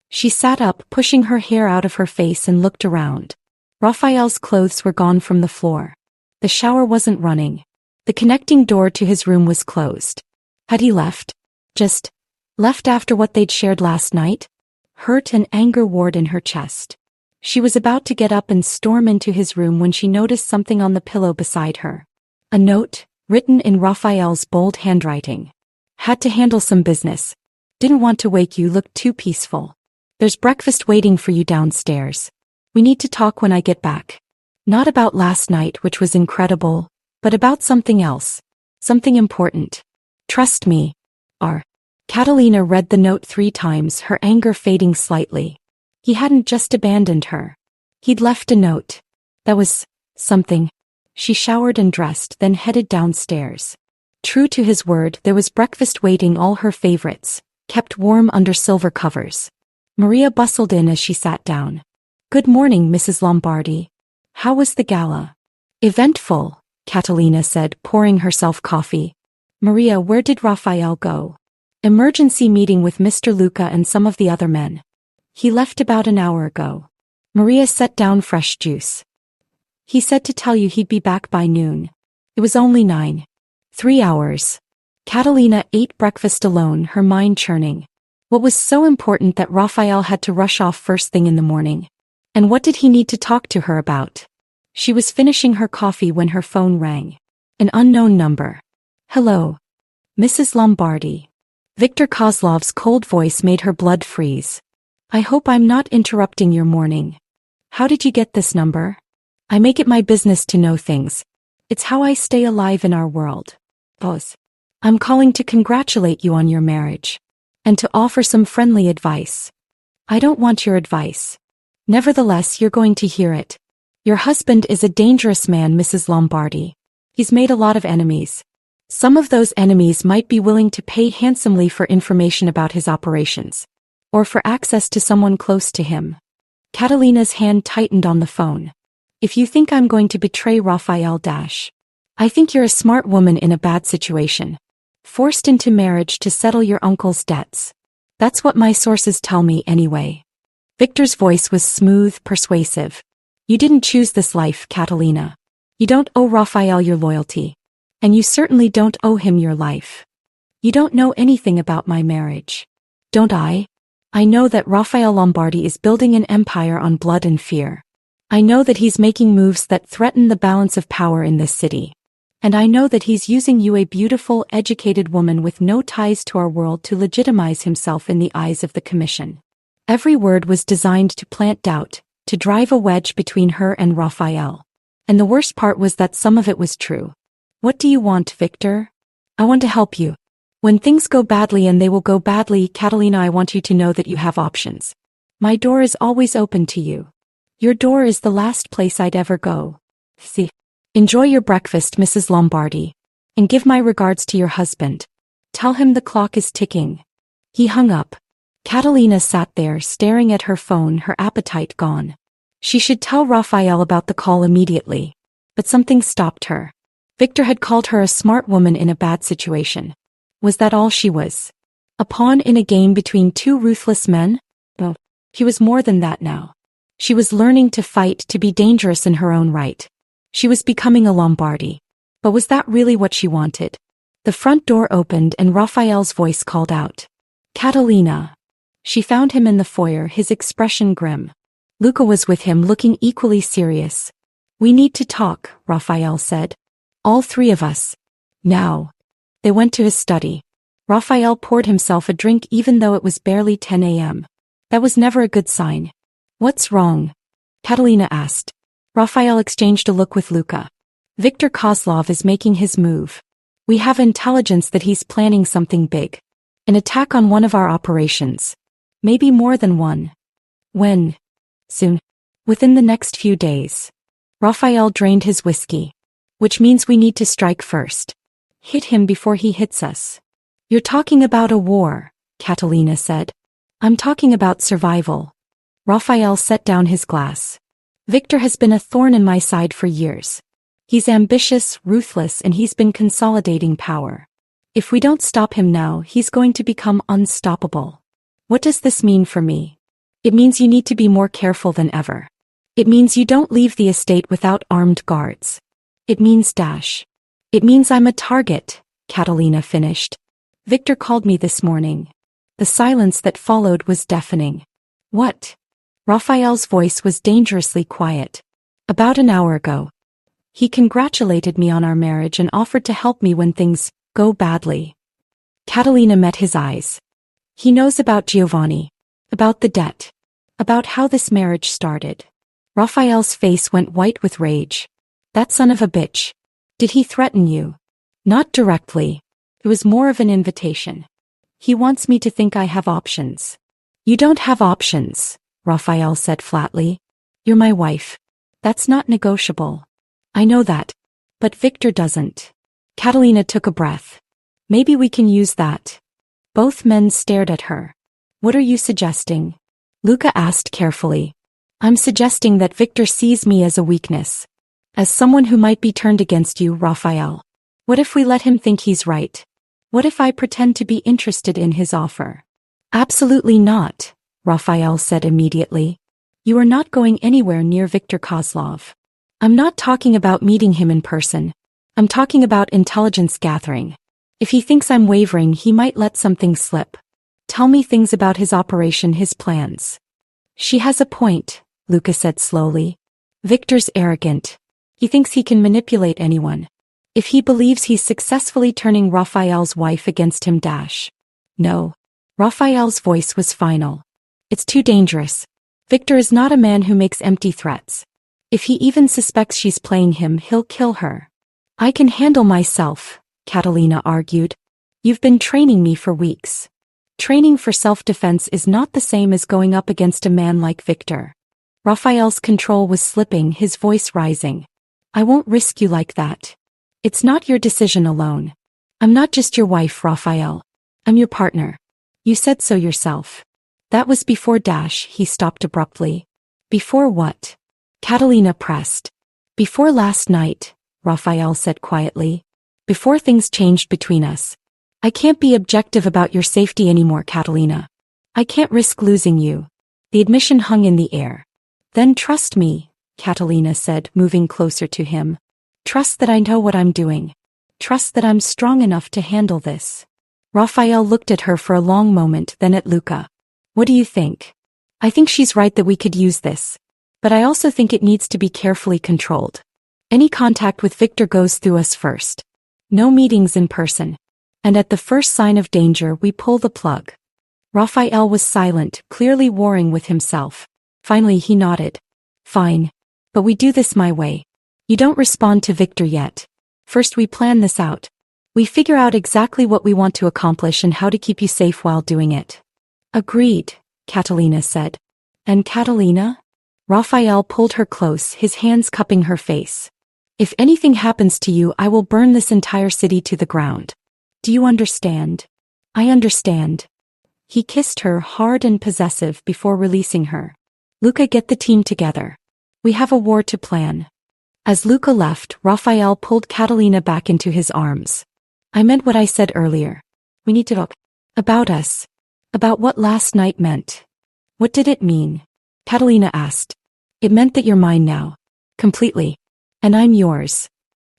She sat up, pushing her hair out of her face, and looked around. Rafael's clothes were gone from the floor. The shower wasn't running. The connecting door to his room was closed. Had he left? Just left after what they'd shared last night? Hurt and anger warred in her chest. She was about to get up and storm into his room when she noticed something on the pillow beside her. A note, written in Rafael's bold handwriting. Had to handle some business. Didn't want to wake you, looked too peaceful. There's breakfast waiting for you downstairs. We need to talk when I get back. Not about last night, which was incredible, but about something else. Something important. Trust me. R. Catalina read the note 3 times, her anger fading slightly. He hadn't just abandoned her. He'd left a note. That was something. She showered and dressed, then headed downstairs. True to his word, there was breakfast waiting, all her favorites, kept warm under silver covers. Maria bustled in as she sat down. Good morning, Mrs. Lombardi. How was the gala? Eventful, Catalina said, pouring herself coffee. Maria, where did Rafael go? Emergency meeting with Mr. Luca and some of the other men. He left about an hour ago. Maria set down fresh juice. He said to tell you he'd be back by noon. It was only 9. 3 hours. Catalina ate breakfast alone, her mind churning. What was so important that Rafael had to rush off first thing in the morning? And what did he need to talk to her about? She was finishing her coffee when her phone rang. An unknown number. Hello. Mrs. Lombardi. Victor Kozlov's cold voice made her blood freeze. I hope I'm not interrupting your morning. How did you get this number? I make it my business to know things. It's how I stay alive in our world. Boss. I'm calling to congratulate you on your marriage. And to offer some friendly advice. I don't want your advice. Nevertheless, you're going to hear it. Your husband is a dangerous man, Mrs. Lombardi. He's made a lot of enemies. Some of those enemies might be willing to pay handsomely for information about his operations. Or for access to someone close to him. Catalina's hand tightened on the phone. If you think I'm going to betray Rafael I think you're a smart woman in a bad situation. Forced into marriage to settle your uncle's debts. That's what my sources tell me anyway. Victor's voice was smooth, persuasive. You didn't choose this life, Catalina. You don't owe Rafael your loyalty. And you certainly don't owe him your life. You don't know anything about my marriage. Don't I? I know that Rafael Lombardi is building an empire on blood and fear. I know that he's making moves that threaten the balance of power in this city. And I know that he's using you, a beautiful, educated woman with no ties to our world, to legitimize himself in the eyes of the Commission. Every word was designed to plant doubt, to drive a wedge between her and Rafael. And the worst part was that some of it was true. What do you want, Victor? I want to help you. When things go badly, and they will go badly, Catalina, I want you to know that you have options. My door is always open to you. Your door is the last place I'd ever go. See. Enjoy your breakfast, Mrs. Lombardi. And give my regards to your husband. Tell him the clock is ticking. He hung up. Catalina sat there, staring at her phone, her appetite gone. She should tell Rafael about the call immediately. But something stopped her. Victor had called her a smart woman in a bad situation. Was that all she was? A pawn in a game between 2 ruthless men? Well, he was more than that now. She was learning to fight, to be dangerous in her own right. She was becoming a Lombardi. But was that really what she wanted? The front door opened and Rafael's voice called out. Catalina. She found him in the foyer, his expression grim. Luca was with him, looking equally serious. We need to talk, Rafael said. All 3 of us. Now. They went to his study. Rafael poured himself a drink even though it was barely 10 a.m. That was never a good sign. What's wrong? Catalina asked. Rafael exchanged a look with Luka. Viktor Kozlov is making his move. We have intelligence that he's planning something big. An attack on one of our operations. Maybe more than one. When? Soon. Within the next few days. Rafael drained his whiskey. Which means we need to strike first. Hit him before he hits us. You're talking about a war, Catalina said. I'm talking about survival. Rafael set down his glass. Viktor has been a thorn in my side for years. He's ambitious, ruthless, and he's been consolidating power. If we don't stop him now, he's going to become unstoppable. What does this mean for me? It means you need to be more careful than ever. It means you don't leave the estate without armed guards. It means dash. It means I'm a target, Catalina finished. Viktor called me this morning. The silence that followed was deafening. What? Rafael's voice was dangerously quiet. About an hour ago. He congratulated me on our marriage and offered to help me when things go badly. Catalina met his eyes. He knows about Giovanni. About the debt. About how this marriage started. Rafael's face went white with rage. That son of a bitch. Did he threaten you? Not directly. It was more of an invitation. He wants me to think I have options. You don't have options, Rafael said flatly. You're my wife. That's not negotiable. I know that. But Viktor doesn't. Catalina took a breath. Maybe we can use that. Both men stared at her. What are you suggesting? Luka asked carefully. I'm suggesting that Viktor sees me as a weakness. As someone who might be turned against you, Rafael. What if we let him think he's right? What if I pretend to be interested in his offer? Absolutely not, Rafael said immediately. You are not going anywhere near Viktor Kozlov. I'm not talking about meeting him in person. I'm talking about intelligence gathering. If he thinks I'm wavering, he might let something slip. Tell me things about his operation, his plans. She has a point, Luka said slowly. Viktor's arrogant. He thinks he can manipulate anyone. If he believes he's successfully turning Rafael's wife against him dash. No. Rafael's voice was final. It's too dangerous. Viktor is not a man who makes empty threats. If he even suspects she's playing him, he'll kill her. I can handle myself, Catalina argued. You've been training me for weeks. Training for self-defense is not the same as going up against a man like Viktor. Rafael's control was slipping, his voice rising. I won't risk you like that. It's not your decision alone. I'm not just your wife, Rafael. I'm your partner. You said so yourself. That was before dash, he stopped abruptly. Before what? Catalina pressed. Before last night, Rafael said quietly. Before things changed between us. I can't be objective about your safety anymore, Catalina. I can't risk losing you. The admission hung in the air. Then trust me, Catalina said, moving closer to him. Trust that I know what I'm doing. Trust that I'm strong enough to handle this. Rafael looked at her for a long moment, then at Luka. What do you think? I think she's right that we could use this. But I also think it needs to be carefully controlled. Any contact with Viktor goes through us first. No meetings in person. And at the first sign of danger, we pull the plug. Rafael was silent, clearly warring with himself. Finally he nodded. Fine. But we do this my way. You don't respond to Viktor yet. First we plan this out. We figure out exactly what we want to accomplish and how to keep you safe while doing it. Agreed, Catalina said. And Catalina? Rafael pulled her close, his hands cupping her face. If anything happens to you, I will burn this entire city to the ground. Do you understand? I understand. He kissed her hard and possessive before releasing her. Luka, get the team together. We have a war to plan. As Luka left, Rafael pulled Catalina back into his arms. I meant what I said earlier. We need to talk. About us. About what last night meant. What did it mean? Catalina asked. It meant that you're mine now. Completely. And I'm yours.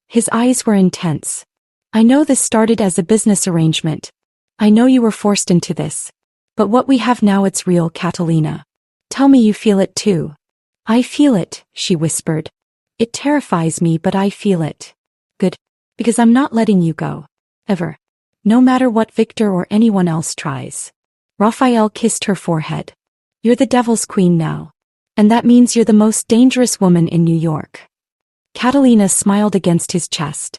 His eyes were intense. I know this started as a business arrangement. I know you were forced into this. But what we have now, it's real, Catalina. Tell me you feel it too. I feel it, she whispered. It terrifies me, but I feel it. Good. Because I'm not letting you go. Ever. No matter what Viktor or anyone else tries. Rafael kissed her forehead. You're the devil's queen now. And that means you're the most dangerous woman in New York. Catalina smiled against his chest.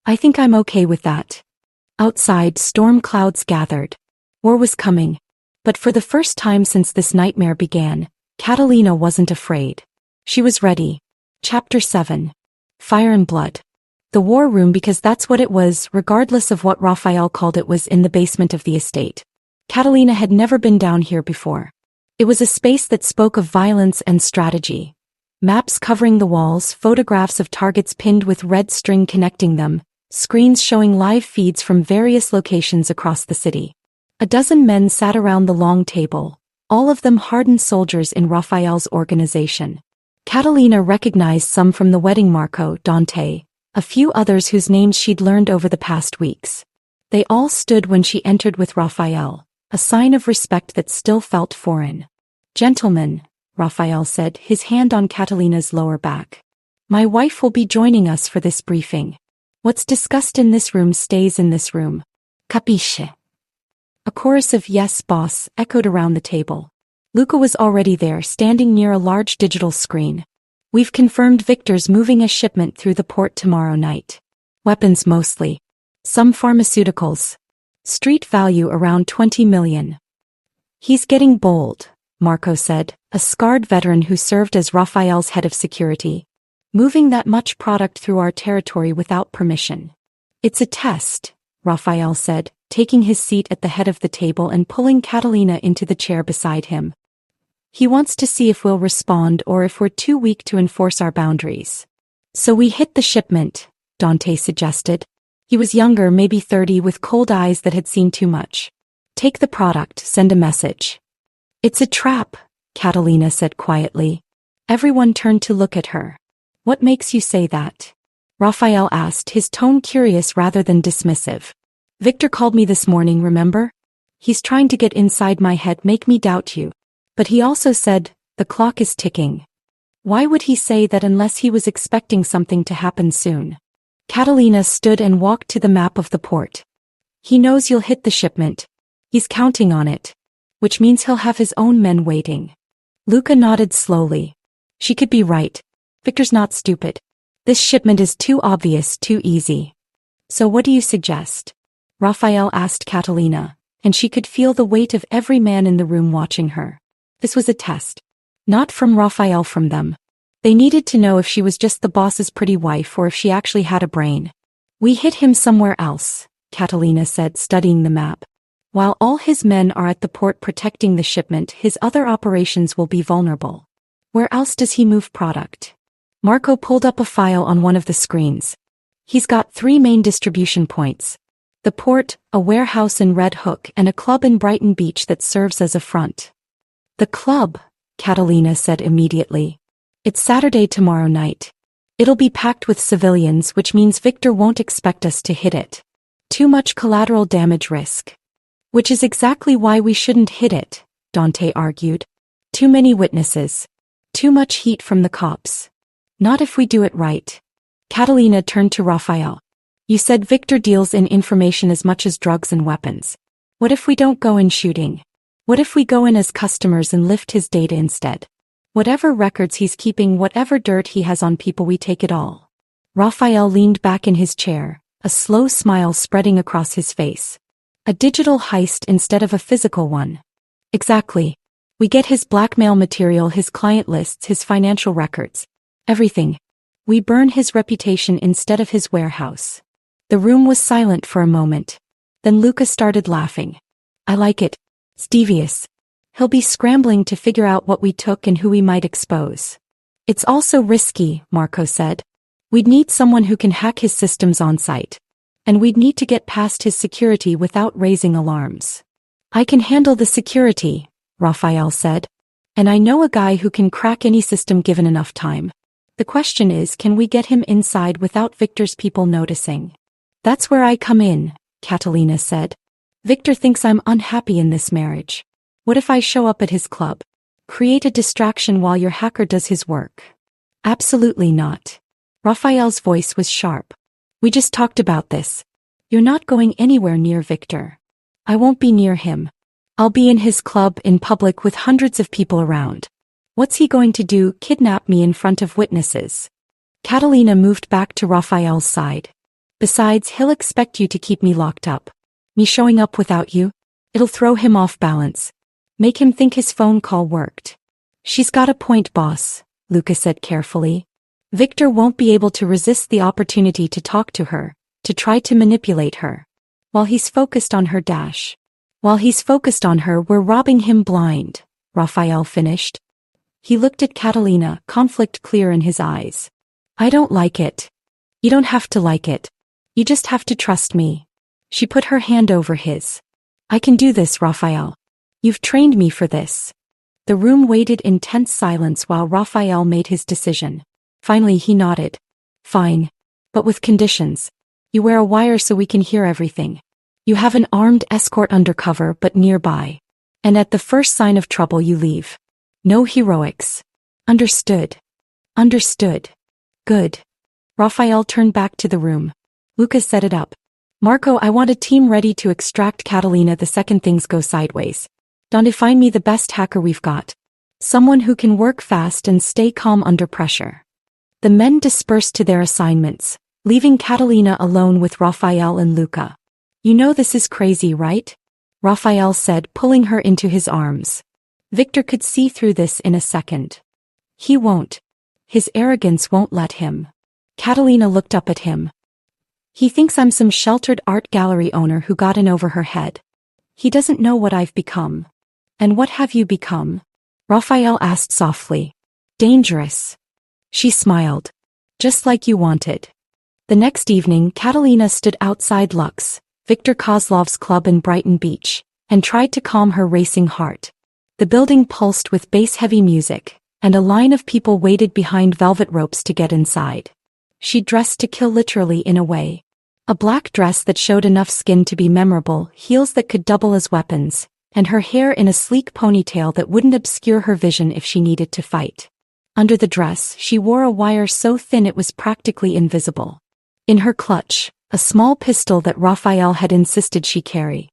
I think I'm okay with that. Outside, storm clouds gathered. War was coming. But for the first time since this nightmare began, Catalina wasn't afraid. She was ready. Chapter 7. Fire and Blood. The war room, because that's what it was, regardless of what Rafael called it, was in the basement of the estate. Catalina had never been down here before. It was a space that spoke of violence and strategy. Maps covering the walls, photographs of targets pinned with red string connecting them, screens showing live feeds from various locations across the city. A dozen men sat around the long table, all of them hardened soldiers in Rafael's organization. Catalina recognized some from the wedding: Marco, Dante, a few others whose names she'd learned over the past weeks. They all stood when she entered with Rafael, a sign of respect that still felt foreign. Gentlemen, Rafael said, his hand on Catalina's lower back. My wife will be joining us for this briefing. What's discussed in this room stays in this room. Capisce? A chorus of "Yes, boss" echoed around the table. Luca was already there, standing near a large digital screen. We've confirmed Victor's moving a shipment through the port tomorrow night. Weapons mostly. Some pharmaceuticals. Street value around 20 million. He's getting bold, Marco said, a scarred veteran who served as Rafael's head of security. Moving that much product through our territory without permission. It's a test, Rafael said, taking his seat at the head of the table and pulling Catalina into the chair beside him. He wants to see if we'll respond or if we're too weak to enforce our boundaries. So we hit the shipment, Dante suggested. He was younger, maybe 30, with cold eyes that had seen too much. Take the product, send a message. It's a trap, Catalina said quietly. Everyone turned to look at her. What makes you say that? Rafael asked, his tone curious rather than dismissive. Victor called me this morning, remember? He's trying to get inside my head, make me doubt you. But he also said, the clock is ticking. Why would he say that unless he was expecting something to happen soon? Catalina stood and walked to the map of the port. He knows you'll hit the shipment. He's counting on it. Which means he'll have his own men waiting. Luca nodded slowly. She could be right. Victor's not stupid. This shipment is too obvious, too easy. So what do you suggest? Rafael asked Catalina, and she could feel the weight of every man in the room watching her. This was a test. Not from Rafael, from them. They needed to know if she was just the boss's pretty wife or if she actually had a brain. We hit him somewhere else, Catalina said, studying the map. While all his men are at the port protecting the shipment, his other operations will be vulnerable. Where else does he move product? Marco pulled up a file on one of the screens. He's got 3 main distribution points. The port, a warehouse in Red Hook, and a club in Brighton Beach that serves as a front. The club, Catalina said immediately. It's Saturday tomorrow night. It'll be packed with civilians, which means Victor won't expect us to hit it. Too much collateral damage risk. Which is exactly why we shouldn't hit it, Dante argued. Too many witnesses. Too much heat from the cops. Not if we do it right. Catalina turned to Rafael. You said Victor deals in information as much as drugs and weapons. What if we don't go in shooting? What if we go in as customers and lift his data instead? Whatever records he's keeping, whatever dirt he has on people, we take it all. Rafael leaned back in his chair, a slow smile spreading across his face. A digital heist instead of a physical one. Exactly. We get his blackmail material, his client lists, his financial records. Everything. We burn his reputation instead of his warehouse. The room was silent for a moment. Then Luca started laughing. I like it. It's devious. He'll be scrambling to figure out what we took and who we might expose. It's also risky, Marco said. We'd need someone who can hack his systems on site. And we'd need to get past his security without raising alarms. I can handle the security, Rafael said. And I know a guy who can crack any system given enough time. The question is, can we get him inside without Victor's people noticing? That's where I come in, Catalina said. Victor thinks I'm unhappy in this marriage. What if I show up at his club? Create a distraction while your hacker does his work? Absolutely not. Rafael's voice was sharp. We just talked about this. You're not going anywhere near Victor. I won't be near him. I'll be in his club, in public with hundreds of people around. What's he going to do, kidnap me in front of witnesses? Catalina moved back to Rafael's side. Besides, he'll expect you to keep me locked up. Me showing up without you? It'll throw him off balance. Make him think his phone call worked. She's got a point, boss, Luca said carefully. Victor won't be able to resist the opportunity to talk to her, to try to manipulate her. While he's focused on her, we're robbing him blind, Rafael finished. He looked at Catalina, conflict clear in his eyes. I don't like it. You don't have to like it. You just have to trust me. She put her hand over his. I can do this, Rafael. You've trained me for this. The room waited in tense silence while Rafael made his decision. Finally he nodded. Fine. But with conditions. You wear a wire so we can hear everything. You have an armed escort undercover but nearby. And at the first sign of trouble you leave. No heroics. Understood. Understood. Good. Rafael turned back to the room. Luca set it up. Marco, I want a team ready to extract Catalina the second things go sideways. Don't find me the best hacker we've got. Someone who can work fast and stay calm under pressure. The men dispersed to their assignments, leaving Catalina alone with Rafael and Luca. You know this is crazy, right? Rafael said, pulling her into his arms. Victor could see through this in a second. He won't. His arrogance won't let him. Catalina looked up at him. He thinks I'm some sheltered art gallery owner who got in over her head. He doesn't know what I've become. And what have you become? Rafael asked softly. Dangerous. She smiled. Just like you wanted. The next evening, Catalina stood outside Lux, Victor Kozlov's club in Brighton Beach, and tried to calm her racing heart. The building pulsed with bass-heavy music, and a line of people waited behind velvet ropes to get inside. She dressed to kill literally in a way. A black dress that showed enough skin to be memorable, heels that could double as weapons, and her hair in a sleek ponytail that wouldn't obscure her vision if she needed to fight. Under the dress, she wore a wire so thin it was practically invisible. In her clutch, a small pistol that Rafael had insisted she carry.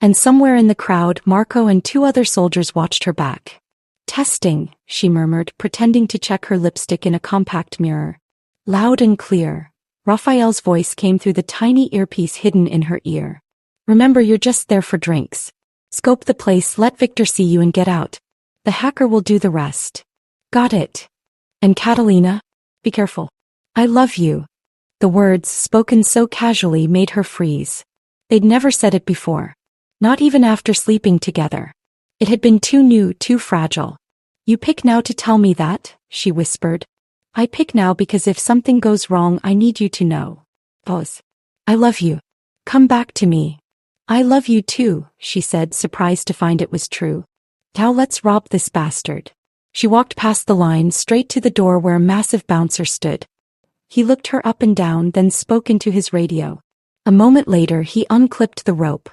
And somewhere in the crowd, Marco and two other soldiers watched her back. Testing, she murmured, pretending to check her lipstick in a compact mirror. Loud and clear, Rafael's voice came through the tiny earpiece hidden in her ear. Remember, you're just there for drinks. Scope the place, let Victor see you and get out. The hacker will do the rest. Got it. And Catalina? Be careful. I love you. The words, spoken so casually, made her freeze. They'd never said it before. Not even after sleeping together. It had been too new, too fragile. You pick now to tell me that, she whispered. I pick now because if something goes wrong I need you to know. Pause. I love you. Come back to me. I love you too, she said, surprised to find it was true. Now let's rob this bastard. She walked past the line straight to the door where a massive bouncer stood. He looked her up and down, then spoke into his radio. A moment later he unclipped the rope.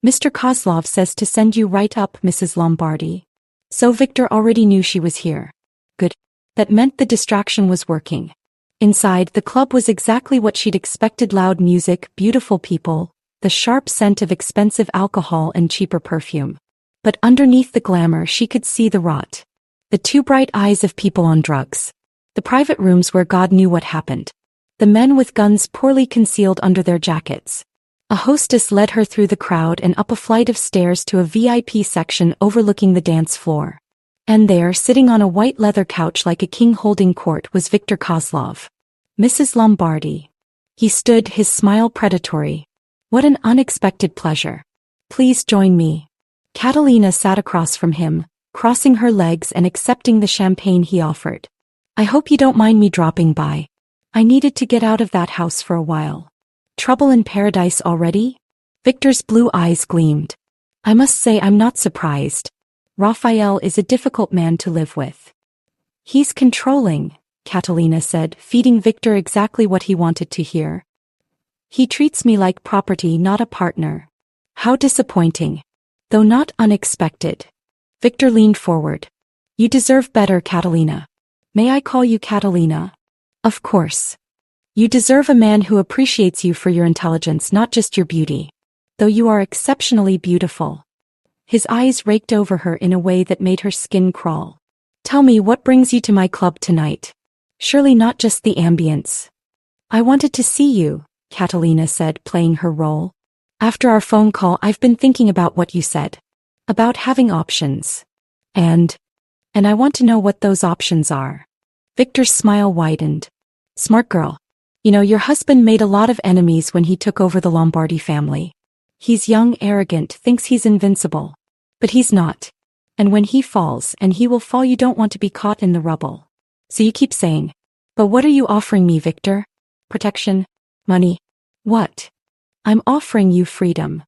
Mr. Kozlov says to send you right up, Mrs. Lombardi. So Victor already knew she was here. Good. That meant the distraction was working. Inside, the club was exactly what she'd expected: loud music, beautiful people, the sharp scent of expensive alcohol and cheaper perfume. But underneath the glamour she could see the rot. The too bright eyes of people on drugs. The private rooms where God knew what happened. The men with guns poorly concealed under their jackets. A hostess led her through the crowd and up a flight of stairs to a VIP section overlooking the dance floor. And there, sitting on a white leather couch like a king holding court, was Victor Kozlov. Mrs. Lombardi. He stood, his smile predatory. What an unexpected pleasure. Please join me. Catalina sat across from him, crossing her legs and accepting the champagne he offered. I hope you don't mind me dropping by. I needed to get out of that house for a while. Trouble in paradise already? Victor's blue eyes gleamed. I must say I'm not surprised. Rafael is a difficult man to live with. He's controlling, Catalina said, feeding Victor exactly what he wanted to hear. He treats me like property, not a partner. How disappointing. Though not unexpected. Victor leaned forward. You deserve better, Catalina. May I call you Catalina? Of course. You deserve a man who appreciates you for your intelligence, not just your beauty. Though you are exceptionally beautiful. His eyes raked over her in a way that made her skin crawl. Tell me what brings you to my club tonight. Surely not just the ambience. I wanted to see you, Catalina said, playing her role. After our phone call, I've been thinking about what you said. About having options. And I want to know what those options are. Victor's smile widened. Smart girl. You know, your husband made a lot of enemies when he took over the Lombardi family. He's young, arrogant, thinks he's invincible. But he's not. And when he falls, and he will fall, you don't want to be caught in the rubble. So you keep saying, but what are you offering me, Victor? Protection? Money? What? I'm offering you freedom.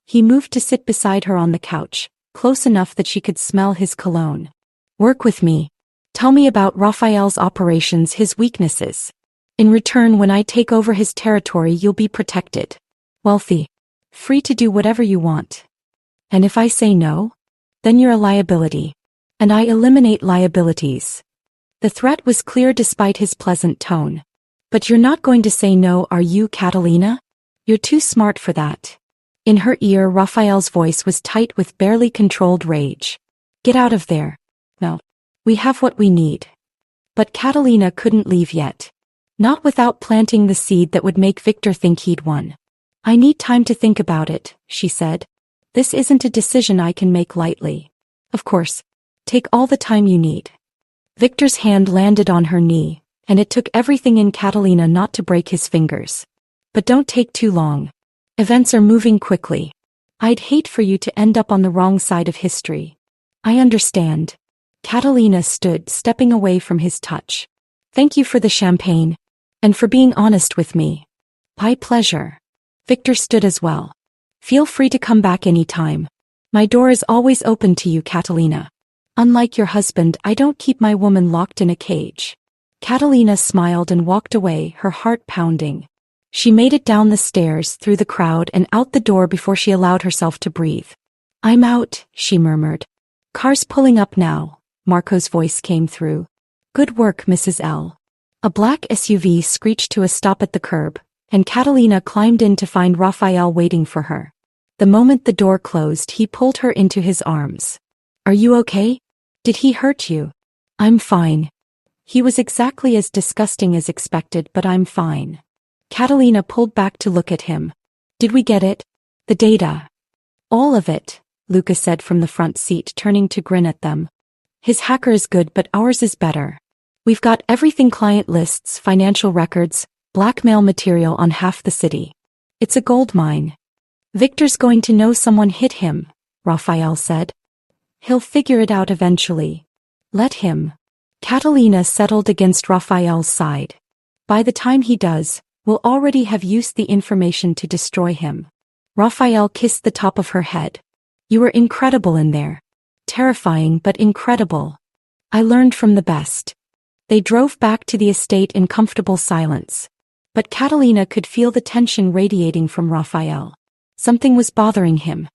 He moved to sit beside her on the couch, close enough that she could smell his cologne. Work with me. Tell me about Rafael's operations, his weaknesses. In return, when I take over his territory, you'll be protected. Wealthy. Free to do whatever you want. And if I say no? Then you're a liability. And I eliminate liabilities. The threat was clear despite his pleasant tone. But you're not going to say no, are you, Catalina? You're too smart for that. In her ear, Rafael's voice was tight with barely controlled rage. Get out of there. No. We have what we need. But Catalina couldn't leave yet. Not without planting the seed that would make Victor think he'd won. I need time to think about it, she said. This isn't a decision I can make lightly. Of course. Take all the time you need. Victor's hand landed on her knee, and it took everything in Catalina not to break his fingers. But don't take too long. Events are moving quickly. I'd hate for you to end up on the wrong side of history. I understand. Catalina stood, stepping away from his touch. Thank you for the champagne. And for being honest with me. My pleasure. Victor stood as well. Feel free to come back anytime. My door is always open to you, Catalina. Unlike your husband, I don't keep my woman locked in a cage. Catalina smiled and walked away, her heart pounding. She made it down the stairs, through the crowd, and out the door before she allowed herself to breathe. I'm out, she murmured. Car's pulling up now, Marco's voice came through. Good work, Mrs. L. A black SUV screeched to a stop at the curb, and Catalina climbed in to find Rafael waiting for her. The moment the door closed, he pulled her into his arms. Are you okay? Did he hurt you? I'm fine. He was exactly as disgusting as expected, but I'm fine. Catalina pulled back to look at him. Did we get it? The data. All of it, Lucas said from the front seat, turning to grin at them. His hacker is good, but ours is better. We've got everything: client lists, financial records, blackmail material on half the city. It's a gold mine. Victor's going to know someone hit him, Rafael said. He'll figure it out eventually. Let him. Catalina settled against Rafael's side. By the time he does, we'll already have used the information to destroy him. Rafael kissed the top of her head. You were incredible in there. Terrifying but incredible. I learned from the best. They drove back to the estate in comfortable silence. But Catalina could feel the tension radiating from Rafael. Something was bothering him.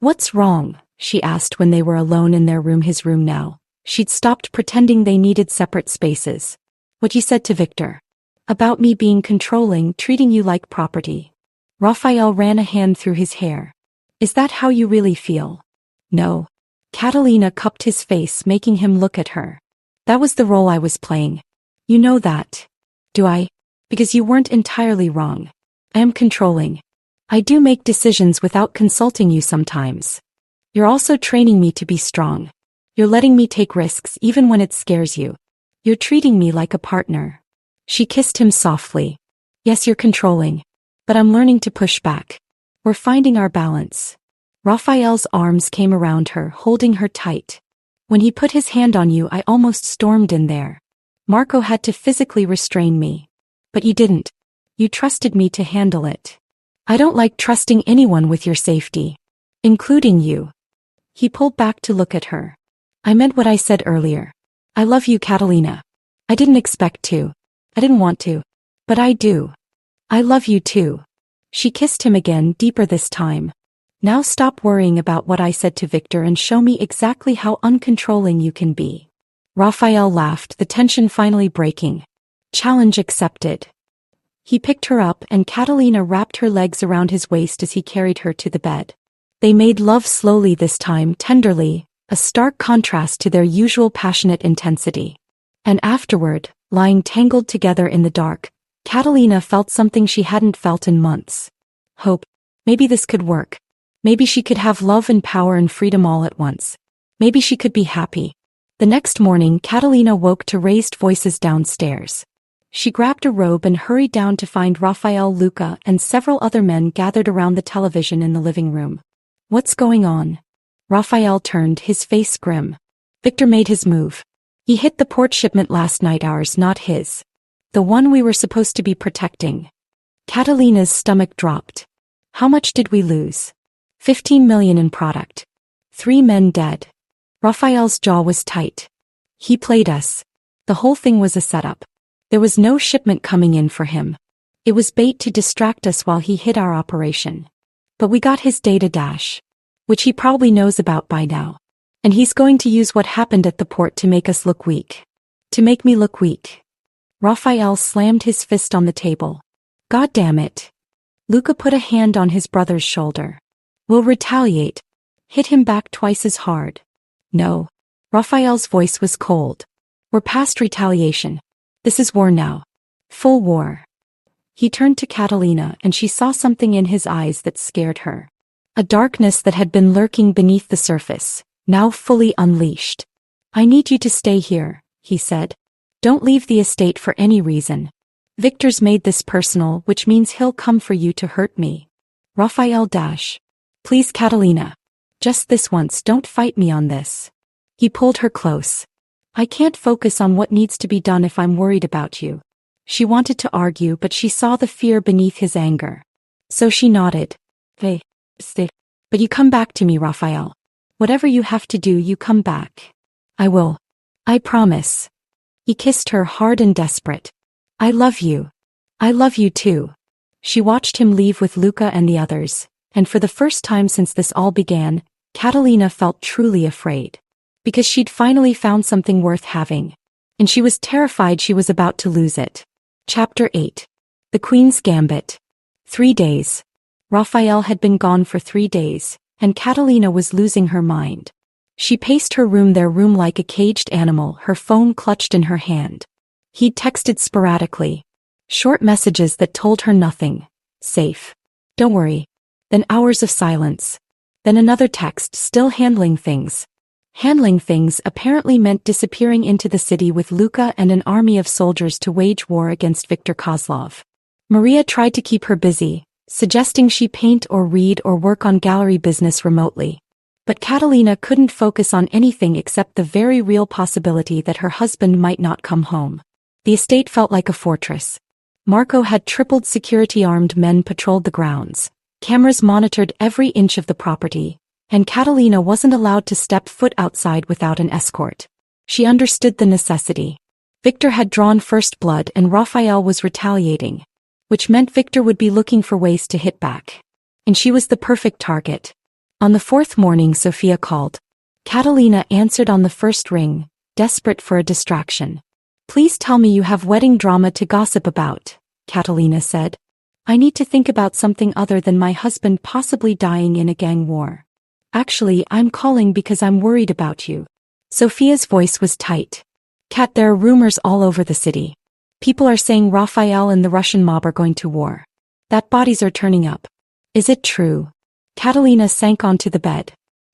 What's wrong? She asked when they were alone in their room, his room now. She'd stopped pretending they needed separate spaces. What you said to Victor. About me being controlling, treating you like property. Rafael ran a hand through his hair. Is that how you really feel? No. Catalina cupped his face, making him look at her. That was the role I was playing. You know that. Do I? Because you weren't entirely wrong. I am controlling. I do make decisions without consulting you sometimes. You're also training me to be strong. You're letting me take risks even when it scares you. You're treating me like a partner. She kissed him softly. Yes, you're controlling. But I'm learning to push back. We're finding our balance. Rafael's arms came around her, holding her tight. When he put his hand on you, I almost stormed in there. Marco had to physically restrain me. But you didn't. You trusted me to handle it. I don't like trusting anyone with your safety. Including you. He pulled back to look at her. I meant what I said earlier. I love you, Catalina. I didn't expect to. I didn't want to. But I do. I love you too. She kissed him again, deeper this time. Now stop worrying about what I said to Victor and show me exactly how uncontrolling you can be. Rafael laughed, the tension finally breaking. Challenge accepted. He picked her up and Catalina wrapped her legs around his waist as he carried her to the bed. They made love slowly this time, tenderly, a stark contrast to their usual passionate intensity. And afterward, lying tangled together in the dark, Catalina felt something she hadn't felt in months. Hope. Maybe this could work. Maybe she could have love and power and freedom all at once. Maybe she could be happy. The next morning, Catalina woke to raised voices downstairs. She grabbed a robe and hurried down to find Rafael, Luca, and several other men gathered around the television in the living room. What's going on? Rafael turned, his face grim. Victor made his move. He hit the port shipment last night, ours, not his. The one we were supposed to be protecting. Catalina's stomach dropped. How much did we lose? 15 million in product. 3 men dead. Rafael's jaw was tight. He played us. The whole thing was a setup. There was no shipment coming in for him. It was bait to distract us while he hid our operation. But we got his data dash, which he probably knows about by now. And he's going to use what happened at the port to make us look weak. To make me look weak. Rafael slammed his fist on the table. God damn it. Luca put a hand on his brother's shoulder. We'll retaliate. Hit him back twice as hard. No. Rafael's voice was cold. We're past retaliation. This is war now. Full war. He turned to Catalina and she saw something in his eyes that scared her. A darkness that had been lurking beneath the surface, now fully unleashed. I need you to stay here, he said. Don't leave the estate for any reason. Victor's made this personal, which means he'll come for you to hurt me. Rafael dash. Please, Catalina. Just this once, don't fight me on this. He pulled her close. I can't focus on what needs to be done if I'm worried about you. She wanted to argue, but she saw the fear beneath his anger. So she nodded. Hey, stay. But you come back to me, Rafael. Whatever you have to do, you come back. I will. I promise. He kissed her hard and desperate. I love you. I love you too. She watched him leave with Luca and the others, and for the first time since this all began, Catalina felt truly afraid. Because she'd finally found something worth having. And she was terrified she was about to lose it. Chapter 8. The Queen's Gambit. 3 days. Rafael had been gone for 3 days, and Catalina was losing her mind. She paced her room, their room, like a caged animal, her phone clutched in her hand. He'd texted sporadically. Short messages that told her nothing. Safe. Don't worry. Then hours of silence. Then another text, still handling things. Handling things apparently meant disappearing into the city with Luca and an army of soldiers to wage war against Viktor Kozlov. Maria tried to keep her busy, suggesting she paint or read or work on gallery business remotely. But Catalina couldn't focus on anything except the very real possibility that her husband might not come home. The estate felt like a fortress. Marco had tripled security, armed men patrolled the grounds. Cameras monitored every inch of the property. And Catalina wasn't allowed to step foot outside without an escort. She understood the necessity. Victor had drawn first blood and Rafael was retaliating. Which meant Victor would be looking for ways to hit back. And she was the perfect target. On the 4th morning, Sophia called. Catalina answered on the first ring, desperate for a distraction. Please tell me you have wedding drama to gossip about, Catalina said. I need to think about something other than my husband possibly dying in a gang war. Actually, I'm calling because I'm worried about you. Sophia's voice was tight. Kat, there are rumors all over the city. People are saying Rafael and the Russian mob are going to war. That bodies are turning up. Is it true? Catalina sank onto the bed.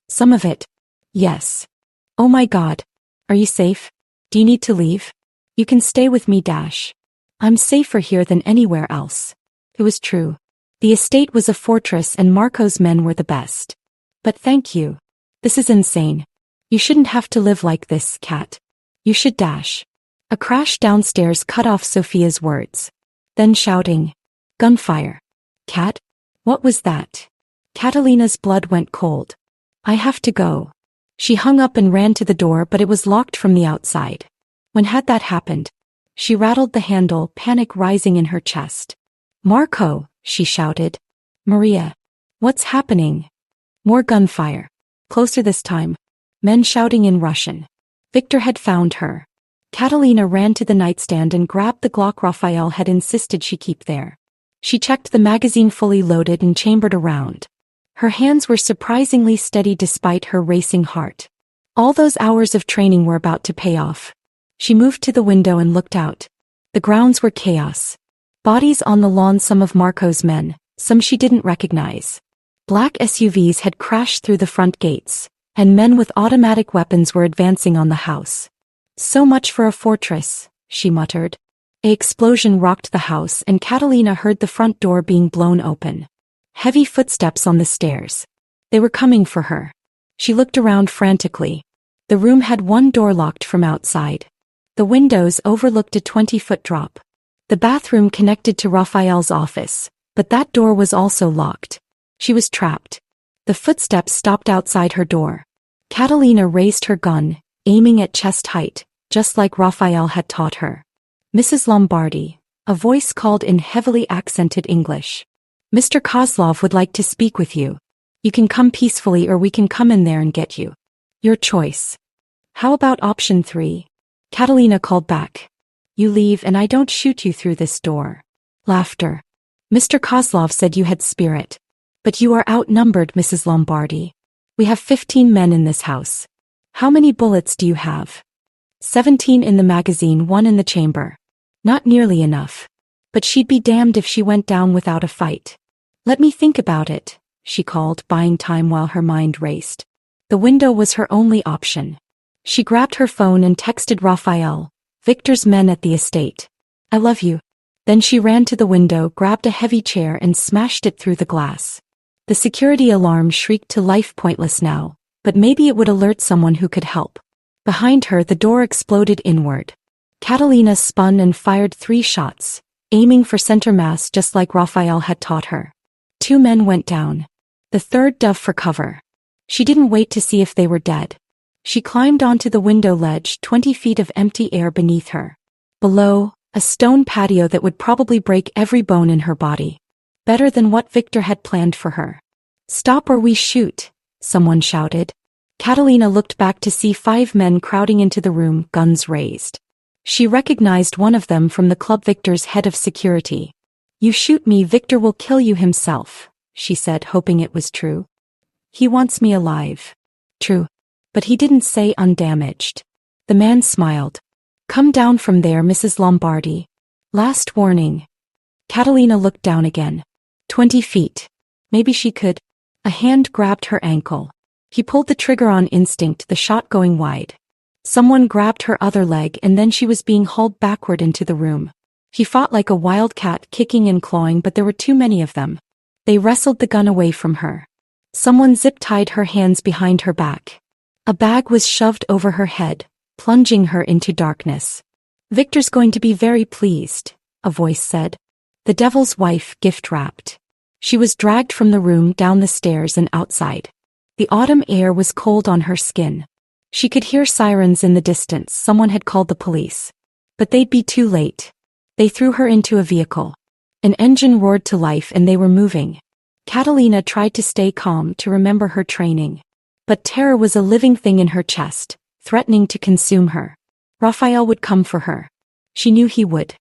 Some of it. Yes. Oh my God. Are you safe? Do you need to leave? You can stay with me, Dash. I'm safer here than anywhere else. It was true. The estate was a fortress and Marco's men were the best. But thank you. This is insane. You shouldn't have to live like this, Kat. You should dash. A crash downstairs cut off Sophia's words. Then shouting. Gunfire. Kat? What was that? Catalina's blood went cold. I have to go. She hung up and ran to the door, but it was locked from the outside. When had that happened? She rattled the handle, panic rising in her chest. Marco, she shouted. Maria. What's happening? More gunfire. Closer this time. Men shouting in Russian. Victor had found her. Catalina ran to the nightstand and grabbed the Glock Rafael had insisted she keep there. She checked the magazine fully loaded and chambered around. Her hands were surprisingly steady despite her racing heart. All those hours of training were about to pay off. She moved to the window and looked out. The grounds were chaos. Bodies on the lawn, some of Marco's men, some she didn't recognize. Black SUVs had crashed through the front gates, and men with automatic weapons were advancing on the house. So much for a fortress, she muttered. An explosion rocked the house and Catalina heard the front door being blown open. Heavy footsteps on the stairs. They were coming for her. She looked around frantically. The room had one door locked from outside. The windows overlooked a 20-foot drop. The bathroom connected to Rafael's office, but that door was also locked. She was trapped. The footsteps stopped outside her door. Catalina raised her gun, aiming at chest height, just like Rafael had taught her. Mrs. Lombardi, a voice called in heavily accented English. Mr. Kozlov would like to speak with you. You can come peacefully or we can come in there and get you. Your choice. How about option 3? Catalina called back. You leave and I don't shoot you through this door. Laughter. Mr. Kozlov said you had spirit. But you are outnumbered, Mrs. Lombardi. We have 15 men in this house. How many bullets do you have? 17 in the magazine, 1 in the chamber. Not nearly enough. But she'd be damned if she went down without a fight. Let me think about it, she called, buying time while her mind raced. The window was her only option. She grabbed her phone and texted Rafael, Victor's men at the estate. I love you. Then she ran to the window, grabbed a heavy chair and smashed it through the glass. The security alarm shrieked to life, pointless now, but maybe it would alert someone who could help. Behind her the door exploded inward. Catalina spun and fired 3 shots, aiming for center mass just like Rafael had taught her. 2 men went down. The third dove for cover. She didn't wait to see if they were dead. She climbed onto the window ledge, 20 feet of empty air beneath her. Below, a stone patio that would probably break every bone in her body. Better than what Victor had planned for her. Stop or we shoot, someone shouted. Catalina looked back to see 5 men crowding into the room, guns raised. She recognized one of them from the club, Victor's head of security. You shoot me, Victor will kill you himself, she said, hoping it was true. He wants me alive. True. But he didn't say undamaged. The man smiled. Come down from there, Mrs. Lombardi. Last warning. Catalina looked down again. 20 feet. Maybe she could. A hand grabbed her ankle. He pulled the trigger on instinct, the shot going wide. Someone grabbed her other leg and then she was being hauled backward into the room. He fought like a wildcat, kicking and clawing, but there were too many of them. They wrestled the gun away from her. Someone zip-tied her hands behind her back. A bag was shoved over her head, plunging her into darkness. Victor's going to be very pleased, a voice said. The devil's wife, gift-wrapped. She was dragged from the room, down the stairs and outside. The autumn air was cold on her skin. She could hear sirens in the distance. Someone had called the police. But they'd be too late. They threw her into a vehicle. An engine roared to life and they were moving. Catalina tried to stay calm, to remember her training. But terror was a living thing in her chest, threatening to consume her. Rafael would come for her. She knew he would.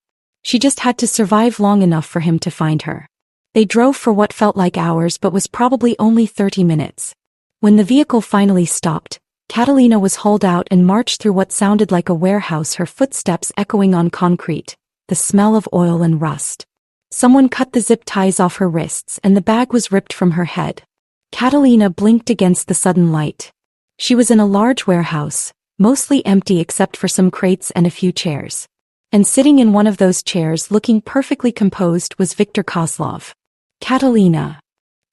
She just had to survive long enough for him to find her. They drove for what felt like hours but was probably only 30 minutes. When the vehicle finally stopped, Catalina was hauled out and marched through what sounded like a warehouse, her footsteps echoing on concrete, the smell of oil and rust. Someone cut the zip ties off her wrists and the bag was ripped from her head. Catalina blinked against the sudden light. She was in a large warehouse, mostly empty except for some crates and a few chairs. And sitting in one of those chairs, looking perfectly composed, was Victor Kozlov. Catalina.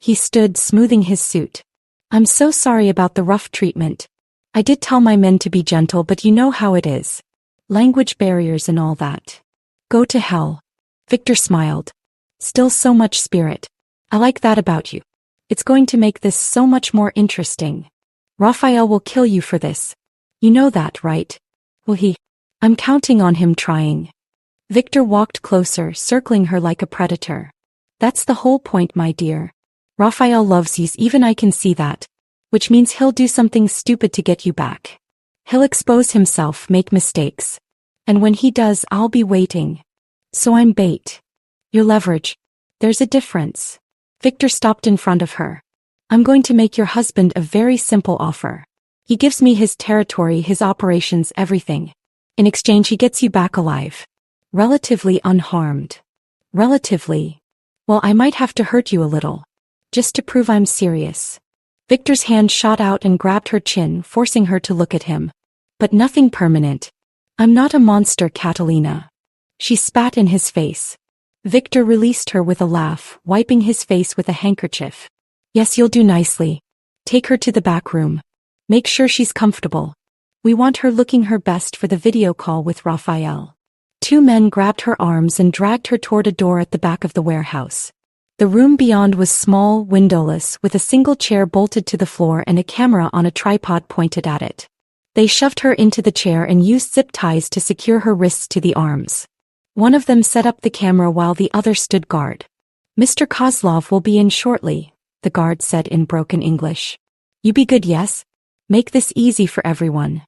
He stood, smoothing his suit. I'm so sorry about the rough treatment. I did tell my men to be gentle, but you know how it is. Language barriers and all that. Go to hell. Victor smiled. Still so much spirit. I like that about you. It's going to make this so much more interesting. Rafael will kill you for this. You know that, right? Will he? I'm counting on him trying. Victor walked closer, circling her like a predator. That's the whole point, my dear. Rafael loves you, even I can see that. Which means he'll do something stupid to get you back. He'll expose himself, make mistakes. And when he does, I'll be waiting. So I'm bait. Your leverage. There's a difference. Victor stopped in front of her. I'm going to make your husband a very simple offer. He gives me his territory, his operations, everything. In exchange he gets you back alive. Relatively unharmed. Relatively. Well, I might have to hurt you a little. Just to prove I'm serious. Victor's hand shot out and grabbed her chin, forcing her to look at him. But nothing permanent. I'm not a monster, Catalina. She spat in his face. Victor released her with a laugh, wiping his face with a handkerchief. Yes, you'll do nicely. Take her to the back room. Make sure she's comfortable. We want her looking her best for the video call with Rafael. Two men grabbed her arms and dragged her toward a door at the back of the warehouse. The room beyond was small, windowless, with a single chair bolted to the floor and a camera on a tripod pointed at it. They shoved her into the chair and used zip ties to secure her wrists to the arms. One of them set up the camera while the other stood guard. Mr. Kozlov will be in shortly, the guard said in broken English. You be good, yes? Make this easy for everyone.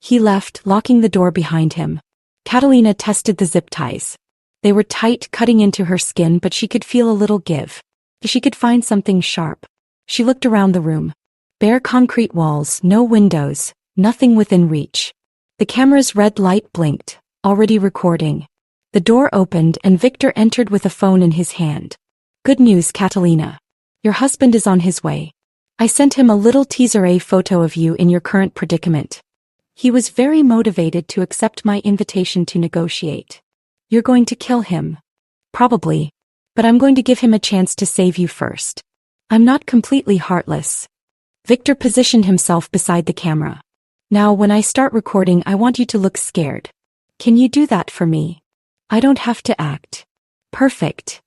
He left, locking the door behind him. Catalina tested the zip ties. They were tight, cutting into her skin, but she could feel a little give. She could find something sharp. She looked around the room. Bare concrete walls, no windows, nothing within reach. The camera's red light blinked, already recording. The door opened and Victor entered with a phone in his hand. Good news, Catalina. Your husband is on his way. I sent him a little teaser photo of you in your current predicament. He was very motivated to accept my invitation to negotiate. You're going to kill him. Probably. But I'm going to give him a chance to save you first. I'm not completely heartless. Victor positioned himself beside the camera. Now when I start recording I want you to look scared. Can you do that for me? I don't have to act. Perfect.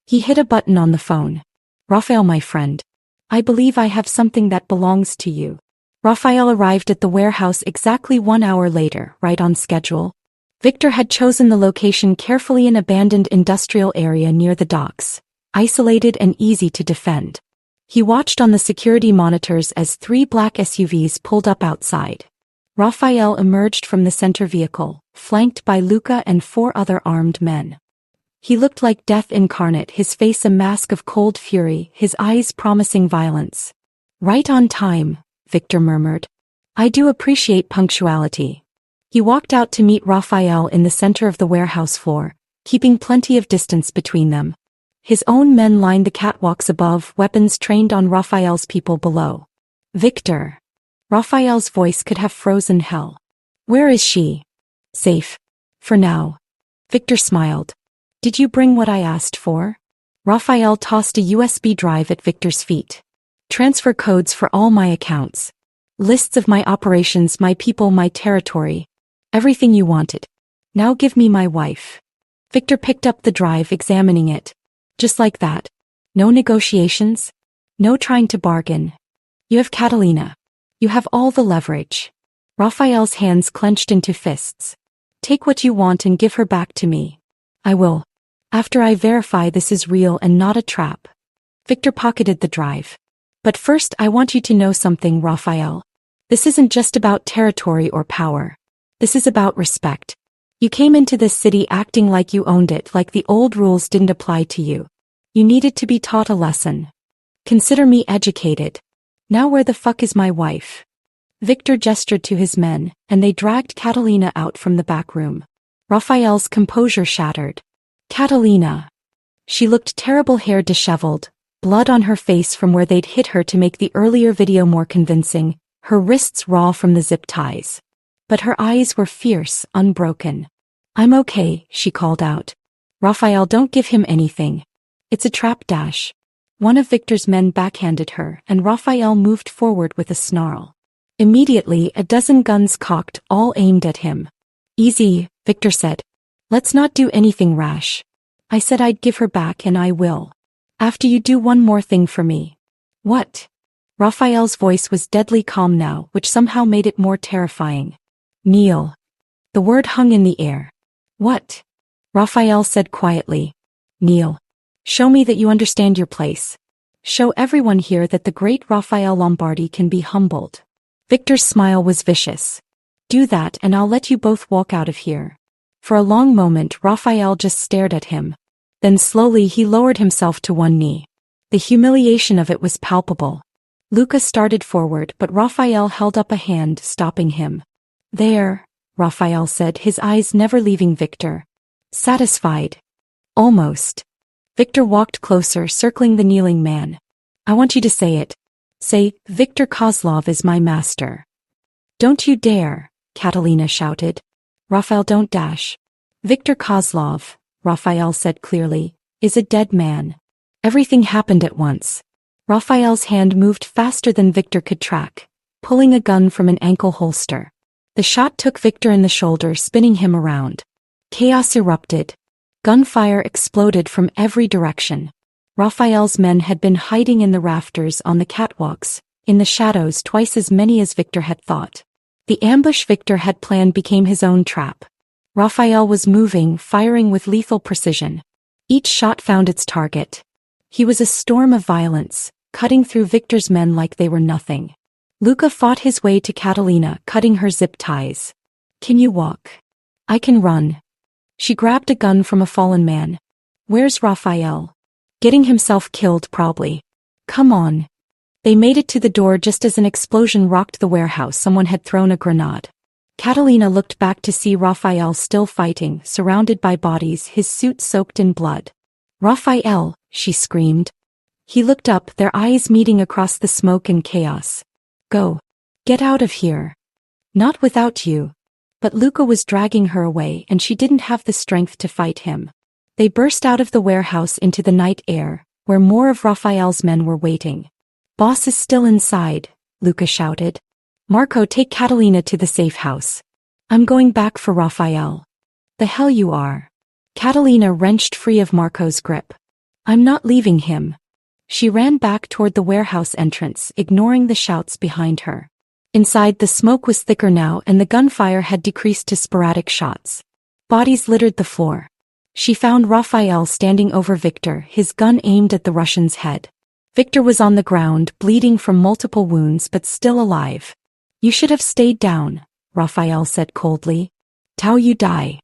He hit a button on the phone. Rafael, my friend. I believe I have something that belongs to you. Rafael arrived at the warehouse exactly 1 hour later, right on schedule. Victor had chosen the location carefully, an abandoned industrial area near the docks, isolated and easy to defend. He watched on the security monitors as 3 black SUVs pulled up outside. Rafael emerged from the center vehicle, flanked by Luca and 4 other armed men. He looked like death incarnate, his face a mask of cold fury, his eyes promising violence. Right on time, Victor murmured. I do appreciate punctuality. He walked out to meet Rafael in the center of the warehouse floor, keeping plenty of distance between them. His own men lined the catwalks above, weapons trained on Rafael's people below. Victor. Rafael's voice could have frozen hell. Where is she? Safe. For now. Victor smiled. Did you bring what I asked for? Rafael tossed a USB drive at Victor's feet. Transfer codes for all my accounts. Lists of my operations, my people, my territory. Everything you wanted. Now give me my wife. Victor picked up the drive, examining it. Just like that. No negotiations. No trying to bargain. You have Catalina. You have all the leverage. Rafael's hands clenched into fists. Take what you want and give her back to me. I will. After I verify this is real and not a trap. Victor pocketed the drive. But first I want you to know something, Rafael. This isn't just about territory or power. This is about respect. You came into this city acting like you owned it, like the old rules didn't apply to you. You needed to be taught a lesson. Consider me educated. Now where the fuck is my wife? Victor gestured to his men, and they dragged Catalina out from the back room. Rafael's composure shattered. Catalina. She looked terrible, hair disheveled, blood on her face from where they'd hit her to make the earlier video more convincing, her wrists raw from the zip ties. But her eyes were fierce, unbroken. I'm okay, she called out. Rafael, don't give him anything. It's a trap dash. One of Victor's men backhanded her, and Rafael moved forward with a snarl. Immediately, a dozen guns cocked, all aimed at him. Easy, Victor said. Let's not do anything rash. I said I'd give her back and I will. After you do one more thing for me. What? Rafael's voice was deadly calm now, which somehow made it more terrifying. Kneel. The word hung in the air. What? Rafael said quietly. Kneel. Show me that you understand your place. Show everyone here that the great Rafael Lombardi can be humbled. Victor's smile was vicious. Do that and I'll let you both walk out of here. For a long moment Rafael just stared at him. Then slowly he lowered himself to one knee. The humiliation of it was palpable. Luca started forward, but Rafael held up a hand, stopping him. There, Rafael said, his eyes never leaving Victor. Satisfied. Almost. Victor walked closer, circling the kneeling man. I want you to say it. Say, Victor Kozlov is my master. Don't you dare, Catalina shouted. Rafael, don't dash. Victor Kozlov, Rafael said clearly, is a dead man. Everything happened at once. Rafael's hand moved faster than Victor could track, pulling a gun from an ankle holster. The shot took Victor in the shoulder, spinning him around. Chaos erupted. Gunfire exploded from every direction. Rafael's men had been hiding in the rafters, on the catwalks, in the shadows, twice as many as Victor had thought. The ambush Victor had planned became his own trap. Rafael was moving, firing with lethal precision. Each shot found its target. He was a storm of violence, cutting through Victor's men like they were nothing. Luca fought his way to Catalina, cutting her zip ties. Can you walk? I can run. She grabbed a gun from a fallen man. Where's Rafael? Getting himself killed, probably. Come on. They made it to the door just as an explosion rocked the warehouse. Someone had thrown a grenade. Catalina looked back to see Rafael still fighting, surrounded by bodies, his suit soaked in blood. Rafael, she screamed. He looked up, their eyes meeting across the smoke and chaos. Go. Get out of here. Not without you. But Luca was dragging her away, and she didn't have the strength to fight him. They burst out of the warehouse into the night air, where more of Rafael's men were waiting. Boss is still inside, Luca shouted. Marco, take Catalina to the safe house. I'm going back for Rafael. The hell you are. Catalina wrenched free of Marco's grip. I'm not leaving him. She ran back toward the warehouse entrance, ignoring the shouts behind her. Inside, the smoke was thicker now, and the gunfire had decreased to sporadic shots. Bodies littered the floor. She found Rafael standing over Victor, his gun aimed at the Russian's head. Victor was on the ground, bleeding from multiple wounds but still alive. You should have stayed down, Rafael said coldly. Tao, you die.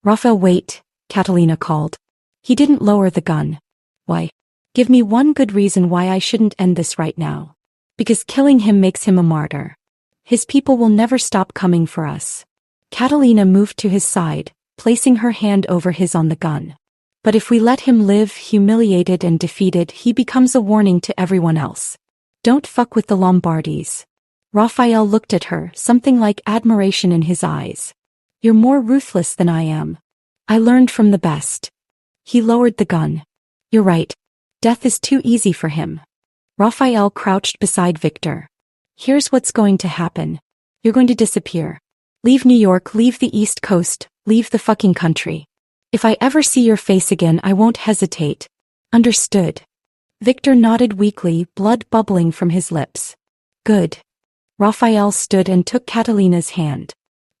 Rafael, wait, Catalina called. He didn't lower the gun. Why? Give me one good reason why I shouldn't end this right now. Because killing him makes him a martyr. His people will never stop coming for us. Catalina moved to his side, placing her hand over his on the gun. But if we let him live, humiliated and defeated, he becomes a warning to everyone else. Don't fuck with the Lombardis. Rafael looked at her, something like admiration in his eyes. You're more ruthless than I am. I learned from the best. He lowered the gun. You're right. Death is too easy for him. Rafael crouched beside Victor. Here's what's going to happen. You're going to disappear. Leave New York, leave the East Coast, leave the fucking country. If I ever see your face again, I won't hesitate. Understood? Victor nodded weakly, blood bubbling from his lips. Good. Rafael stood and took Catalina's hand.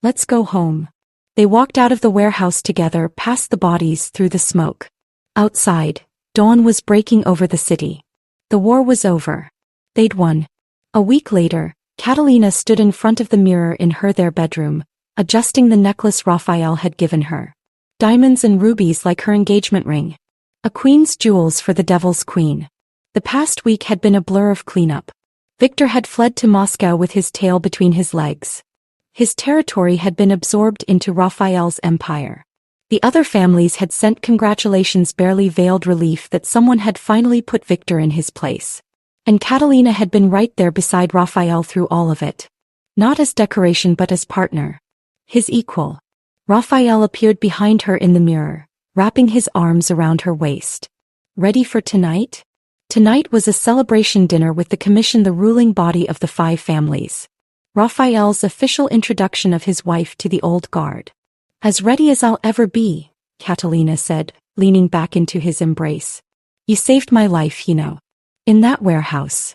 Let's go home. They walked out of the warehouse together, past the bodies, through the smoke. Outside, dawn was breaking over the city. The war was over. They'd won. A week later, Catalina stood in front of the mirror in their bedroom, adjusting the necklace Rafael had given her. Diamonds and rubies like her engagement ring. A queen's jewels for the devil's queen. The past week had been a blur of cleanup. Victor had fled to Moscow with his tail between his legs. His territory had been absorbed into Rafael's empire. The other families had sent congratulations, barely veiled relief that someone had finally put Victor in his place. And Catalina had been right there beside Rafael through all of it. Not as decoration but as partner. His equal. Rafael appeared behind her in the mirror, wrapping his arms around her waist. Ready for tonight? Tonight was a celebration dinner with the commission, the ruling body of the 5 families. Rafael's official introduction of his wife to the old guard. As ready as I'll ever be, Catalina said, leaning back into his embrace. You saved my life, you know. In that warehouse.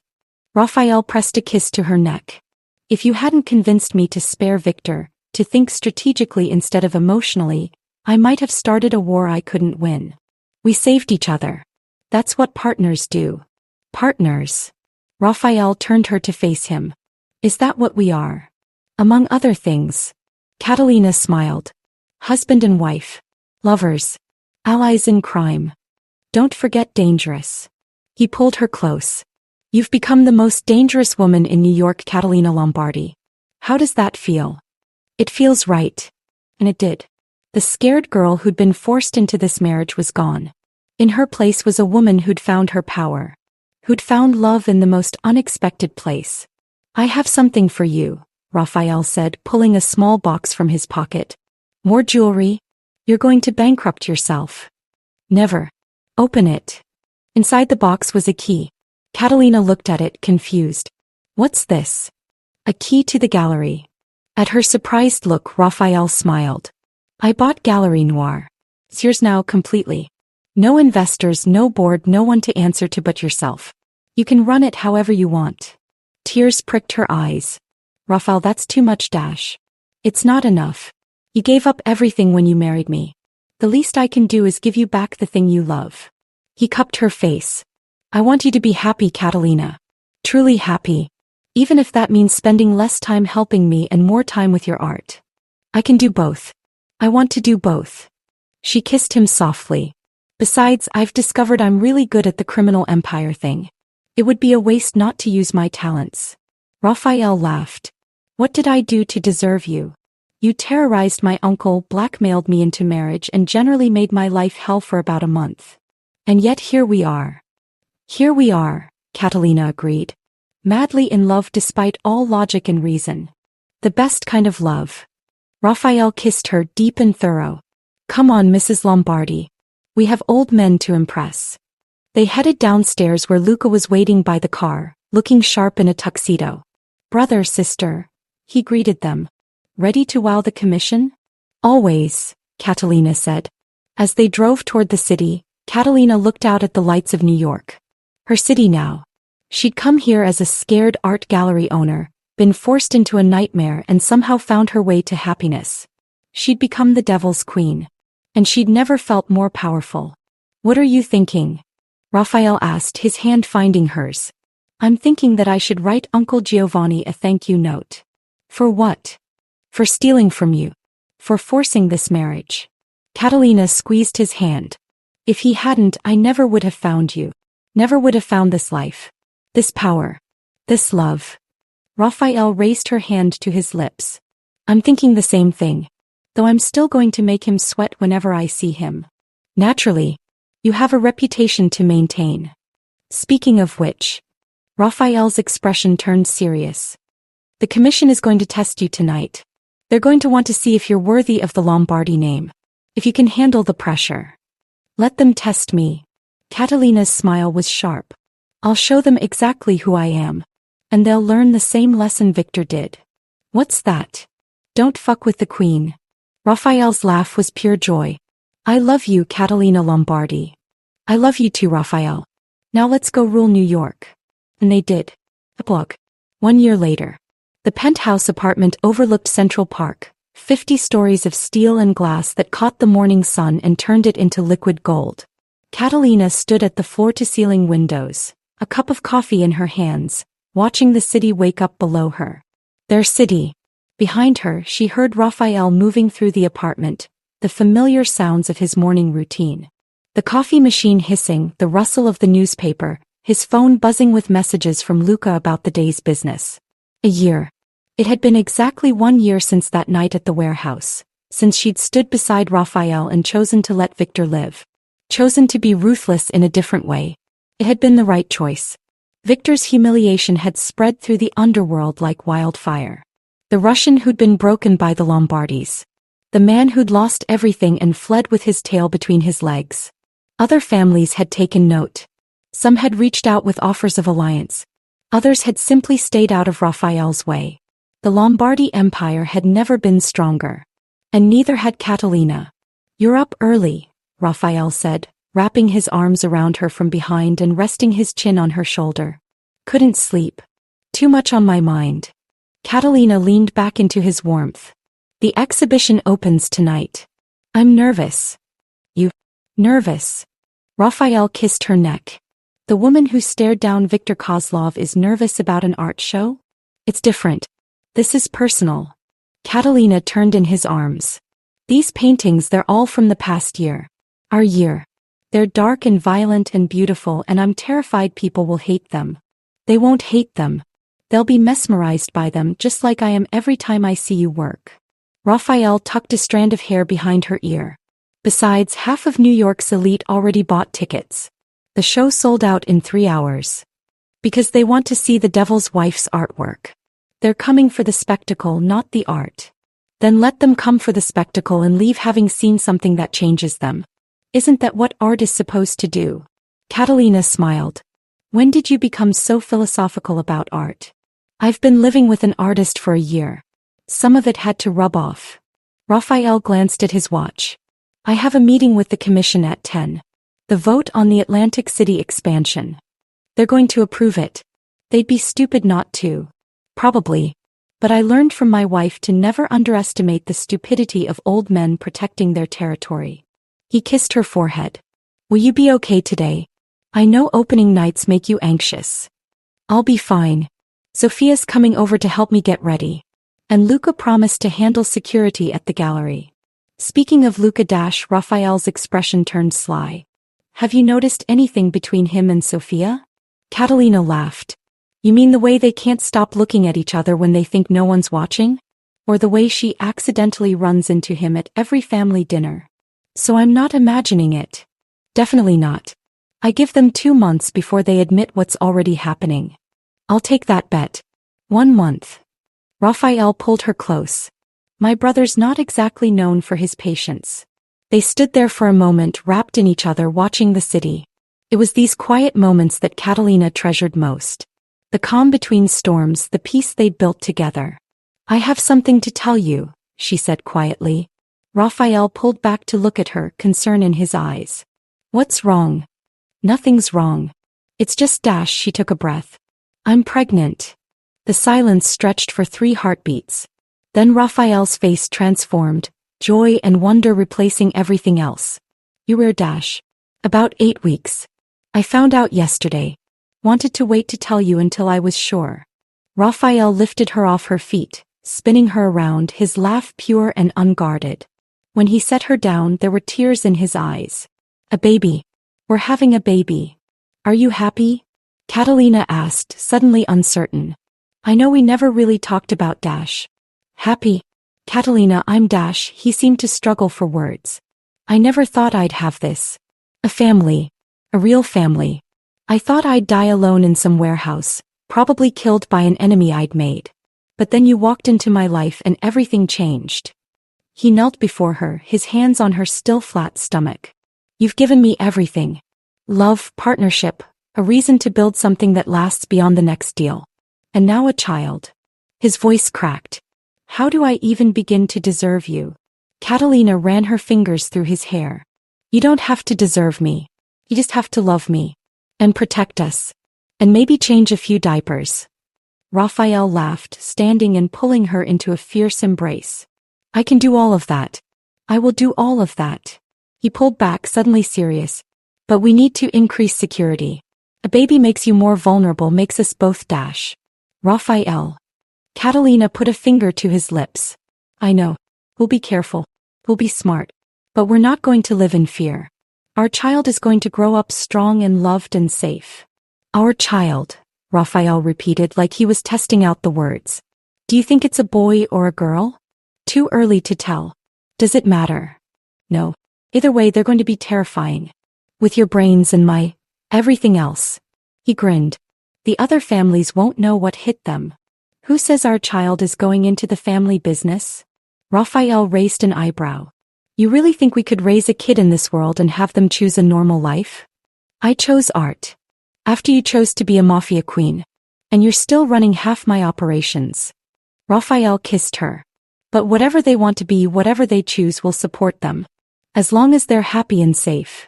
Rafael pressed a kiss to her neck. If you hadn't convinced me to spare Victor, to think strategically instead of emotionally, I might have started a war I couldn't win. We saved each other. That's what partners do. Partners. Rafael turned her to face him. Is that what we are? Among other things. Catalina smiled. Husband and wife. Lovers. Allies in crime. Don't forget dangerous. He pulled her close. You've become the most dangerous woman in New York, Catalina Lombardi. How does that feel? It feels right. And it did. The scared girl who'd been forced into this marriage was gone. In her place was a woman who'd found her power. Who'd found love in the most unexpected place. I have something for you, Rafael said, pulling a small box from his pocket. More jewelry? You're going to bankrupt yourself. Never. Open it. Inside the box was a key. Catalina looked at it, confused. What's this? A key to the gallery. At her surprised look, Rafael smiled. I bought Gallery Noir. It's yours now completely. No investors, no board, no one to answer to but yourself. You can run it however you want. Tears pricked her eyes. Rafael, that's too much, Dash. It's not enough. You gave up everything when you married me. The least I can do is give you back the thing you love. He cupped her face. I want you to be happy, Catalina. Truly happy. Even if that means spending less time helping me and more time with your art. I can do both. I want to do both. She kissed him softly. Besides, I've discovered I'm really good at the criminal empire thing. It would be a waste not to use my talents. Rafael laughed. What did I do to deserve you? You terrorized my uncle, blackmailed me into marriage, and generally made my life hell for about a month. And yet here we are. Here we are, Catalina agreed. Madly in love despite all logic and reason. The best kind of love. Rafael kissed her deep and thorough. Come on, Mrs. Lombardi. We have old men to impress. They headed downstairs where Luca was waiting by the car, looking sharp in a tuxedo. Brother, sister, he greeted them. Ready to wow the commission? Always, Catalina said. As they drove toward the city, Catalina looked out at the lights of New York. Her city now. She'd come here as a scared art gallery owner, been forced into a nightmare and somehow found her way to happiness. She'd become the devil's queen. And she'd never felt more powerful. What are you thinking? Rafael asked, his hand finding hers. I'm thinking that I should write Uncle Giovanni a thank you note. For what? For stealing from you. For forcing this marriage. Catalina squeezed his hand. If he hadn't, I never would have found you. Never would have found this life. This power. This love. Rafael raised her hand to his lips. I'm thinking the same thing. Though I'm still going to make him sweat whenever I see him. Naturally. You have a reputation to maintain. Speaking of which. Rafael's expression turned serious. The commission is going to test you tonight. They're going to want to see if you're worthy of the Lombardi name. If you can handle the pressure. Let them test me. Catalina's smile was sharp. I'll show them exactly who I am. And they'll learn the same lesson Victor did. What's that? Don't fuck with the queen. Rafael's laugh was pure joy. I love you, Catalina Lombardi. I love you too, Rafael. Now let's go rule New York. And they did. Epilogue. 1 year later. The penthouse apartment overlooked Central Park, 50 stories of steel and glass that caught the morning sun and turned it into liquid gold. Catalina stood at the floor-to-ceiling windows, a cup of coffee in her hands, watching the city wake up below her. Their city. Behind her, she heard Rafael moving through the apartment, the familiar sounds of his morning routine. The coffee machine hissing, the rustle of the newspaper, his phone buzzing with messages from Luca about the day's business. A year. It had been exactly 1 year since that night at the warehouse, since she'd stood beside Rafael and chosen to let Victor live. Chosen to be ruthless in a different way. It had been the right choice. Victor's humiliation had spread through the underworld like wildfire. The Russian who'd been broken by the Lombardis. The man who'd lost everything and fled with his tail between his legs. Other families had taken note. Some had reached out with offers of alliance. Others had simply stayed out of Rafael's way. The Lombardi Empire had never been stronger. And neither had Catalina. You're up early, Rafael said, wrapping his arms around her from behind and resting his chin on her shoulder. Couldn't sleep. Too much on my mind. Catalina leaned back into his warmth. The exhibition opens tonight. I'm nervous. You? Nervous. Rafael kissed her neck. The woman who stared down Victor Kozlov is nervous about an art show? It's different. This is personal. Catalina turned in his arms. These paintings, they're all from the past year. Our year. They're dark and violent and beautiful, and I'm terrified people will hate them. They won't hate them. They'll be mesmerized by them just like I am every time I see you work. Rafael tucked a strand of hair behind her ear. Besides, half of New York's elite already bought tickets. The show sold out in 3 hours. Because they want to see the devil's wife's artwork. They're coming for the spectacle, not the art. Then let them come for the spectacle and leave having seen something that changes them. Isn't that what art is supposed to do? Catalina smiled. When did you become so philosophical about art? I've been living with an artist for a year. Some of it had to rub off. Rafael glanced at his watch. I have a meeting with the commission at 10. The vote on the Atlantic City expansion. They're going to approve it. They'd be stupid not to. Probably. But I learned from my wife to never underestimate the stupidity of old men protecting their territory. He kissed her forehead. Will you be okay today? I know opening nights make you anxious. I'll be fine. Sofia's coming over to help me get ready. And Luca promised to handle security at the gallery. Speaking of Luca, Rafael's expression turned sly. Have you noticed anything between him and Sofia? Catalina laughed. You mean the way they can't stop looking at each other when they think no one's watching? Or the way she accidentally runs into him at every family dinner? So I'm not imagining it. Definitely not. I give them 2 months before they admit what's already happening. I'll take that bet. 1 month. Rafael pulled her close. My brother's not exactly known for his patience. They stood there for a moment, wrapped in each other, watching the city. It was these quiet moments that Catalina treasured most. The calm between storms, the peace they'd built together. I have something to tell you, she said quietly. Rafael pulled back to look at her, concern in his eyes. What's wrong? Nothing's wrong. It's just she took a breath. I'm pregnant. The silence stretched for 3 heartbeats. Then Rafael's face transformed, joy and wonder replacing everything else. You were about 8 weeks. I found out yesterday. Wanted to wait to tell you until I was sure. Rafael lifted her off her feet, spinning her around, his laugh pure and unguarded. When he set her down, there were tears in his eyes. A baby. We're having a baby. Are you happy? Catalina asked, suddenly uncertain. I know we never really talked about Happy? Catalina, I'm He seemed to struggle for words. I never thought I'd have this. A family. A real family. I thought I'd die alone in some warehouse, probably killed by an enemy I'd made. But then you walked into my life and everything changed. He knelt before her, his hands on her still flat stomach. You've given me everything. Love, partnership, a reason to build something that lasts beyond the next deal. And now a child. His voice cracked. How do I even begin to deserve you? Catalina ran her fingers through his hair. You don't have to deserve me. You just have to love me. And protect us. And maybe change a few diapers. Rafael laughed, standing and pulling her into a fierce embrace. I can do all of that. I will do all of that. He pulled back, suddenly serious. But we need to increase security. A baby makes you more vulnerable, makes us both Rafael. Catalina put a finger to his lips. I know. We'll be careful. We'll be smart. But we're not going to live in fear. Our child is going to grow up strong and loved and safe. Our child, Rafael repeated like he was testing out the words. Do you think it's a boy or a girl? Too early to tell. Does it matter? No. Either way, they're going to be terrifying. With your brains and my everything else. He grinned. The other families won't know what hit them. Who says our child is going into the family business? Rafael raised an eyebrow. You really think we could raise a kid in this world and have them choose a normal life? I chose art. After you chose to be a mafia queen. And you're still running half my operations. Rafael kissed her. But whatever they want to be, whatever they choose, will support them. As long as they're happy and safe.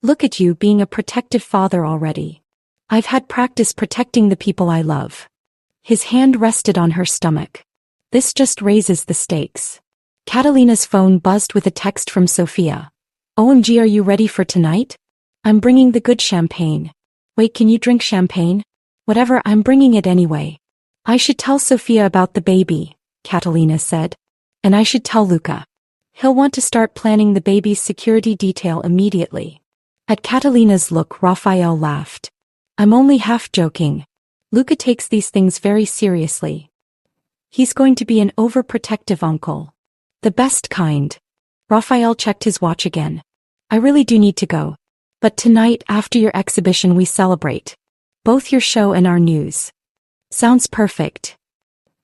Look at you being a protective father already. I've had practice protecting the people I love. His hand rested on her stomach. This just raises the stakes. Catalina's phone buzzed with a text from Sofia. OMG, are you ready for tonight? I'm bringing the good champagne. Wait, can you drink champagne? Whatever, I'm bringing it anyway. I should tell Sofia about the baby, Catalina said. And I should tell Luca. He'll want to start planning the baby's security detail immediately. At Catalina's look, Rafael laughed. I'm only half joking. Luca takes these things very seriously. He's going to be an overprotective uncle. The best kind. Rafael checked his watch again. I really do need to go. But tonight, after your exhibition, we celebrate. Both your show and our news. Sounds perfect.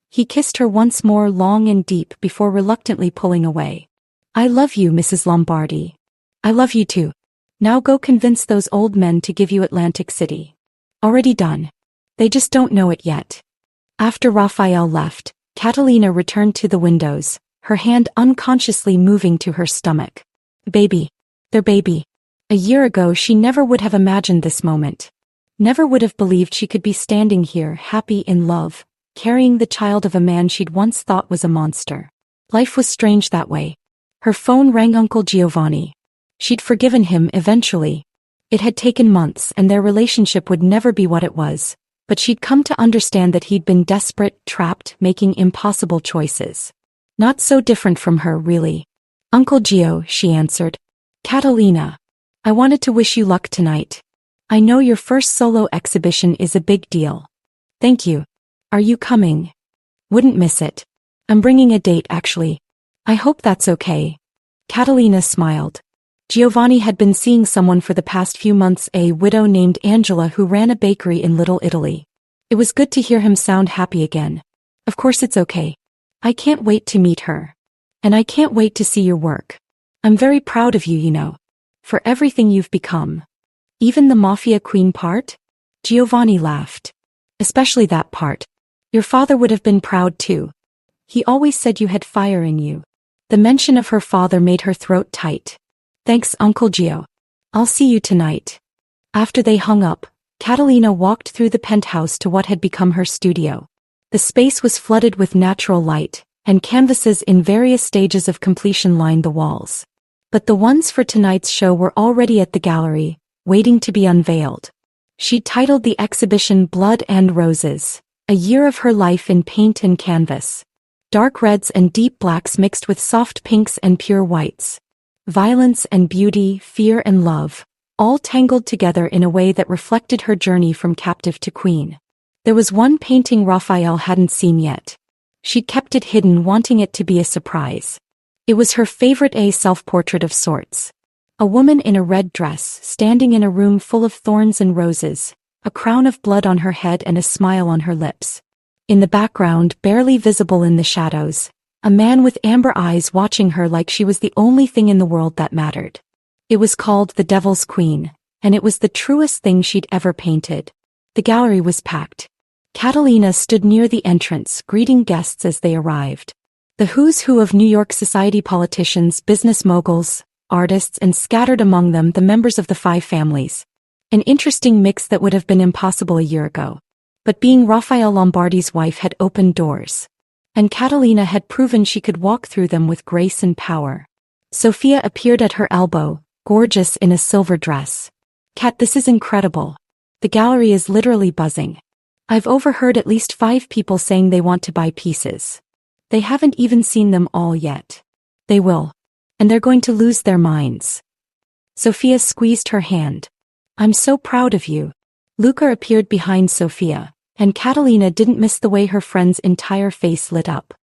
He kissed her once more, long and deep, before reluctantly pulling away. I love you, Mrs. Lombardi. I love you too. Now go convince those old men to give you Atlantic City. Already done. They just don't know it yet. After Rafael left, Catalina returned to the windows, her hand unconsciously moving to her stomach. Baby. Their baby. A year ago she never would have imagined this moment. Never would have believed she could be standing here, happy in love, carrying the child of a man she'd once thought was a monster. Life was strange that way. Her phone rang. Uncle Giovanni. She'd forgiven him eventually. It had taken months and their relationship would never be what it was, but she'd come to understand that he'd been desperate, trapped, making impossible choices. Not so different from her, really. Uncle Gio, she answered. Catalina. I wanted to wish you luck tonight. I know your first solo exhibition is a big deal. Thank you. Are you coming? Wouldn't miss it. I'm bringing a date actually. I hope that's okay. Catalina smiled. Giovanni had been seeing someone for the past few months, a widow named Angela who ran a bakery in Little Italy. It was good to hear him sound happy again. Of course it's okay. I can't wait to meet her. And I can't wait to see your work. I'm very proud of you, you know. For everything you've become. Even the Mafia queen part? Giovanni laughed. Especially that part. Your father would have been proud too. He always said you had fire in you. The mention of her father made her throat tight. Thanks, Uncle Gio. I'll see you tonight. After they hung up, Catalina walked through the penthouse to what had become her studio. The space was flooded with natural light, and canvases in various stages of completion lined the walls. But the ones for tonight's show were already at the gallery, waiting to be unveiled. She titled the exhibition Blood and Roses, a year of her life in paint and canvas. Dark reds and deep blacks mixed with soft pinks and pure whites. Violence and beauty, fear and love, all tangled together in a way that reflected her journey from captive to queen. There was one painting Rafael hadn't seen yet. She'd kept it hidden, wanting it to be a surprise. It was her favorite, a self-portrait of sorts. A woman in a red dress, standing in a room full of thorns and roses, a crown of blood on her head and a smile on her lips. In the background, barely visible in the shadows, a man with amber eyes watching her like she was the only thing in the world that mattered. It was called The Devil's Queen, and it was the truest thing she'd ever painted. The gallery was packed. Catalina stood near the entrance, greeting guests as they arrived. The who's who of New York society, politicians, business moguls, artists, and scattered among them the members of the 5 families. An interesting mix that would have been impossible a year ago. But being Rafael Lombardi's wife had opened doors. And Catalina had proven she could walk through them with grace and power. Sofia appeared at her elbow, gorgeous in a silver dress. Cat, this is incredible. The gallery is literally buzzing. I've overheard at least 5 people saying they want to buy pieces. They haven't even seen them all yet. They will. And they're going to lose their minds. Sofia squeezed her hand. I'm so proud of you. Luca appeared behind Sofia, and Catalina didn't miss the way her friend's entire face lit up.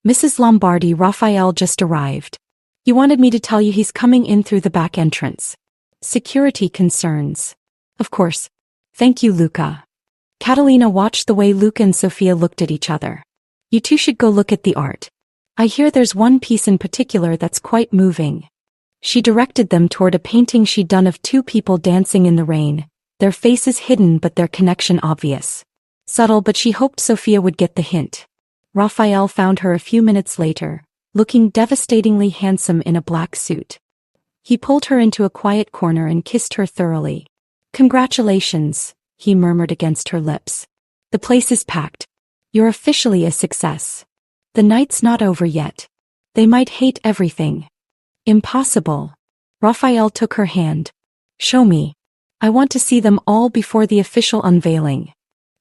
Mrs. Lombardi, Rafael just arrived. You wanted me to tell you he's coming in through the back entrance. Security concerns. Of course. Thank you, Luca. Catalina watched the way Luca and Sofia looked at each other. You two should go look at the art. I hear there's one piece in particular that's quite moving. She directed them toward a painting she'd done of 2 people dancing in the rain, their faces hidden but their connection obvious. Subtle, but she hoped Sofia would get the hint. Rafael found her a few minutes later, looking devastatingly handsome in a black suit. He pulled her into a quiet corner and kissed her thoroughly. Congratulations, he murmured against her lips. The place is packed. You're officially a success. The night's not over yet. They might hate everything. Impossible. Rafael took her hand. Show me. I want to see them all before the official unveiling.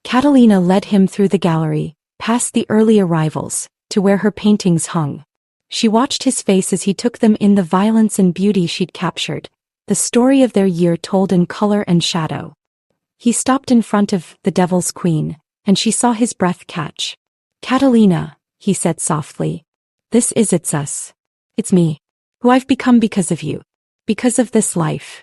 Catalina led him through the gallery, past the early arrivals, to where her paintings hung. She watched his face as he took them in, the violence and beauty she'd captured, the story of their year told in color and shadow. He stopped in front of The Devil's Queen, and she saw his breath catch. "Catalina," he said softly. It's us. It's me. Who I've become because of you. Because of this life."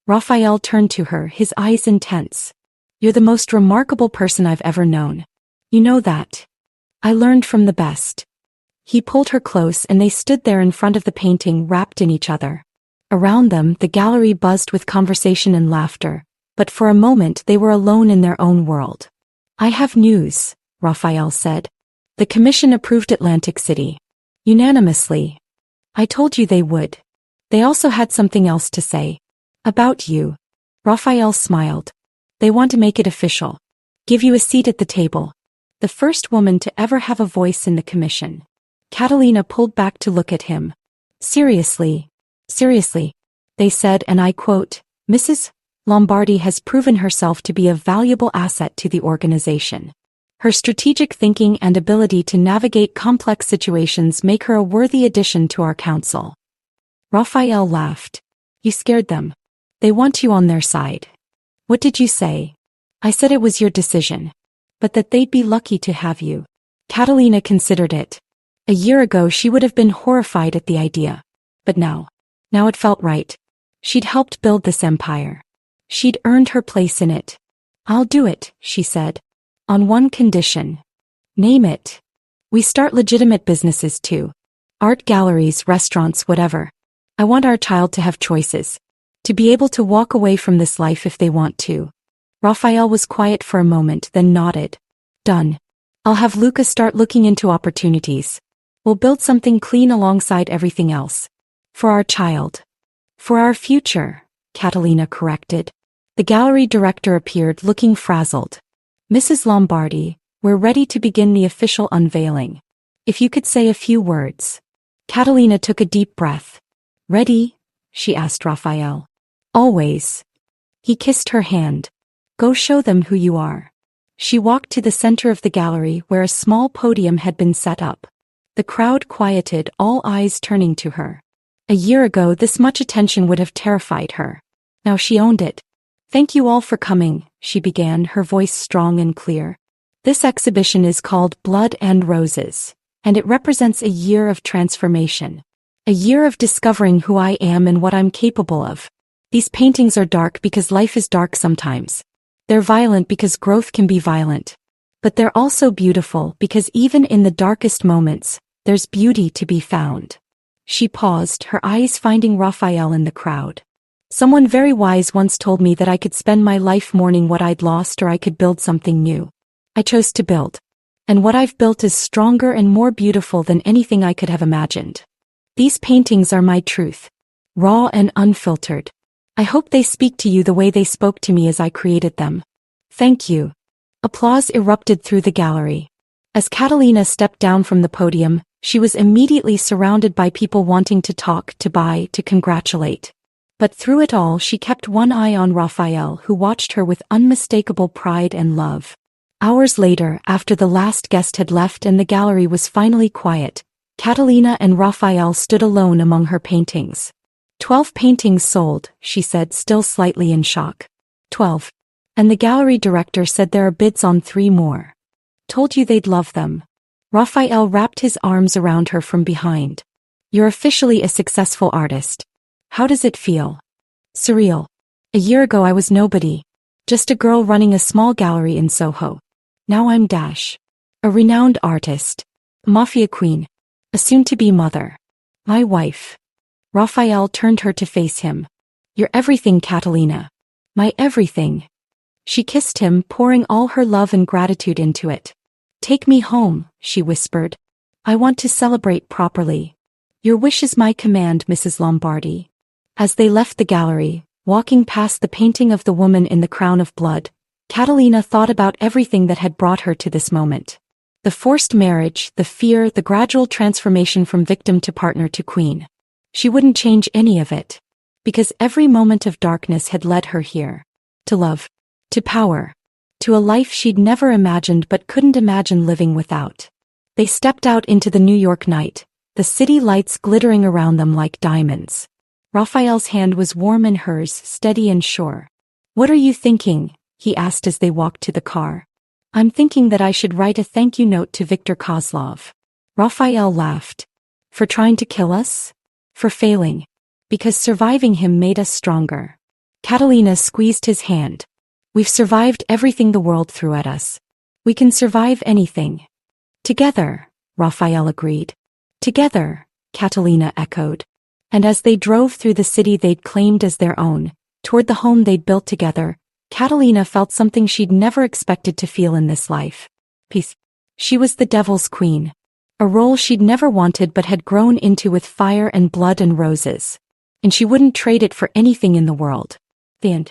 Rafael turned to her, his eyes intense. "You're the most remarkable person I've ever known. You know that. I learned from the best." He pulled her close and they stood there in front of the painting, wrapped in each other. Around them, the gallery buzzed with conversation and laughter, but for a moment they were alone in their own world. "I have news," Rafael said. "The commission approved Atlantic City. Unanimously. I told you they would. They also had something else to say. About you." Rafael smiled. "They want to make it official. Give you a seat at the table. The first woman to ever have a voice in the commission." Catalina pulled back to look at him. Seriously, they said, and I quote, "Mrs. Lombardi has proven herself to be a valuable asset to the organization. Her strategic thinking and ability to navigate complex situations make her a worthy addition to our council." Rafael laughed. "You scared them. They want you on their side." "What did you say?" "I said it was your decision. But that they'd be lucky to have you." Catalina considered it. A year ago she would have been horrified at the idea. But now it felt right. She'd helped build this empire. She'd earned her place in it. "I'll do it," she said. "On one condition." "Name it." "We start legitimate businesses too. Art galleries, restaurants, whatever. I want our child to have choices. To be able to walk away from this life if they want to." Rafael was quiet for a moment, then nodded. "Done. I'll have Luca start looking into opportunities. We'll build something clean alongside everything else. For our child. For our future," Catalina corrected. The gallery director appeared, looking frazzled. "Mrs. Lombardi, we're ready to begin the official unveiling. If you could say a few words." Catalina took a deep breath. "Ready?" she asked Rafael. "Always." He kissed her hand. "Go show them who you are." She walked to the center of the gallery where a small podium had been set up. The crowd quieted, all eyes turning to her. A year ago this much attention would have terrified her. Now she owned it. "Thank you all for coming," she began, her voice strong and clear. "This exhibition is called Blood and Roses, and it represents a year of transformation. A year of discovering who I am and what I'm capable of. These paintings are dark because life is dark sometimes. They're violent because growth can be violent. But they're also beautiful because even in the darkest moments, there's beauty to be found." She paused, her eyes finding Rafael in the crowd. "Someone very wise once told me that I could spend my life mourning what I'd lost or I could build something new. I chose to build. And what I've built is stronger and more beautiful than anything I could have imagined. These paintings are my truth. Raw and unfiltered. I hope they speak to you the way they spoke to me as I created them. Thank you." Applause erupted through the gallery. As Catalina stepped down from the podium, she was immediately surrounded by people wanting to talk, to buy, to congratulate. But through it all she kept one eye on Rafael, who watched her with unmistakable pride and love. Hours later, after the last guest had left and the gallery was finally quiet, Catalina and Rafael stood alone among her paintings. 12 paintings sold," she said, still slightly in shock. 12. And the gallery director said there are bids on 3 more. Told you they'd love them." Rafael wrapped his arms around her from behind. "You're officially a successful artist. How does it feel?" "Surreal. A year ago I was nobody. Just a girl running a small gallery in Soho. Now I'm a renowned artist. Mafia queen. A soon-to-be mother. My wife." Rafael turned her to face him. "You're everything, Catalina. My everything." She kissed him, pouring all her love and gratitude into it. "Take me home," she whispered. "I want to celebrate properly. Your wish is my command, Mrs. Lombardi." As they left the gallery, walking past the painting of the woman in the crown of blood, Catalina thought about everything that had brought her to this moment. The forced marriage, the fear, the gradual transformation from victim to partner to queen. She wouldn't change any of it. Because every moment of darkness had led her here. To love. To power. To a life she'd never imagined but couldn't imagine living without. They stepped out into the New York night, the city lights glittering around them like diamonds. Rafael's hand was warm in hers, steady and sure. "What are you thinking?" he asked as they walked to the car. I'm thinking that I should write a thank you note to Viktor Kozlov. Rafael laughed. For trying to kill us? For failing. Because surviving him made us stronger. Catalina squeezed his hand. We've survived everything the world threw at us. We can survive anything. Together, Rafael agreed. Together, Catalina echoed. And as they drove through the city they'd claimed as their own, toward the home they'd built together, Catalina felt something she'd never expected to feel in this life. Peace. She was the Devil's Queen. A role she'd never wanted but had grown into with fire and blood and roses. And she wouldn't trade it for anything in the world. The end.